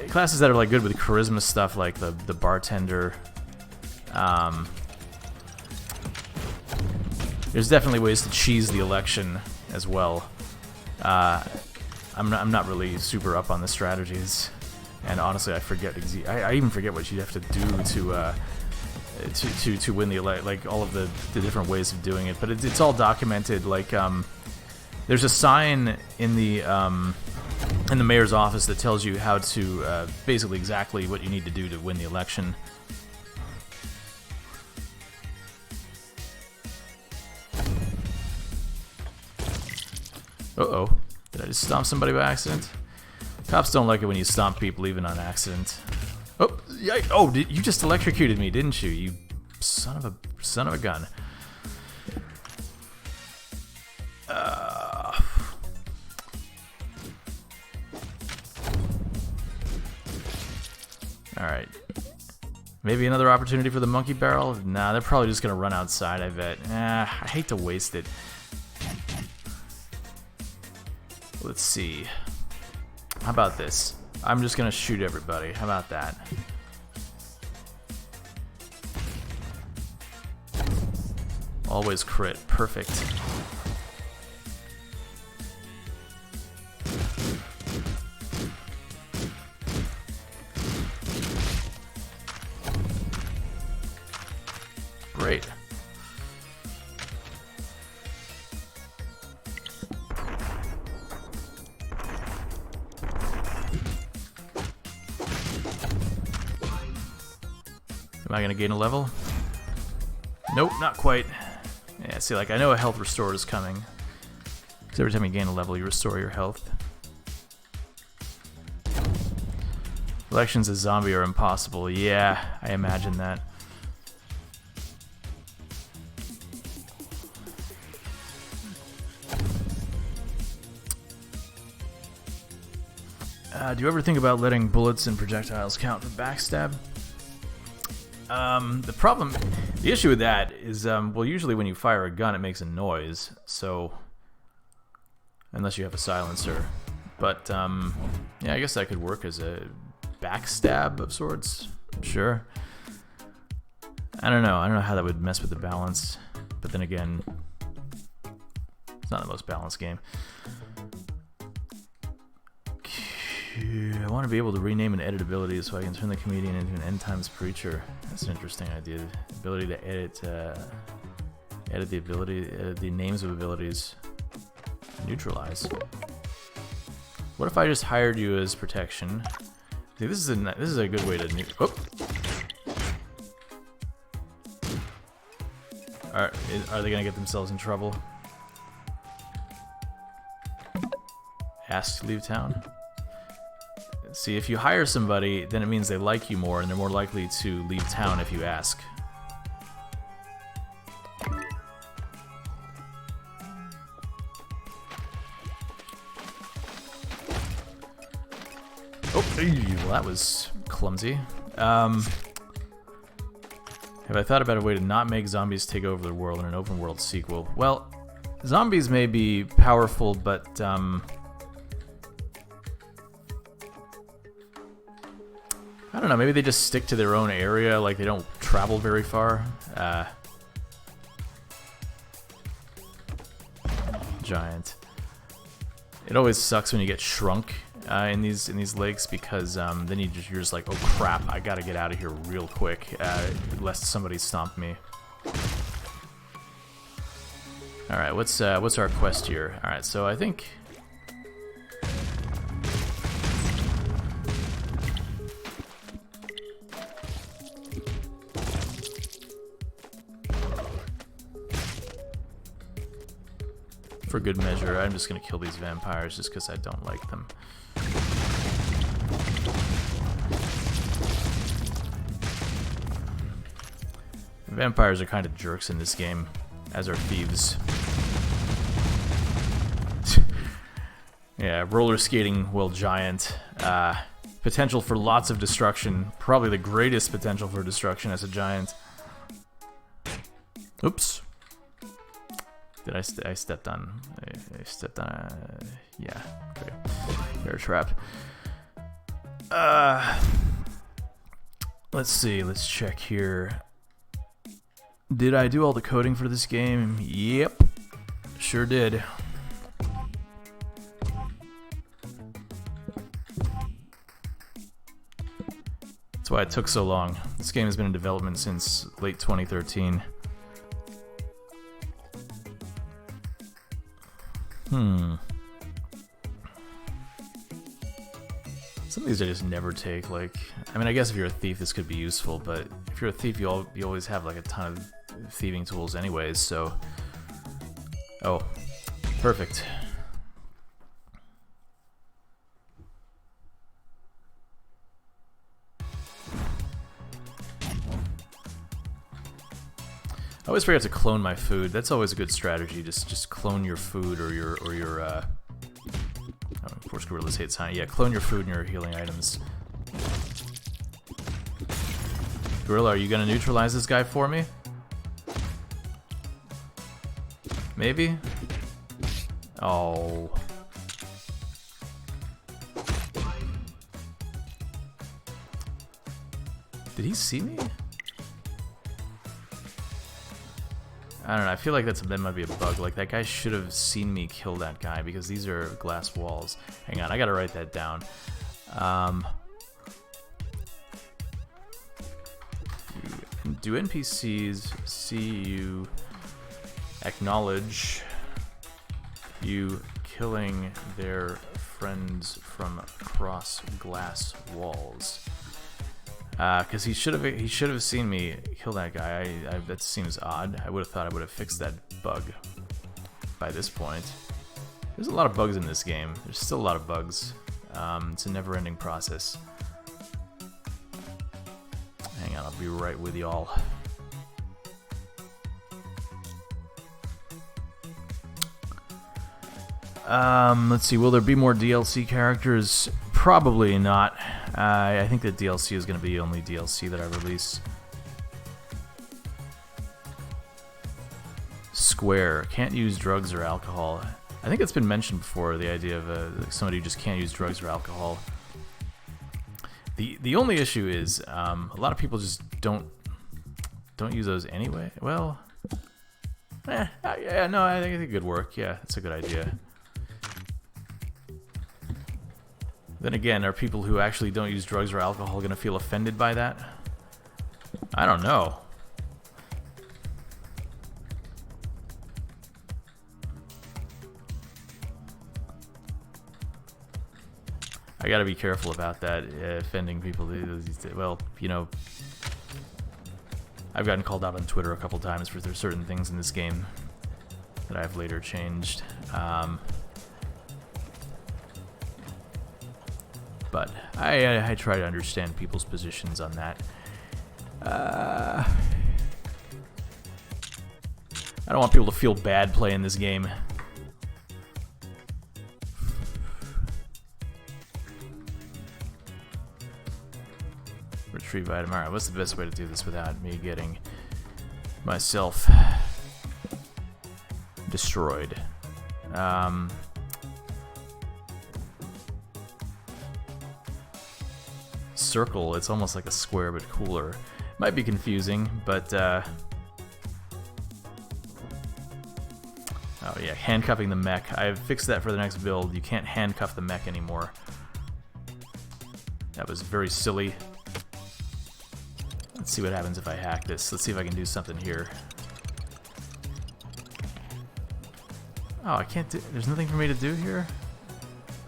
classes that are like good with charisma stuff, like the bartender. There's definitely ways to cheese the election as well. I'm not really super up on the strategies, and honestly, I forget. I even forget what you have to do to win the election. Like all of the different ways of doing it, but it's all documented. Like there's a sign in the mayor's office that tells you how to basically exactly what you need to do to win the election. Uh-oh. Did I just stomp somebody by accident? Cops don't like it when you stomp people even on accident. Oh, oh! You just electrocuted me, didn't you? You son of a gun. All right. Maybe another opportunity for the monkey barrel? Nah, they're probably just gonna run outside, I bet. I hate to waste it. Let's see. How about this? I'm just gonna shoot everybody. How about that? Always crit. Perfect. Great. Am I gonna gain a level? Nope, not quite. Yeah, see, like, I know a health restore is coming. Because every time you gain a level, you restore your health. Elections as zombie are impossible. Yeah, I imagine that. Do you ever think about letting bullets and projectiles count for backstab? The issue with that is, well, usually when you fire a gun, it makes a noise, so, unless you have a silencer. But, yeah, I guess that could work as a backstab of sorts. Sure. I don't know how that would mess with the balance, but then again, it's not the most balanced game. I want to be able to rename and edit abilities so I can turn the comedian into an end times preacher. That's an interesting idea. Ability to edit the names of abilities. Neutralize. What if I just hired you as protection? See, this is a good way to. Oh. Are they gonna get themselves in trouble? Asked to leave town. See, if you hire somebody, then it means they like you more, and they're more likely to leave town if you ask. Oh, well, that was clumsy. Have I thought about a way to not make zombies take over the world in an open world sequel? Well, zombies may be powerful, but I don't know, maybe they just stick to their own area, like they don't travel very far. Giant. It always sucks when you get shrunk in these lakes, because then you're just like, oh crap, I gotta get out of here real quick, lest somebody stomp me. Alright, what's our quest here? Alright, so I think for good measure, I'm just gonna kill these vampires just because I don't like them. Vampires are kind of jerks in this game, as are thieves. Yeah, roller skating will giant. Potential for lots of destruction. Probably the greatest potential for destruction as a giant. Oops. Did I stepped on... I stepped on a... Yeah. Okay. Bear trap. Let's see. Let's check here. Did I do all the coding for this game? Yep. Sure did. That's why it took so long. This game has been in development since late 2013. Some of these I just never take. Like, I mean, I guess if you're a thief, this could be useful, but if you're a thief, you always have like a ton of thieving tools anyways, so... Oh, perfect. I always forget to clone my food. That's always a good strategy. Just clone your food or your oh, of course, gorillas hate sign. Yeah, clone your food and your healing items. Gorilla, are you gonna neutralize this guy for me? Maybe? Oh. Did he see me? I don't know, I feel like that might be a bug. Like, that guy should have seen me kill that guy because these are glass walls. Hang on, I gotta write that down. Do NPCs see you acknowledge you killing their friends from across glass walls? Because he should have seen me kill that guy. That seems odd. I would have thought I would have fixed that bug by this point. There's a lot of bugs in this game. There's still a lot of bugs. It's a never-ending process. Hang on, I'll be right with y'all. Let's see. Will there be more DLC characters? Probably not. I think that DLC is going to be the only DLC that I release. Square. Can't use drugs or alcohol. I think it's been mentioned before, the idea of somebody who just can't use drugs or alcohol. The only issue is a lot of people just don't use those anyway. Well, yeah, no, I think it could work. Yeah, that's a good idea. Then again, are people who actually don't use drugs or alcohol going to feel offended by that? I don't know. I gotta be careful about that, offending people. Well, you know, I've gotten called out on Twitter a couple times for there's certain things in this game that I've later changed. But I try to understand people's positions on that. I don't want people to feel bad playing this game. Retrieve item. Alright, what's the best way to do this without me getting myself destroyed? Circle, it's almost like a square but cooler. Might be confusing, but oh yeah, handcuffing the mech. I've fixed that for the next build. You can't handcuff the mech anymore. That was very silly. Let's see what happens if I hack this. Let's see if I can do something here. Oh, I can't do... There's nothing for me to do here?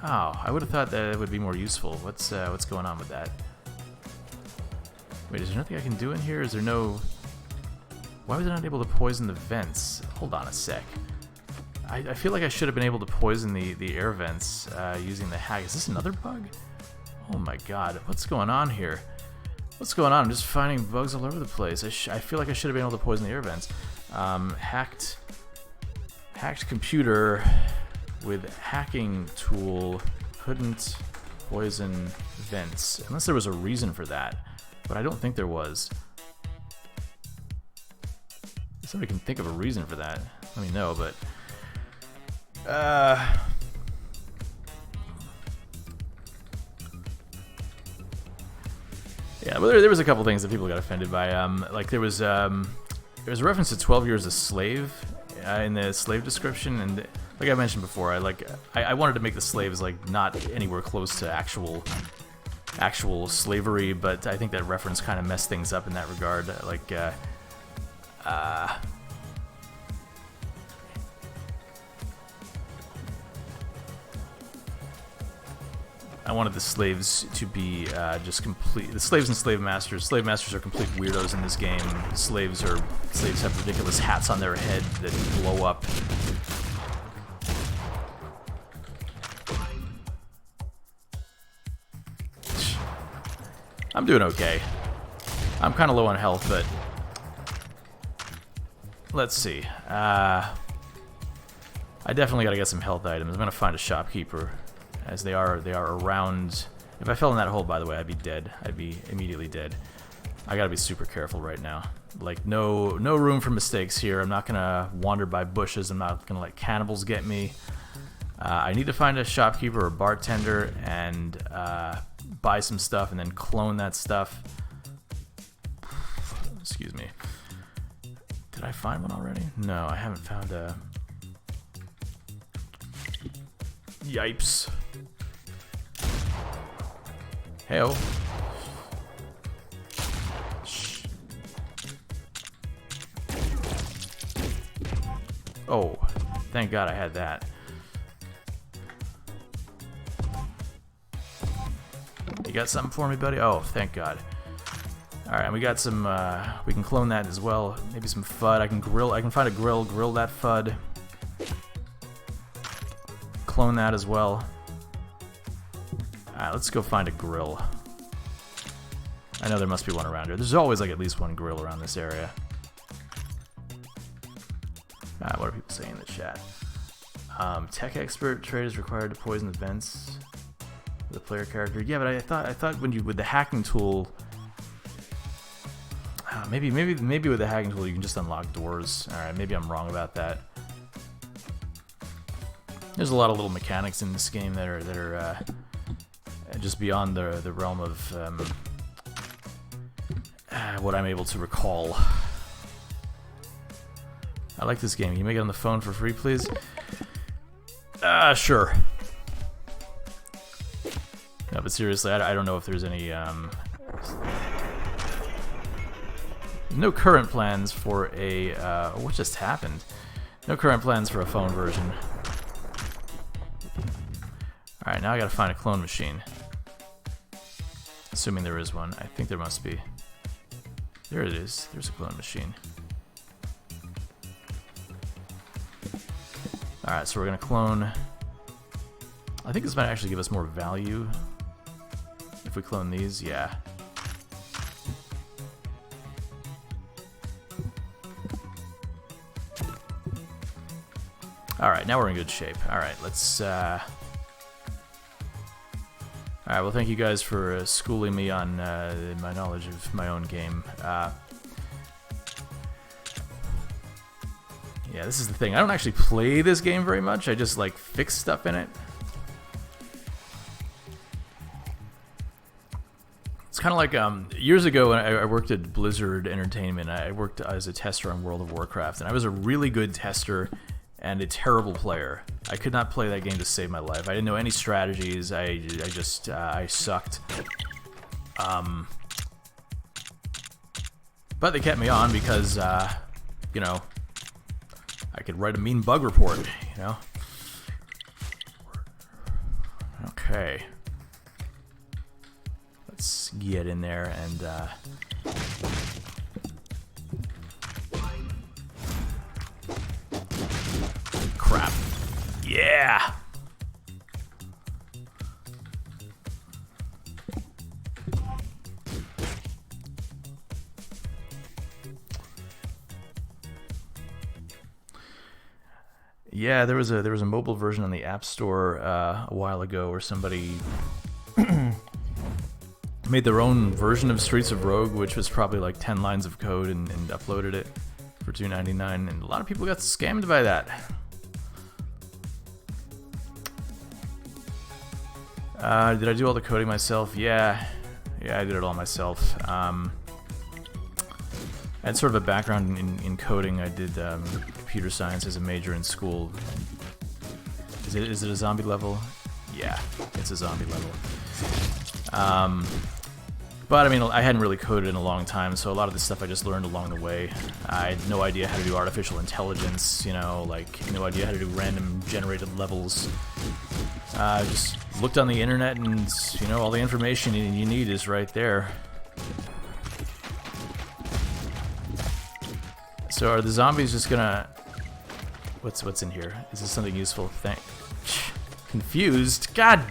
Oh, I would have thought that it would be more useful. What's going on with that? Wait, is there nothing I can do in here? Is there no... Why was I not able to poison the vents? Hold on a sec. I feel like I should have been able to poison the air vents using the hack. Is this another bug? Oh my god, what's going on here? What's going on? I'm just finding bugs all over the place. I feel like I should have been able to poison the air vents. Hacked computer with hacking tool couldn't poison vents. Unless there was a reason for that. But I don't think there was. If somebody can think of a reason for that, let me know, but... Yeah, but there was a couple things that people got offended by. Like there was a reference to 12 years a slave in the slave description, and like I mentioned before, I wanted to make the slaves like not anywhere close to actual slavery, but I think that reference kind of messed things up in that regard. Like, I wanted the slaves to be just complete. The slaves and slave masters. Slave masters are complete weirdos in this game. Slaves have ridiculous hats on their head that blow up. I'm doing okay. I'm kind of low on health, but let's see. I definitely got to get some health items. I'm gonna find a shopkeeper. As they are around. If I fell in that hole, by the way, I'd be dead. I'd be immediately dead. I gotta be super careful right now. Like, no room for mistakes here. I'm not gonna wander by bushes. I'm not gonna let cannibals get me. I need to find a shopkeeper or bartender and buy some stuff and then clone that stuff. Excuse me. Did I find one already? No, I haven't found a... Yipes. Hell. Oh, thank God I had that. You got something for me, buddy? Oh, thank God. Alright, and we got some, we can clone that as well. Maybe some FUD. I can find a grill that FUD. Clone that as well. Alright, let's go find a grill. I know there must be one around here. There's always like at least one grill around this area. Alright, what are people saying in the chat? Tech expert traders required to poison the vents with a player character. Yeah, but I thought when you with the hacking tool, maybe with the hacking tool you can just unlock doors. Alright, maybe I'm wrong about that. There's a lot of little mechanics in this game that are just beyond the realm of what I'm able to recall. I like this game. Can you make it on the phone for free, please? Sure. No, but seriously, I don't know if there's any no current plans for a what just happened? No current plans for a phone version. Alright, now I gotta find a clone machine. Assuming there is one. I think there must be. There it is. There's a clone machine. Alright, so we're gonna clone... I think this might actually give us more value. If we clone these, yeah. Alright, now we're in good shape. Alright, let's... Alright, well thank you guys for schooling me on my knowledge of my own game. Yeah, this is the thing. I don't actually play this game very much. I just like fix stuff in it. It's kind of like years ago when I worked at Blizzard Entertainment. I worked as a tester on World of Warcraft, and I was a really good tester and a terrible player. I could not play that game to save my life. I didn't know any strategies. I sucked. But they kept me on because, you know, I could write a mean bug report, you know? Okay. Let's get in there and, crap. Yeah! Yeah, there was a mobile version on the App Store a while ago where somebody made their own version of Streets of Rogue, which was probably like 10 lines of code, and uploaded it for $2.99, and a lot of people got scammed by that. Did I do all the coding myself? Yeah, I did it all myself. I had sort of a background in coding. I did computer science as a major in school. Is it a zombie level? Yeah, it's a zombie level. But I mean, I hadn't really coded in a long time, so a lot of this stuff I just learned along the way. I had no idea how to do artificial intelligence, you know, like no idea how to do random generated levels. Just looked on the internet, and you know, all the information you need is right there. So are the zombies just gonna... What's in here? Is this something useful? Confused? God!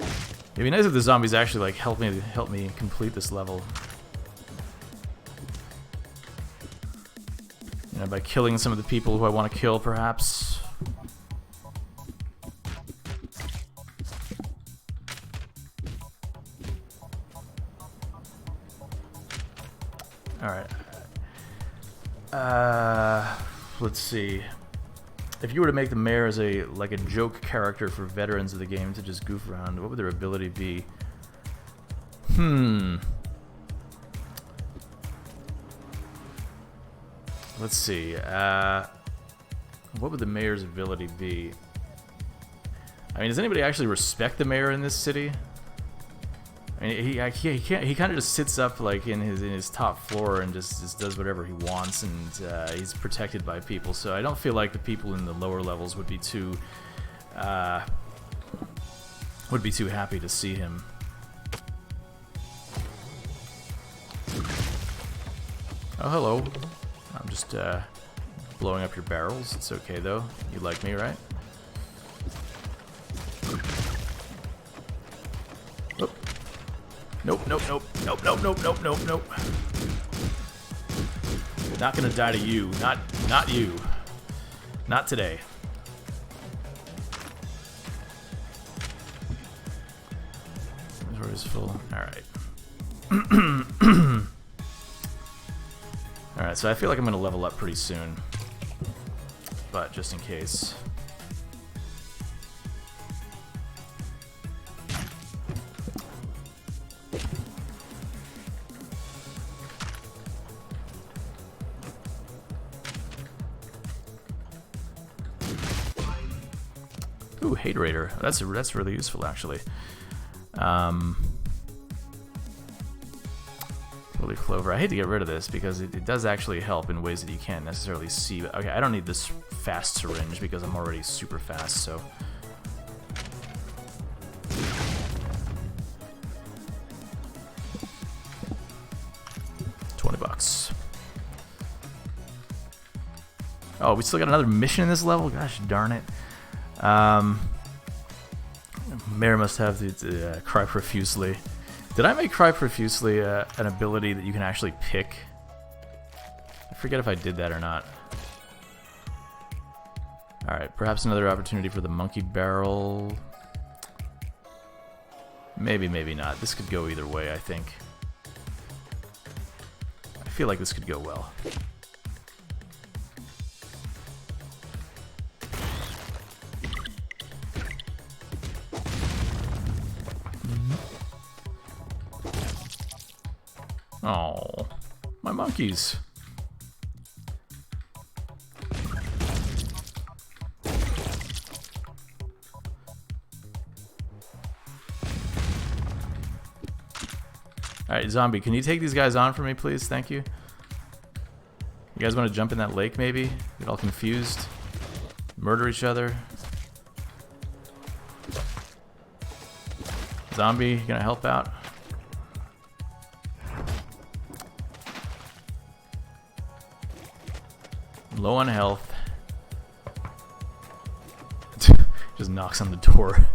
It'd be nice if the zombies actually like help me complete this level. You know, by killing some of the people who I want to kill, perhaps. Alright. Let's see. If you were to make the mayor as a joke character for veterans of the game to just goof around, what would their ability be? Let's see. What would the mayor's ability be? I mean, does anybody actually respect the mayor in this city? I mean, he kind of just sits up like in his top floor and just does whatever he wants, and he's protected by people. So I don't feel like the people in the lower levels would be too happy to see him. Oh, hello. I'm just blowing up your barrels. It's okay though. You like me, right? Nope, nope, nope, nope, nope, nope, nope, nope, nope. Not gonna die to you. Not you. Not today. Inventory is full. Alright. Alright, so I feel like I'm gonna level up pretty soon. But just in case. Ooh, Hate Raider. That's really useful, actually. Holy Clover. I hate to get rid of this because it does actually help in ways that you can't necessarily see. Okay, I don't need this fast syringe because I'm already super fast, so... $20. Oh, we still got another mission in this level? Gosh darn it. Mayor must have the cry profusely. Did I make cry profusely an ability that you can actually pick? I forget if I did that or not. Alright, perhaps another opportunity for the monkey barrel. Maybe, maybe not. This could go either way, I think. I feel like this could go well. Oh, my monkeys. Alright, zombie, can you take these guys on for me, please? Thank you. You guys want to jump in that lake, maybe? Get all confused? Murder each other? Zombie, you gonna help out? Low on health. Just knocks on the door.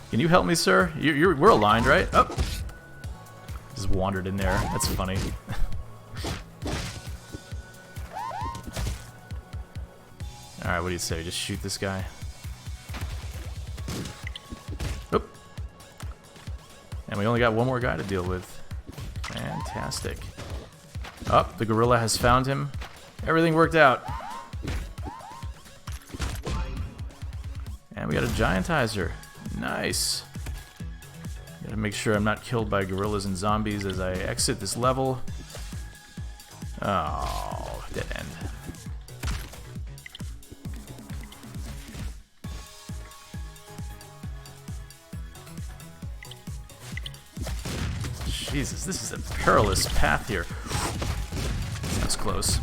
Can you help me, sir? We're aligned, right? Oh, just wandered in there. That's funny. Alright, what do you say? Just shoot this guy? Oop. And we only got one more guy to deal with. Fantastic. Oh, the gorilla has found him. Everything worked out. And we got a giantizer. Nice. Gotta make sure I'm not killed by gorillas and zombies as I exit this level. Oh, dead end. Jesus, this is a perilous path here. That's close.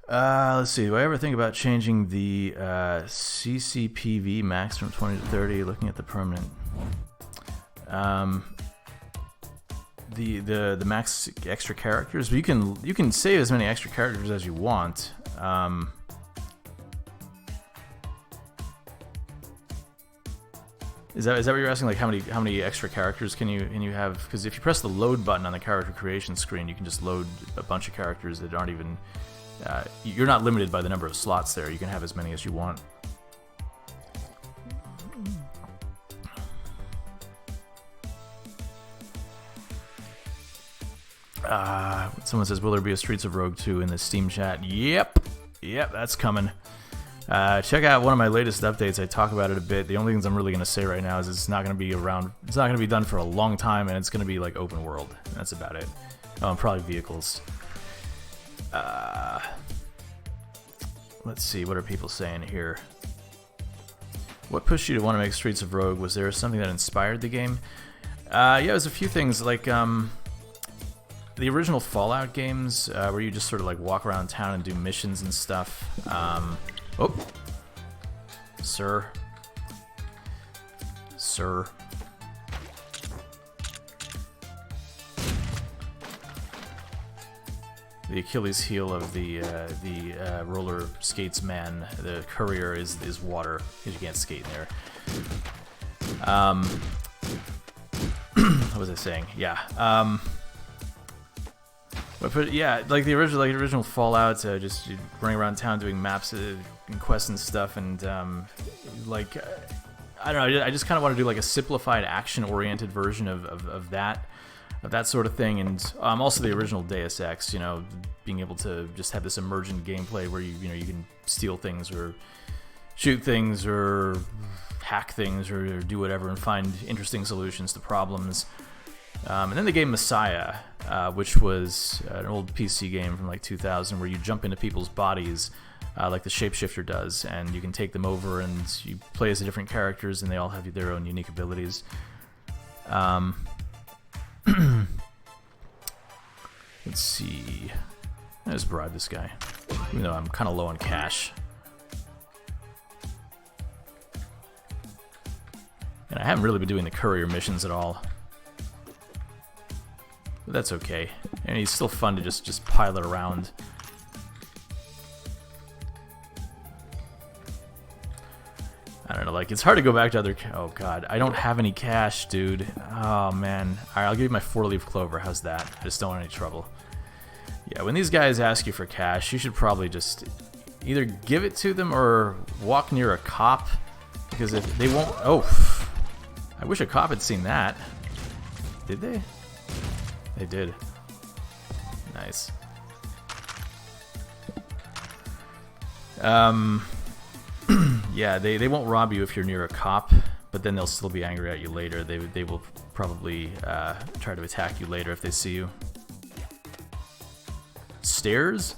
Let's see. Do I ever think about changing the CCPV max from 20 to 30? Looking at the permanent, the max extra characters. But you can save as many extra characters as you want. Is that what you're asking? Like how many extra characters can you have? Because if you press the load button on the character creation screen, you can just load a bunch of characters that aren't even. You're not limited by the number of slots there. You can have as many as you want. Someone says, will there be a Streets of Rogue 2 in the Steam chat? Yep, that's coming. Check out one of my latest updates. I talk about it a bit. The only things I'm really going to say right now is it's not going to be around. It's not going to be done for a long time, and it's going to be like open world. That's about it. Oh, and probably vehicles. Let's see, what are people saying here? What pushed you to want to make Streets of Rogue? Was there something that inspired the game? Yeah, there's a few things, like the original Fallout games, where you just sort of like walk around town and do missions and stuff. Oh, sir. The Achilles heel of the roller skates man, the courier, is water, because you can't skate in there. What was I saying? Yeah. But yeah, like the original Fallout, just running around town doing maps and quests and stuff, and I don't know. I just kind of want to do like a simplified, action-oriented version of that sort of thing, and also the original Deus Ex, being able to just have this emergent gameplay where you can steal things or shoot things or hack things or do whatever and find interesting solutions to problems. And then the game Messiah, which was an old PC game from like 2000 where you jump into people's bodies like the Shapeshifter does, and you can take them over and you play as the different characters and they all have their own unique abilities. Let's see. I'll just bribe this guy, even though I'm kind of low on cash. And I haven't really been doing the courier missions at all. But that's okay. And he's still fun to just pilot around. I don't know, like, it's hard to go back to other... Oh, God. I don't have any cash, dude. Oh, man. Alright, I'll give you my 4-leaf clover. How's that? I just don't want any trouble. Yeah, when these guys ask you for cash, you should probably just either give it to them or walk near a cop. Because if they won't... Oh, I wish a cop had seen that. Did they? They did. Nice. Yeah, they won't rob you if you're near a cop, but then they'll still be angry at you later. They will probably try to attack you later if they see you. Stairs?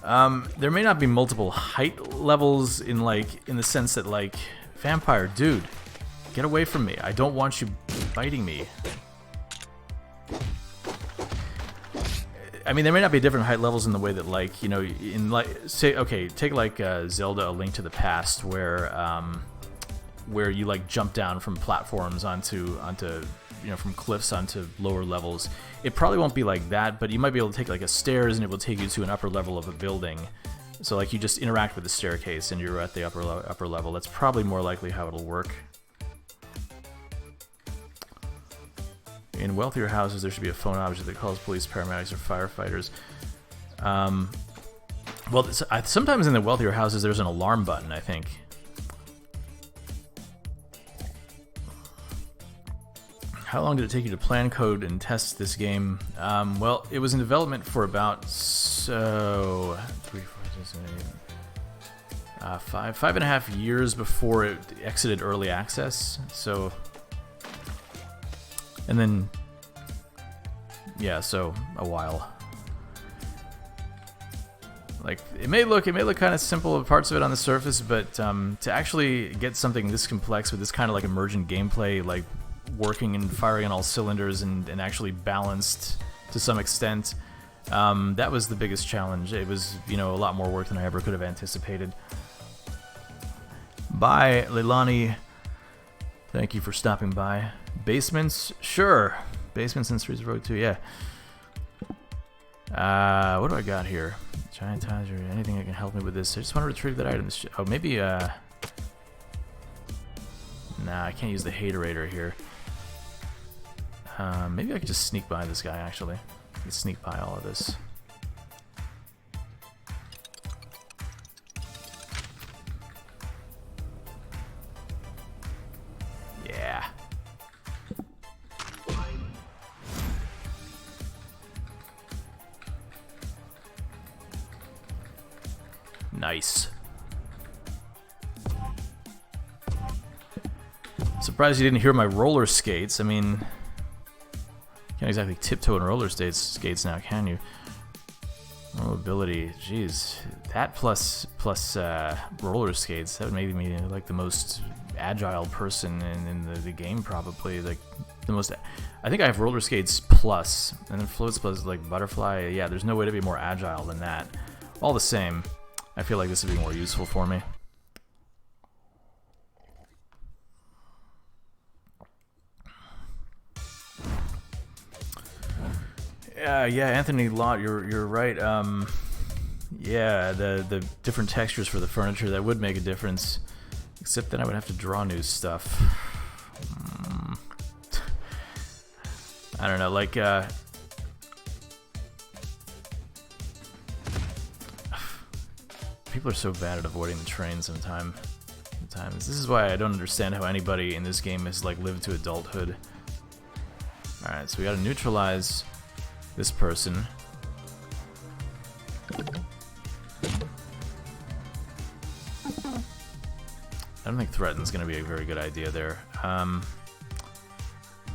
There may not be multiple height levels in the sense that, like, vampire, dude, get away from me. I don't want you biting me. I mean, there may not be different height levels in the way that, like, in, like, say, okay, take like Zelda: A Link to the Past, where you like jump down from platforms onto from cliffs onto lower levels. It probably won't be like that, but you might be able to take like a stairs and it will take you to an upper level of a building. So like you just interact with the staircase and you're at the upper level. That's probably more likely how it'll work. In wealthier houses, there should be a phone object that calls police, paramedics, or firefighters. Well, sometimes in the wealthier houses there's an alarm button, I think. How long did it take you to plan, code, and test this game? Well, it was in development for about 5.5 years before it exited early access. So, and then, yeah, so a while. Like it may look kind of simple parts of it on the surface, but to actually get something this complex with this kind of like emergent gameplay, like working and firing on all cylinders and actually balanced to some extent, that was the biggest challenge. It was, you know, a lot more work than I ever could have anticipated. Bye, Leilani. Thank you for stopping by. Basements? Sure. Basements in Streets of Rogue 2, yeah. What do I got here? Giant ties or anything that can help me with this. I just want to retrieve that item. Oh, maybe, nah, I can't use the haterator here. Maybe I could just sneak by this guy, actually. Let's sneak by all of this. Yeah. Nice. Surprised you didn't hear my roller skates. I mean, can't exactly tiptoe in roller skates now, can you? Mobility, jeez, that plus roller skates, that would make me like the most agile person in the game, probably. Like the most, I think I have roller skates plus, and then floats plus like butterfly. Yeah, there's no way to be more agile than that. All the same, I feel like this would be more useful for me. Yeah, Anthony Lott, you're right. Yeah, the different textures for the furniture, that would make a difference. Except then I would have to draw new stuff. I don't know, like people are so bad at avoiding the train sometimes. This is why I don't understand how anybody in this game has like lived to adulthood. Alright, so we gotta neutralize this person. I don't think threaten's gonna be a very good idea there.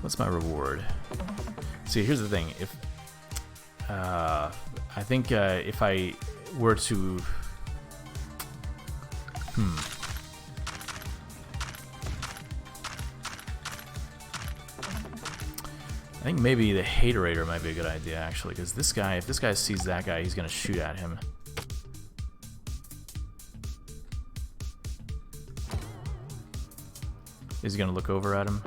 What's my reward? See, here's the thing. If I think if I were to I think maybe the haterator might be a good idea, actually, because this guy, if this guy sees that guy, he's gonna shoot at him. Is he gonna look over at him?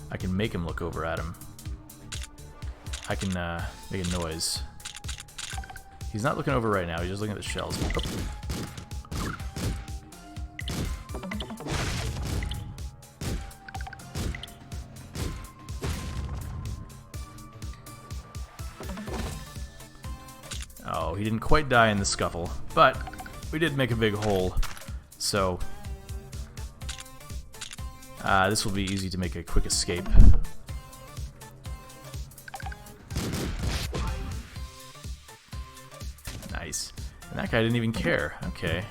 I can make him look over at him. I can make a noise. He's not looking over right now, he's just looking at the shells. Oh, he didn't quite die in the scuffle, but we did make a big hole, so this will be easy to make a quick escape. Nice. And that guy didn't even care. Okay.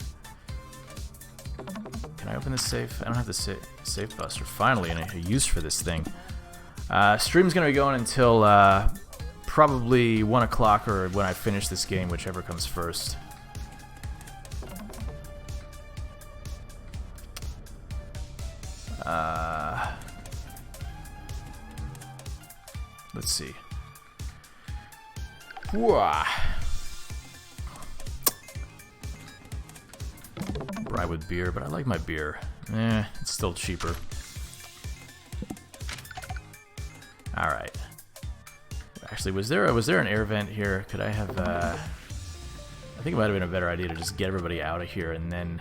Can I open this safe? I don't have the safe buster. Finally, a use for this thing. Stream's gonna be going until probably 1 o'clock or when I finish this game, whichever comes first. Let's see. Whoa. Rye with beer, but I like my beer. It's still cheaper. All right. Actually, was there an air vent here? Could I have? I think it might have been a better idea to just get everybody out of here and then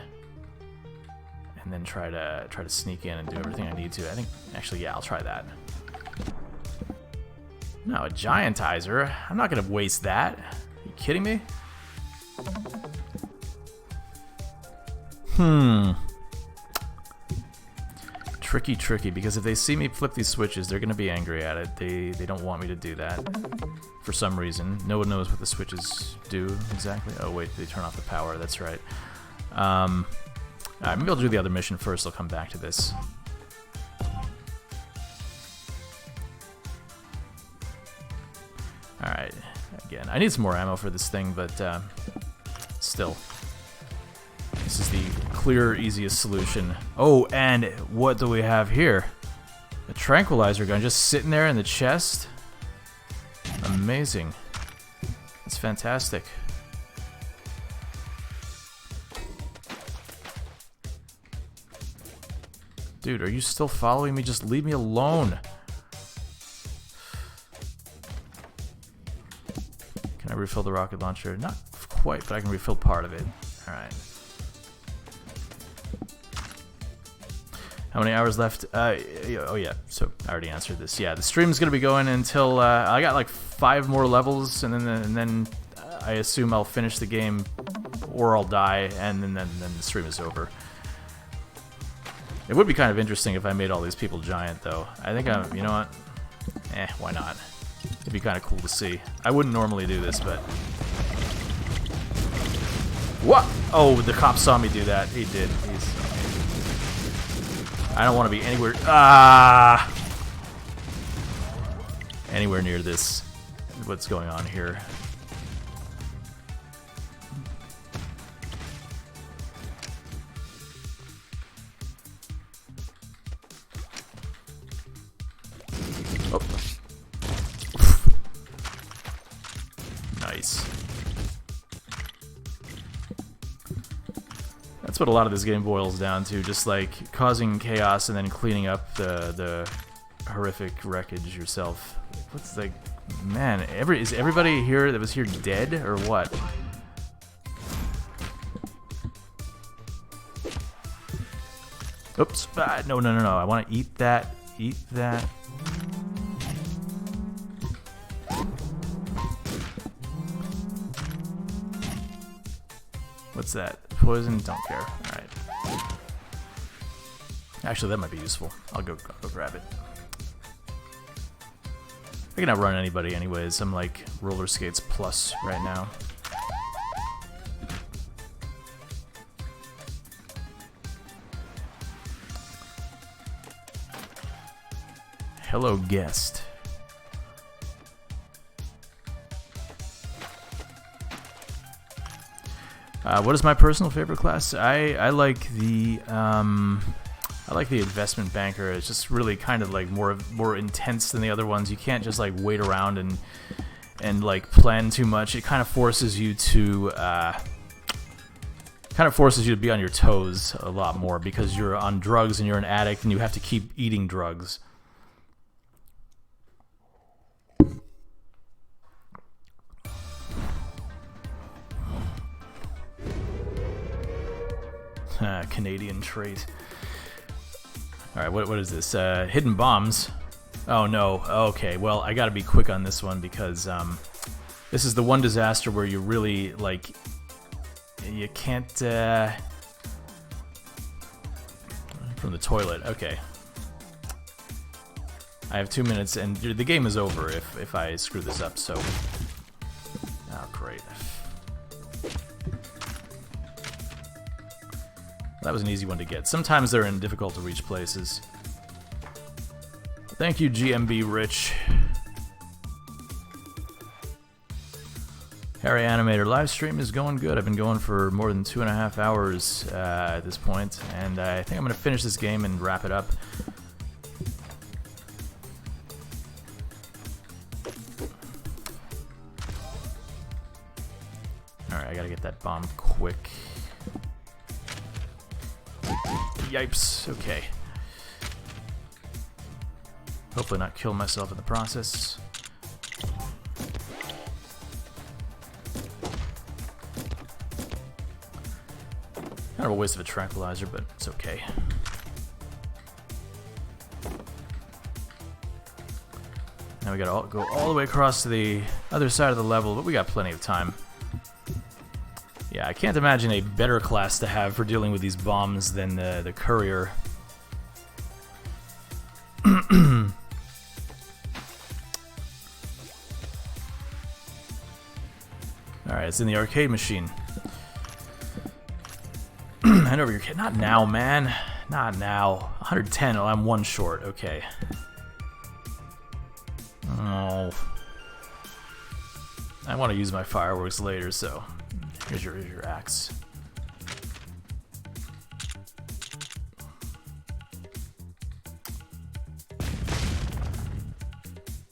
try to sneak in and do everything I need to. I think actually, yeah, I'll try that. No, a giantizer. I'm not gonna waste that. Are you kidding me? Tricky, because if they see me flip these switches, they're gonna be angry at it. They don't want me to do that for some reason. No one knows what the switches do exactly. Oh wait, they turn off the power. That's right. Alright, maybe I'll do the other mission first. I'll come back to this. Alright, again, I need some more ammo for this thing, but still. This is the clear, easiest solution. Oh, and what do we have here? A tranquilizer gun just sitting there in the chest? Amazing. That's fantastic. Dude, are you still following me? Just leave me alone. Can I refill the rocket launcher? Not quite, but I can refill part of it. Alright. How many hours left? Oh yeah, so I already answered this. Yeah, the stream's gonna be going until I got like 5 more levels, and then I assume I'll finish the game, or I'll die, and then the stream is over. It would be kind of interesting if I made all these people giant, though. I think you know what? Why not? It'd be kind of cool to see. I wouldn't normally do this, but what? Oh, the cop saw me do that. He did. I don't want to be anywhere anywhere near this. What's going on here? Oh. Nice. That's what a lot of this game boils down to, just like causing chaos and then cleaning up the horrific wreckage yourself. What's like, man, is everybody here that was here dead or what? Oops, no, I want to eat that, What's that? Poison? Don't care. Alright. Actually, that might be useful. I'll go grab it. I can outrun anybody anyways. I'm like roller skates plus right now. Hello, guest. What is my personal favorite class? I like the investment banker. It's just really kind of like more intense than the other ones. You can't just like wait around and like plan too much. It kind of forces you to be on your toes a lot more because you're on drugs and you're an addict and you have to keep eating drugs. Canadian trait. Alright, what is this? Hidden bombs. Oh no, okay, well, I gotta be quick on this one because this is the one disaster where you really, like, you can't, from the toilet, okay. I have 2 minutes and the game is over if I screw this up, so. Oh, great. That was an easy one to get. Sometimes they're in difficult to reach places. Thank you, GMB Rich. Harry Animator live stream is going good. I've been going for more than 2.5 hours at this point, and I think I'm going to finish this game and wrap it up. Alright, I gotta get that bomb quick. Yipes, okay. Hopefully not kill myself in the process. Kind of a waste of a tranquilizer, but it's okay. Now we gotta go all the way across to the other side of the level, but we got plenty of time. Yeah, Yeah, I can't imagine a better class to have for dealing with these bombs than the courier. Alright, it's in the arcade machine. Hand over your kid. Not now, man. Not now. 110. Oh, I'm one short. Okay. Oh. I want to use my fireworks later, so here's your axe.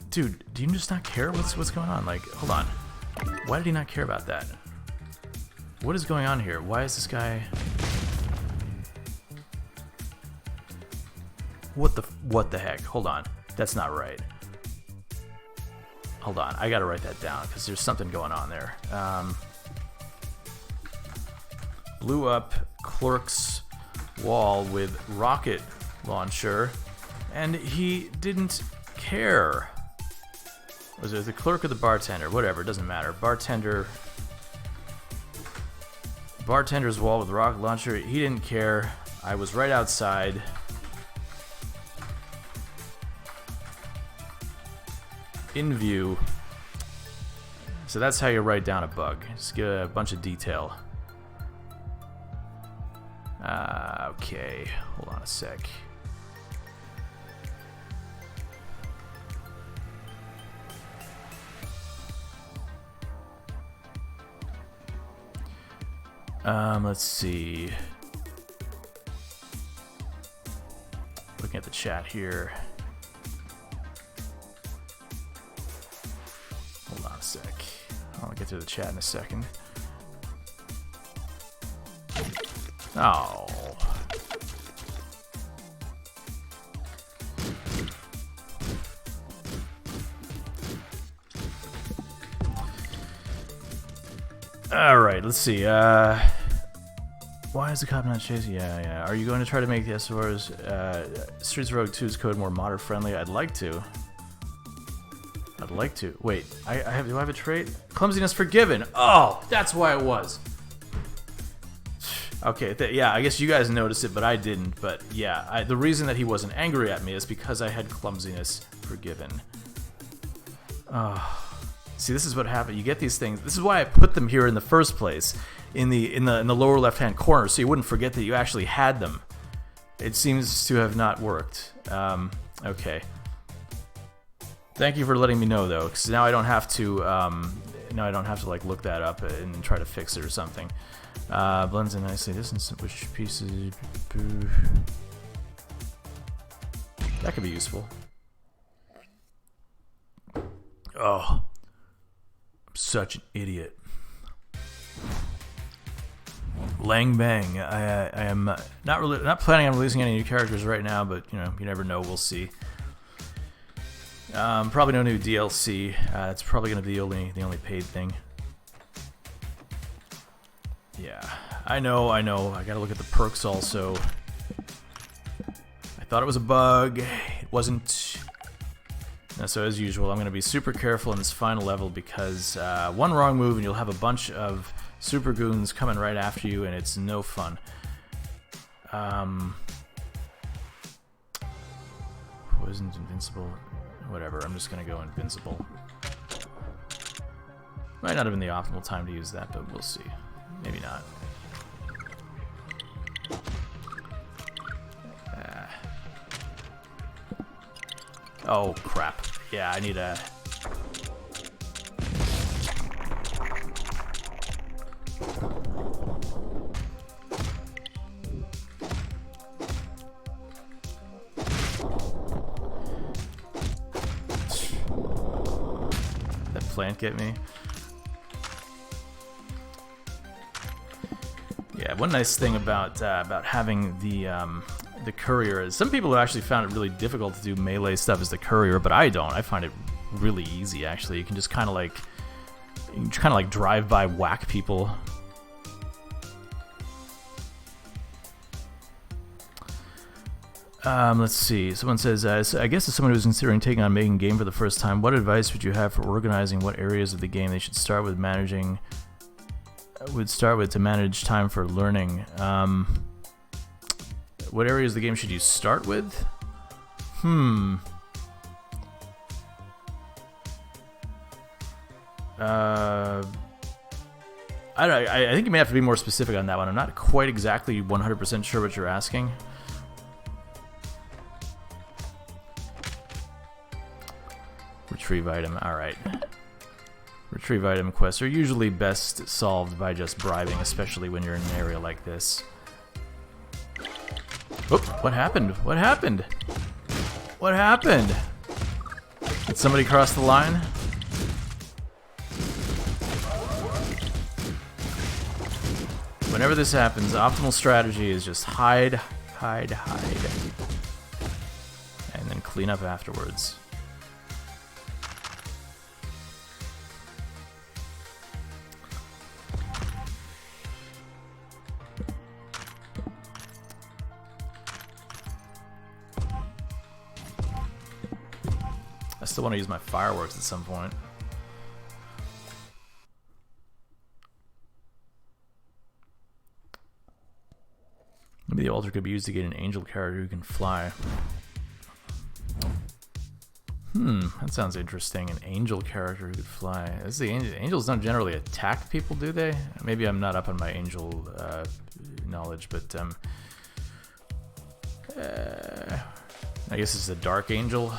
Dude, do you just not care what's going on? Like, hold on. Why did he not care about that? What is going on here? Why is this guy... What the heck? Hold on. That's not right. Hold on. I gotta write that down because there's something going on there. Blew up clerk's wall with rocket launcher, and he didn't care. Was it the clerk or the bartender? Whatever, it doesn't matter. Bartender's wall with rocket launcher. He didn't care. I was right outside. In view. So that's how you write down a bug. Just get a bunch of detail. Okay, hold on a sec. Let's see. Looking at the chat here. Hold on a sec. I'll get to the chat in a second. Oh. Alright, let's see. Why is the cop not chasing? Yeah. Are you going to try to make the SOR's Streets of Rogue 2's code more modder friendly? I'd like to. Wait, do I have a trait? Clumsiness forgiven. Oh, that's why it was. Okay, yeah, I guess you guys noticed it, but I didn't. But yeah, the reason that he wasn't angry at me is because I had clumsiness forgiven. See, this is what happened. You get these things. This is why I put them here in the first place, in the lower left-hand corner, so you wouldn't forget that you actually had them. It seems to have not worked. Okay. Thank you for letting me know, though, because now I don't have to. Like look that up and try to fix it or something. Blends in nicely. This and which pieces. That could be useful. Oh. Such an idiot. Lang Bang. I am not planning on releasing any new characters right now, but you never know. We'll see. Probably no new DLC. It's probably going to be the only paid thing. Yeah, I know. I got to look at the perks also. I thought it was a bug. It wasn't. So as usual, I'm going to be super careful in this final level because one wrong move and you'll have a bunch of super goons coming right after you, and it's no fun. Wasn't invincible. Whatever, I'm just going to go invincible. Might not have been the optimal time to use that, but we'll see. Maybe not. Oh, crap. Yeah, I need a... That plant get me? Yeah, one nice thing about having the courier is some people have actually found it really difficult to do melee stuff as the courier, but I don't. I find it really easy actually. You can just kind of like drive by, whack people. Let's see. Someone says, I guess as someone who's considering taking on making game for the first time, what advice would you have for organizing what areas of the game they should start with managing? would start with to manage time for learning. What areas of the game should you start with? I don't know, I think you may have to be more specific on that one. I'm not quite exactly 100% sure what you're asking. Retrieve item, alright. Retrieve item quests are usually best solved by just bribing, especially when you're in an area like this. Oh, what happened? What happened? What happened? Did somebody cross the line? Whenever this happens, optimal strategy is just hide, hide, hide. And then clean up afterwards. I still want to use my fireworks at some point. Maybe the altar could be used to get an angel character who can fly. That sounds interesting. An angel character who could fly. This is the angels don't generally attack people, do they? Maybe I'm not up on my angel knowledge, but I guess it's a dark angel.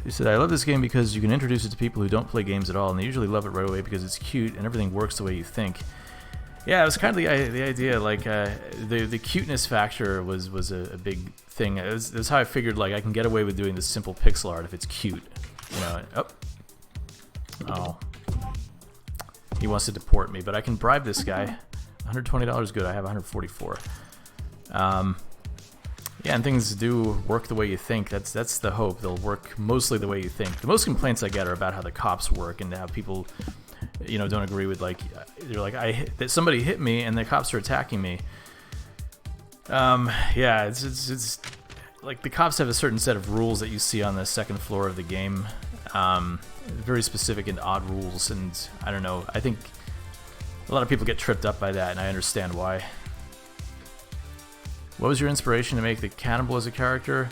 He said, I love this game because you can introduce it to people who don't play games at all, and they usually love it right away because it's cute and everything works the way you think. Yeah, it was kind of the idea, like, the cuteness factor was a big thing. That's how I figured, like, I can get away with doing this simple pixel art if it's cute. You know, oh. He wants to deport me, but I can bribe this guy. $120 good, I have 144. Yeah, and things do work the way you think. That's the hope. They'll work mostly the way you think. The most complaints I get are about how the cops work and how people, you know, don't agree with, like, they're like, that somebody hit me and the cops are attacking me. Yeah, it's like the cops have a certain set of rules that you see on the second floor of the game. Very specific and odd rules, and I don't know. I think a lot of people get tripped up by that, and I understand why. What was your inspiration to make the cannibal as a character?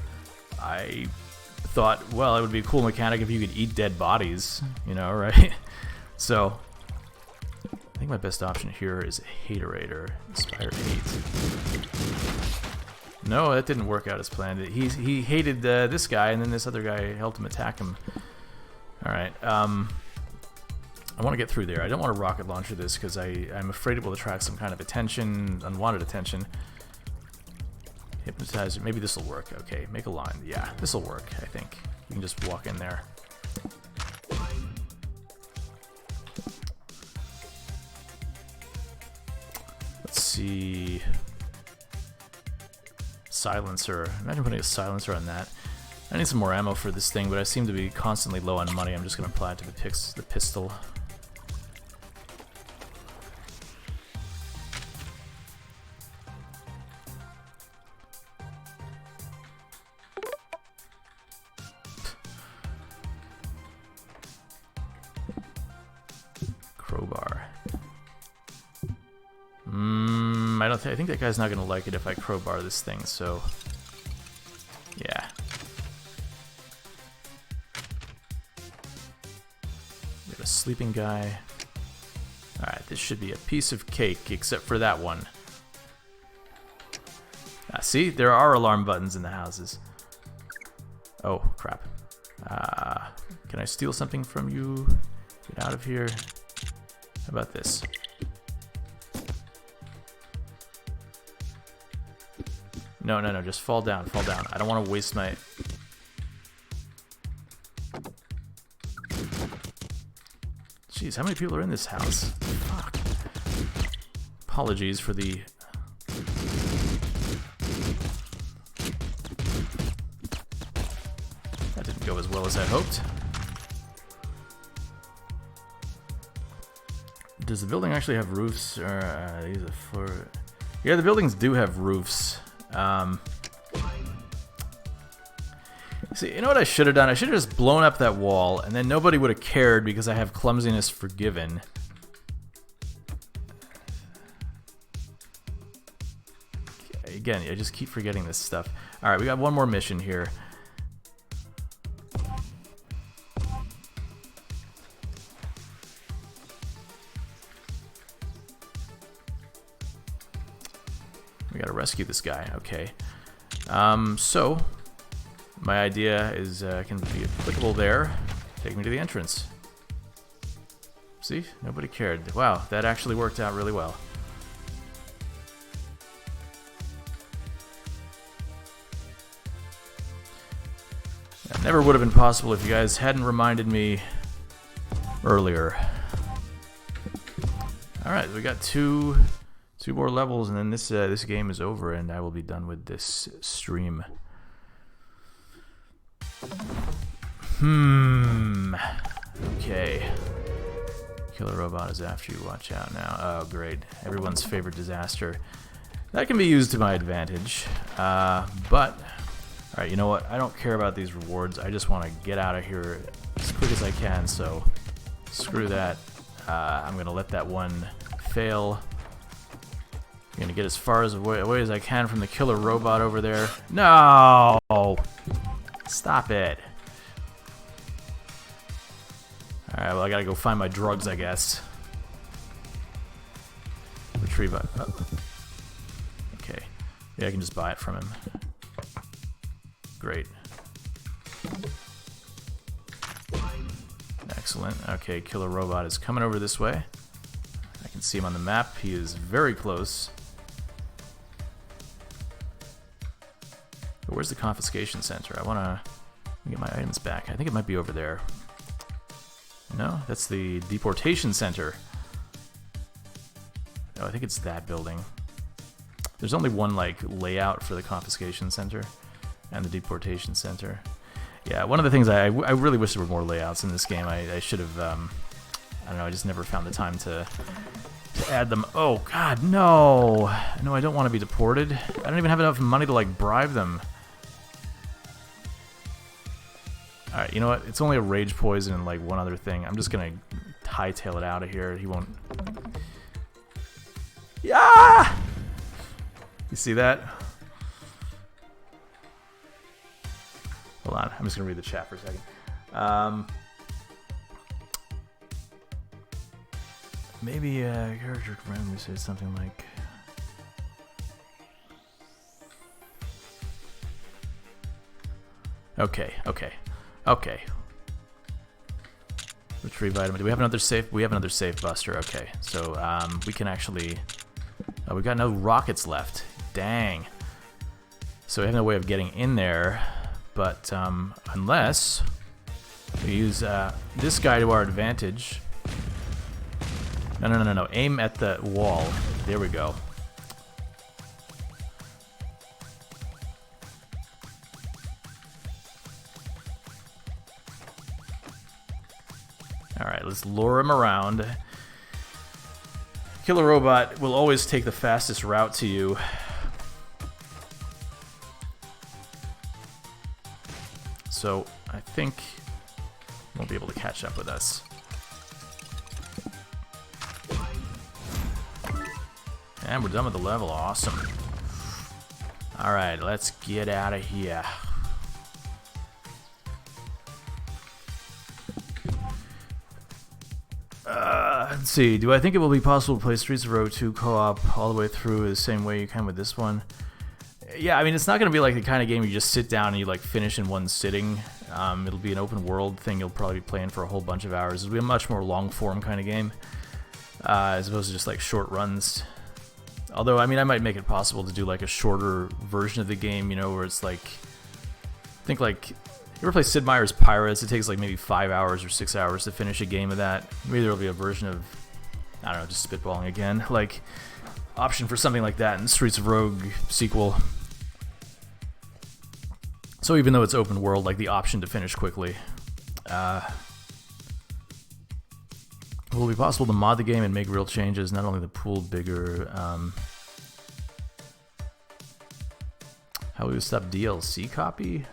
I thought, well, it would be a cool mechanic if you could eat dead bodies, you know, right? So, I think my best option here is Haterator. Inspired hate. No, that didn't work out as planned. He hated this guy, and then this other guy helped him attack him. Alright, I want to get through there. I don't want to rocket launcher this because I'm afraid it will attract some kind of attention, unwanted attention. Hypnotizer, maybe this will work. Okay, make a line. Yeah, this will work, I think. You can just walk in there. Let's see. Silencer. Imagine putting a silencer on that. I need some more ammo for this thing, but I seem to be constantly low on money. I'm just going to apply it to the pistol. Crowbar. I think that guy's not gonna like it if I crowbar this thing, so yeah. We have a sleeping guy. Alright, this should be a piece of cake, except for that one. See, there are alarm buttons in the houses. Oh, crap. Can I steal something from you? Get out of here. How about this? No, no, no, just fall down, fall down. I don't want to waste my... Jeez, how many people are in this house? Fuck. Apologies for the... That didn't go as well as I hoped. Does the building actually have roofs? Or these are for... Yeah, the buildings do have roofs. See, you know what I should have done? I should have just blown up that wall, and then nobody would have cared because I have clumsiness forgiven. Again, I just keep forgetting this stuff. Alright, we got one more mission here. We gotta rescue this guy, okay. So, my idea is can be applicable there. Take me to the entrance. See? Nobody cared. Wow, that actually worked out really well. That never would have been possible if you guys hadn't reminded me earlier. Alright, we got two more levels, and then this game is over, and I will be done with this stream. Okay. Killer robot is after you. Watch out now. Oh, great. Everyone's favorite disaster. That can be used to my advantage. But, alright, you know what? I don't care about these rewards. I just want to get out of here as quick as I can, so screw that. I'm going to let that one fail. I'm going to get as far away as I can from the killer robot over there. No! Stop it. Alright, well, I gotta go find my drugs, I guess. Retrieve it. Oh. Okay. Yeah, I can just buy it from him. Great. Excellent. Okay, killer robot is coming over this way. I can see him on the map. He is very close. But where's the confiscation center? I wanna get my items back. I think it might be over there. No, that's the deportation center. Oh, I think it's that building. There's only one like layout for the confiscation center and the deportation center. Yeah, one of the things I really wish there were more layouts in this game. I should have, I don't know, I just never found the time to add them. Oh, God, no! No, I don't want to be deported. I don't even have enough money to, like, bribe them. Alright, you know what? It's only a rage poison and, like, one other thing. I'm just gonna hightail it out of here. He won't... Yeah! You see that? Hold on, I'm just gonna read the chat for a second. Maybe a character randomly says something like, okay. Retrieve item. Do we have another safe? We have another safe buster. Okay, so we can actually. Oh, we got no rockets left. Dang. So we have no way of getting in there, but unless we use this guy to our advantage. No. Aim at the wall. There we go. Alright, let's lure him around. Killer Robot will always take the fastest route to you. So, I think he won't be able to catch up with us. And we're done with the level. Awesome. Alright, let's get out of here. Let's see. Do I think it will be possible to play Streets of Rage 2 co-op all the way through the same way you can with this one? Yeah, I mean, it's not going to be like the kind of game you just sit down and you like finish in one sitting. It'll be an open world thing you'll probably be playing for a whole bunch of hours. It'll be a much more long form kind of game, as opposed to just like short runs. Although, I mean, I might make it possible to do like a shorter version of the game, you know, where it's like, I think like, you ever play Sid Meier's Pirates? It takes like maybe 5 hours or 6 hours to finish a game of that. Maybe there'll be a version of, I don't know, just spitballing again, like, option for something like that in Streets of Rogue sequel. So even though it's open world, like the option to finish quickly. Will it be possible to mod the game and make real changes, not only the pool bigger? How we would stop DLC copy?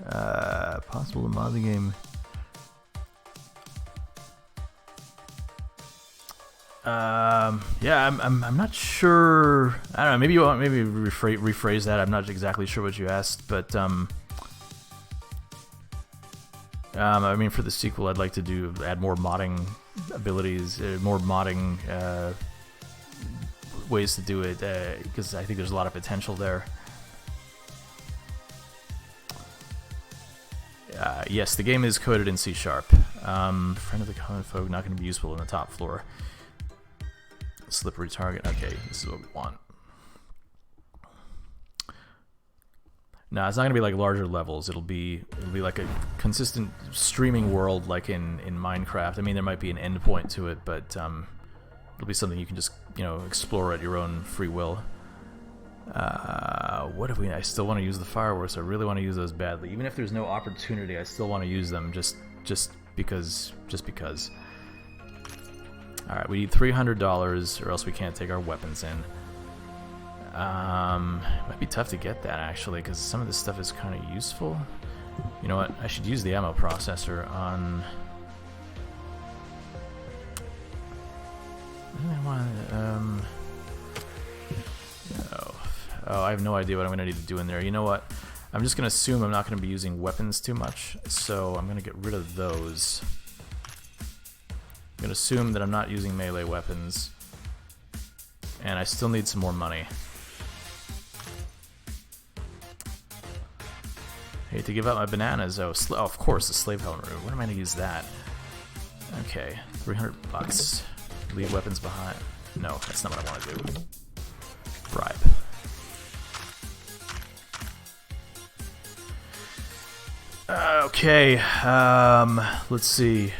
Possible to mod the game. Yeah, I'm not sure. I don't know. Maybe you want maybe rephrase that. I'm not exactly sure what you asked, but I mean, for the sequel, I'd like to add more modding abilities, more modding ways to do it, because I think there's a lot of potential there. Yes, the game is coded in C#. Friend of the common folk, not going to be useful in the top floor. Slippery target. Okay, this is what we want. No, it's not gonna be like larger levels. It'll be like a consistent streaming world, like in Minecraft. I mean, there might be an endpoint to it, but it'll be something you can just explore at your own free will. What if I still want to use the fireworks? I really want to use those badly. Even if there's no opportunity, I still want to use them just because. All right, we need $300, or else we can't take our weapons in. Might be tough to get that actually, because some of this stuff is kind of useful. You know what? I should use the ammo processor on. Oh, I have no idea what I'm gonna need to do in there. You know what? I'm just gonna assume I'm not gonna be using weapons too much, so I'm gonna get rid of those. I'm gonna assume that I'm not using melee weapons, and I still need some more money. I hate to give up my bananas. Oh, of course, the slave helmet room. When am I gonna use that? Okay, $300. Leave weapons behind. No, that's not what I want to do. Bribe. Okay, let's see.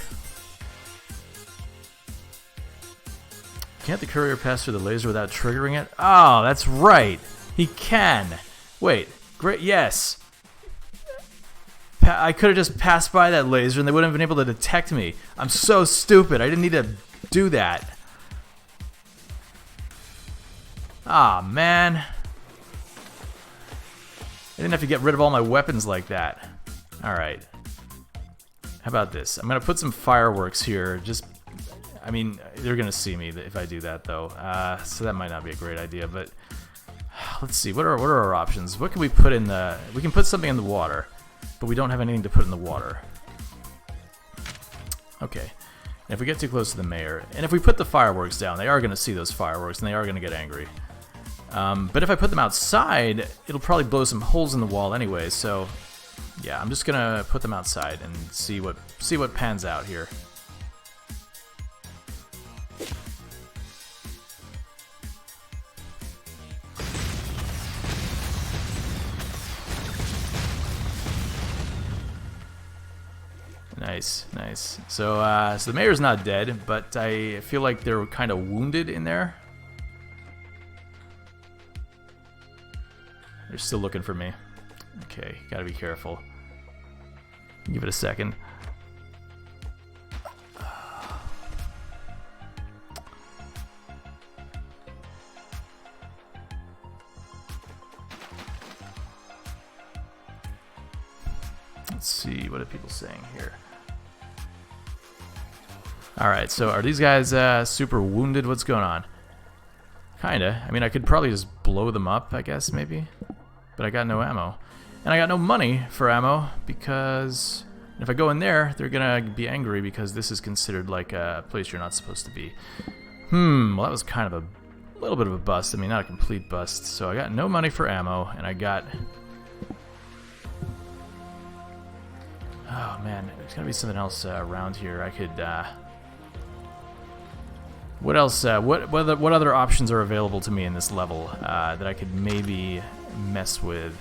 Can't the courier pass through the laser without triggering it? Oh, that's right. He can. Wait, great. Yes. I could have just passed by that laser and they wouldn't have been able to detect me. I'm so stupid. I didn't need to do that. Ah, man. I didn't have to get rid of all my weapons like that. Alright. How about this? I'm going to put some fireworks here. I mean, they're going to see me if I do that, though. So that might not be a great idea, but let's see. What are our options? What can we put in the... We can put something in the water, but we don't have anything to put in the water. Okay. And if we get too close to the mayor, and if we put the fireworks down, they are going to see those fireworks, and they are going to get angry. But if I put them outside, it'll probably blow some holes in the wall anyway, so... Yeah, I'm just going to put them outside and see what pans out here. Nice, nice. So the mayor's not dead, but I feel like they're kind of wounded in there. They're still looking for me. Okay, gotta be careful. Give it a second. Let's see, what are people saying here? Alright, so are these guys super wounded? What's going on? Kinda. I mean, I could probably just blow them up, I guess, maybe. But I got no ammo. And I got no money for ammo, because if I go in there, they're gonna be angry because this is considered like a place you're not supposed to be. Well, that was kind of a little bit of a bust. I mean, not a complete bust. So I got no money for ammo, and I got... Oh, man, there's gotta be something else around here. I could... What else? What other options are available to me in this level that I could maybe mess with?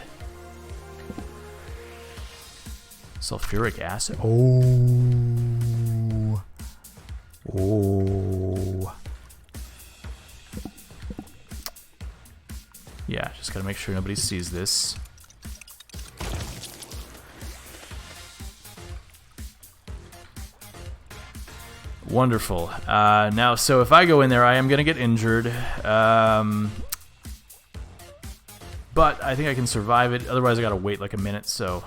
Sulfuric acid. Oh. Yeah, just gotta make sure nobody sees this. Wonderful. Now, so if I go in there, I am going to get injured. But but I think I can survive it. Otherwise, I gotta wait like a minute, so...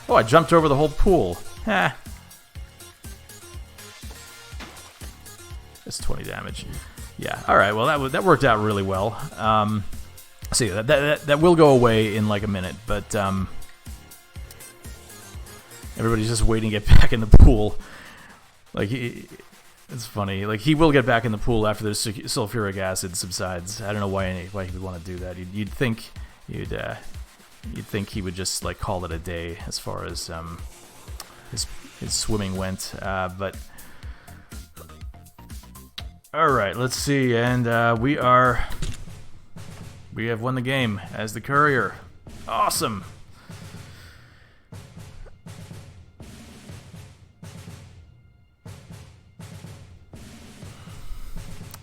Oh, I jumped over the whole pool. Ha! That's 20 damage. Yeah, alright, well, that worked out really well. So yeah, that will go away in like a minute, but everybody's just waiting to get back in the pool. Like, it's funny. Like, he will get back in the pool after the sulfuric acid subsides. I don't know why he would want to do that. You'd think he would just like call it a day as far as his swimming went. But all right, let's see, and we have won the game as the courier. Awesome.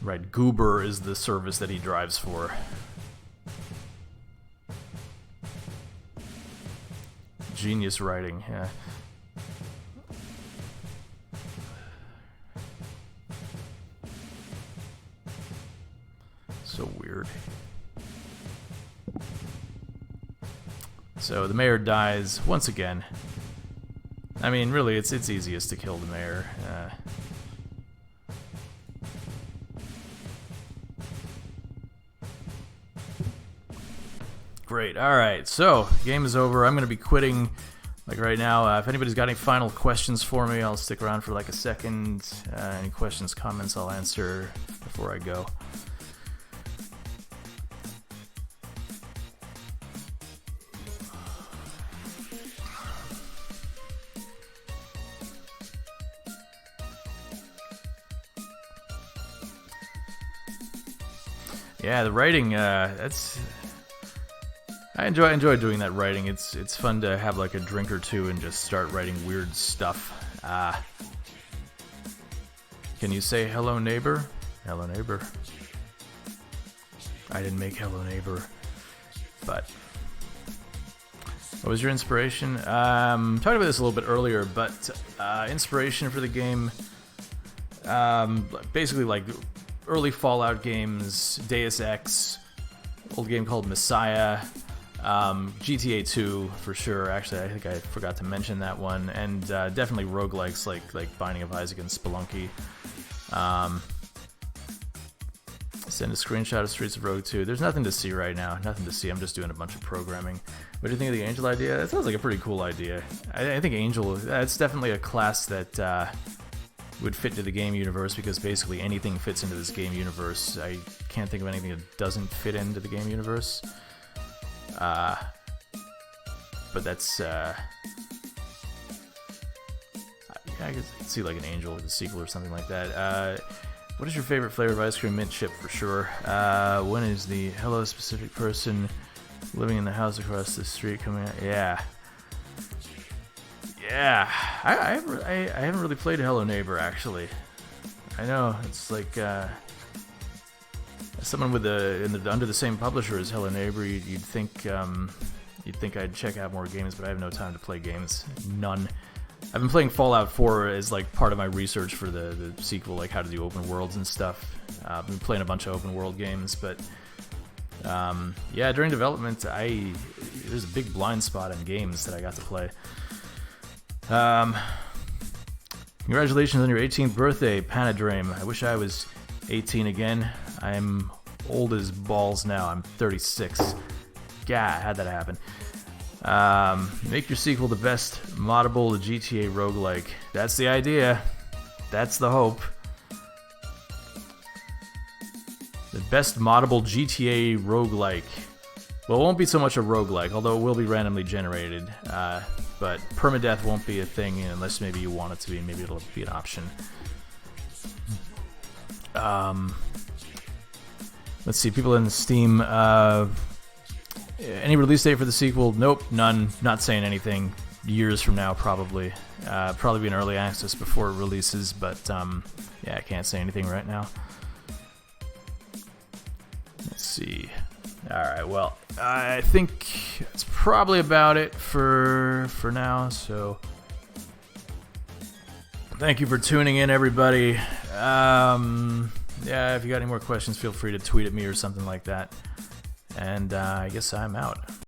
Right, Goober is the service that he drives for. Genius writing, yeah. So weird. So the mayor dies once again. I mean, really, it's easiest to kill the mayor. Great. All right. So game is over. I'm going to be quitting like right now. If anybody's got any final questions for me, I'll stick around for like a second. Any questions, comments, I'll answer before I go. Yeah, the writing. I enjoy doing that writing. It's fun to have like a drink or two and just start writing weird stuff. Can you say hello neighbor? Hello neighbor. I didn't make hello neighbor, but what was your inspiration? Talked about this a little bit earlier, but inspiration for the game, basically like early Fallout games, Deus Ex, old game called Messiah. GTA 2 for sure. Actually, I think I forgot to mention that one, and definitely roguelikes like Binding of Isaac and Spelunky. Send a screenshot of Streets of Rogue 2. There's nothing to see right now. Nothing to see. I'm just doing a bunch of programming. What do you think of the Angel idea? That sounds like a pretty cool idea. I think Angel, it's definitely a class that would fit into the game universe, because basically anything fits into this game universe. I can't think of anything that doesn't fit into the game universe. But that's, I could see like an Angel with a sequel or something like that. What is your favorite flavor of ice cream? Mint chip for sure. When is the hello specific person living in the house across the street coming out? Yeah. Yeah. I haven't really played Hello Neighbor, actually. I know, it's like, someone with under the same publisher as Hello Neighbor, you'd think I'd check out more games, but I have no time to play games. None. I've been playing Fallout 4 as like part of my research for the sequel, like how to do open worlds and stuff. I've been playing a bunch of open world games, but yeah, during development, there's a big blind spot in games that I got to play. Congratulations on your 18th birthday, Panadrame. I wish I was 18 again. I'm old as balls now. I'm 36. God, how'd that happen? Make your sequel the best moddable GTA roguelike. That's the idea. That's the hope. The best moddable GTA roguelike. Well, it won't be so much a roguelike, although it will be randomly generated. But permadeath won't be a thing unless maybe you want it to be, and maybe it'll be an option. Let's see, people in Steam. Any release date for the sequel? Nope, none. Not saying anything. Years from now, probably. Probably be in early access before it releases, but yeah, I can't say anything right now. Let's see. Alright, well, I think that's probably about it for now, so thank you for tuning in, everybody. Yeah, if you got any more questions, feel free to tweet at me or something like that. and I guess I'm out.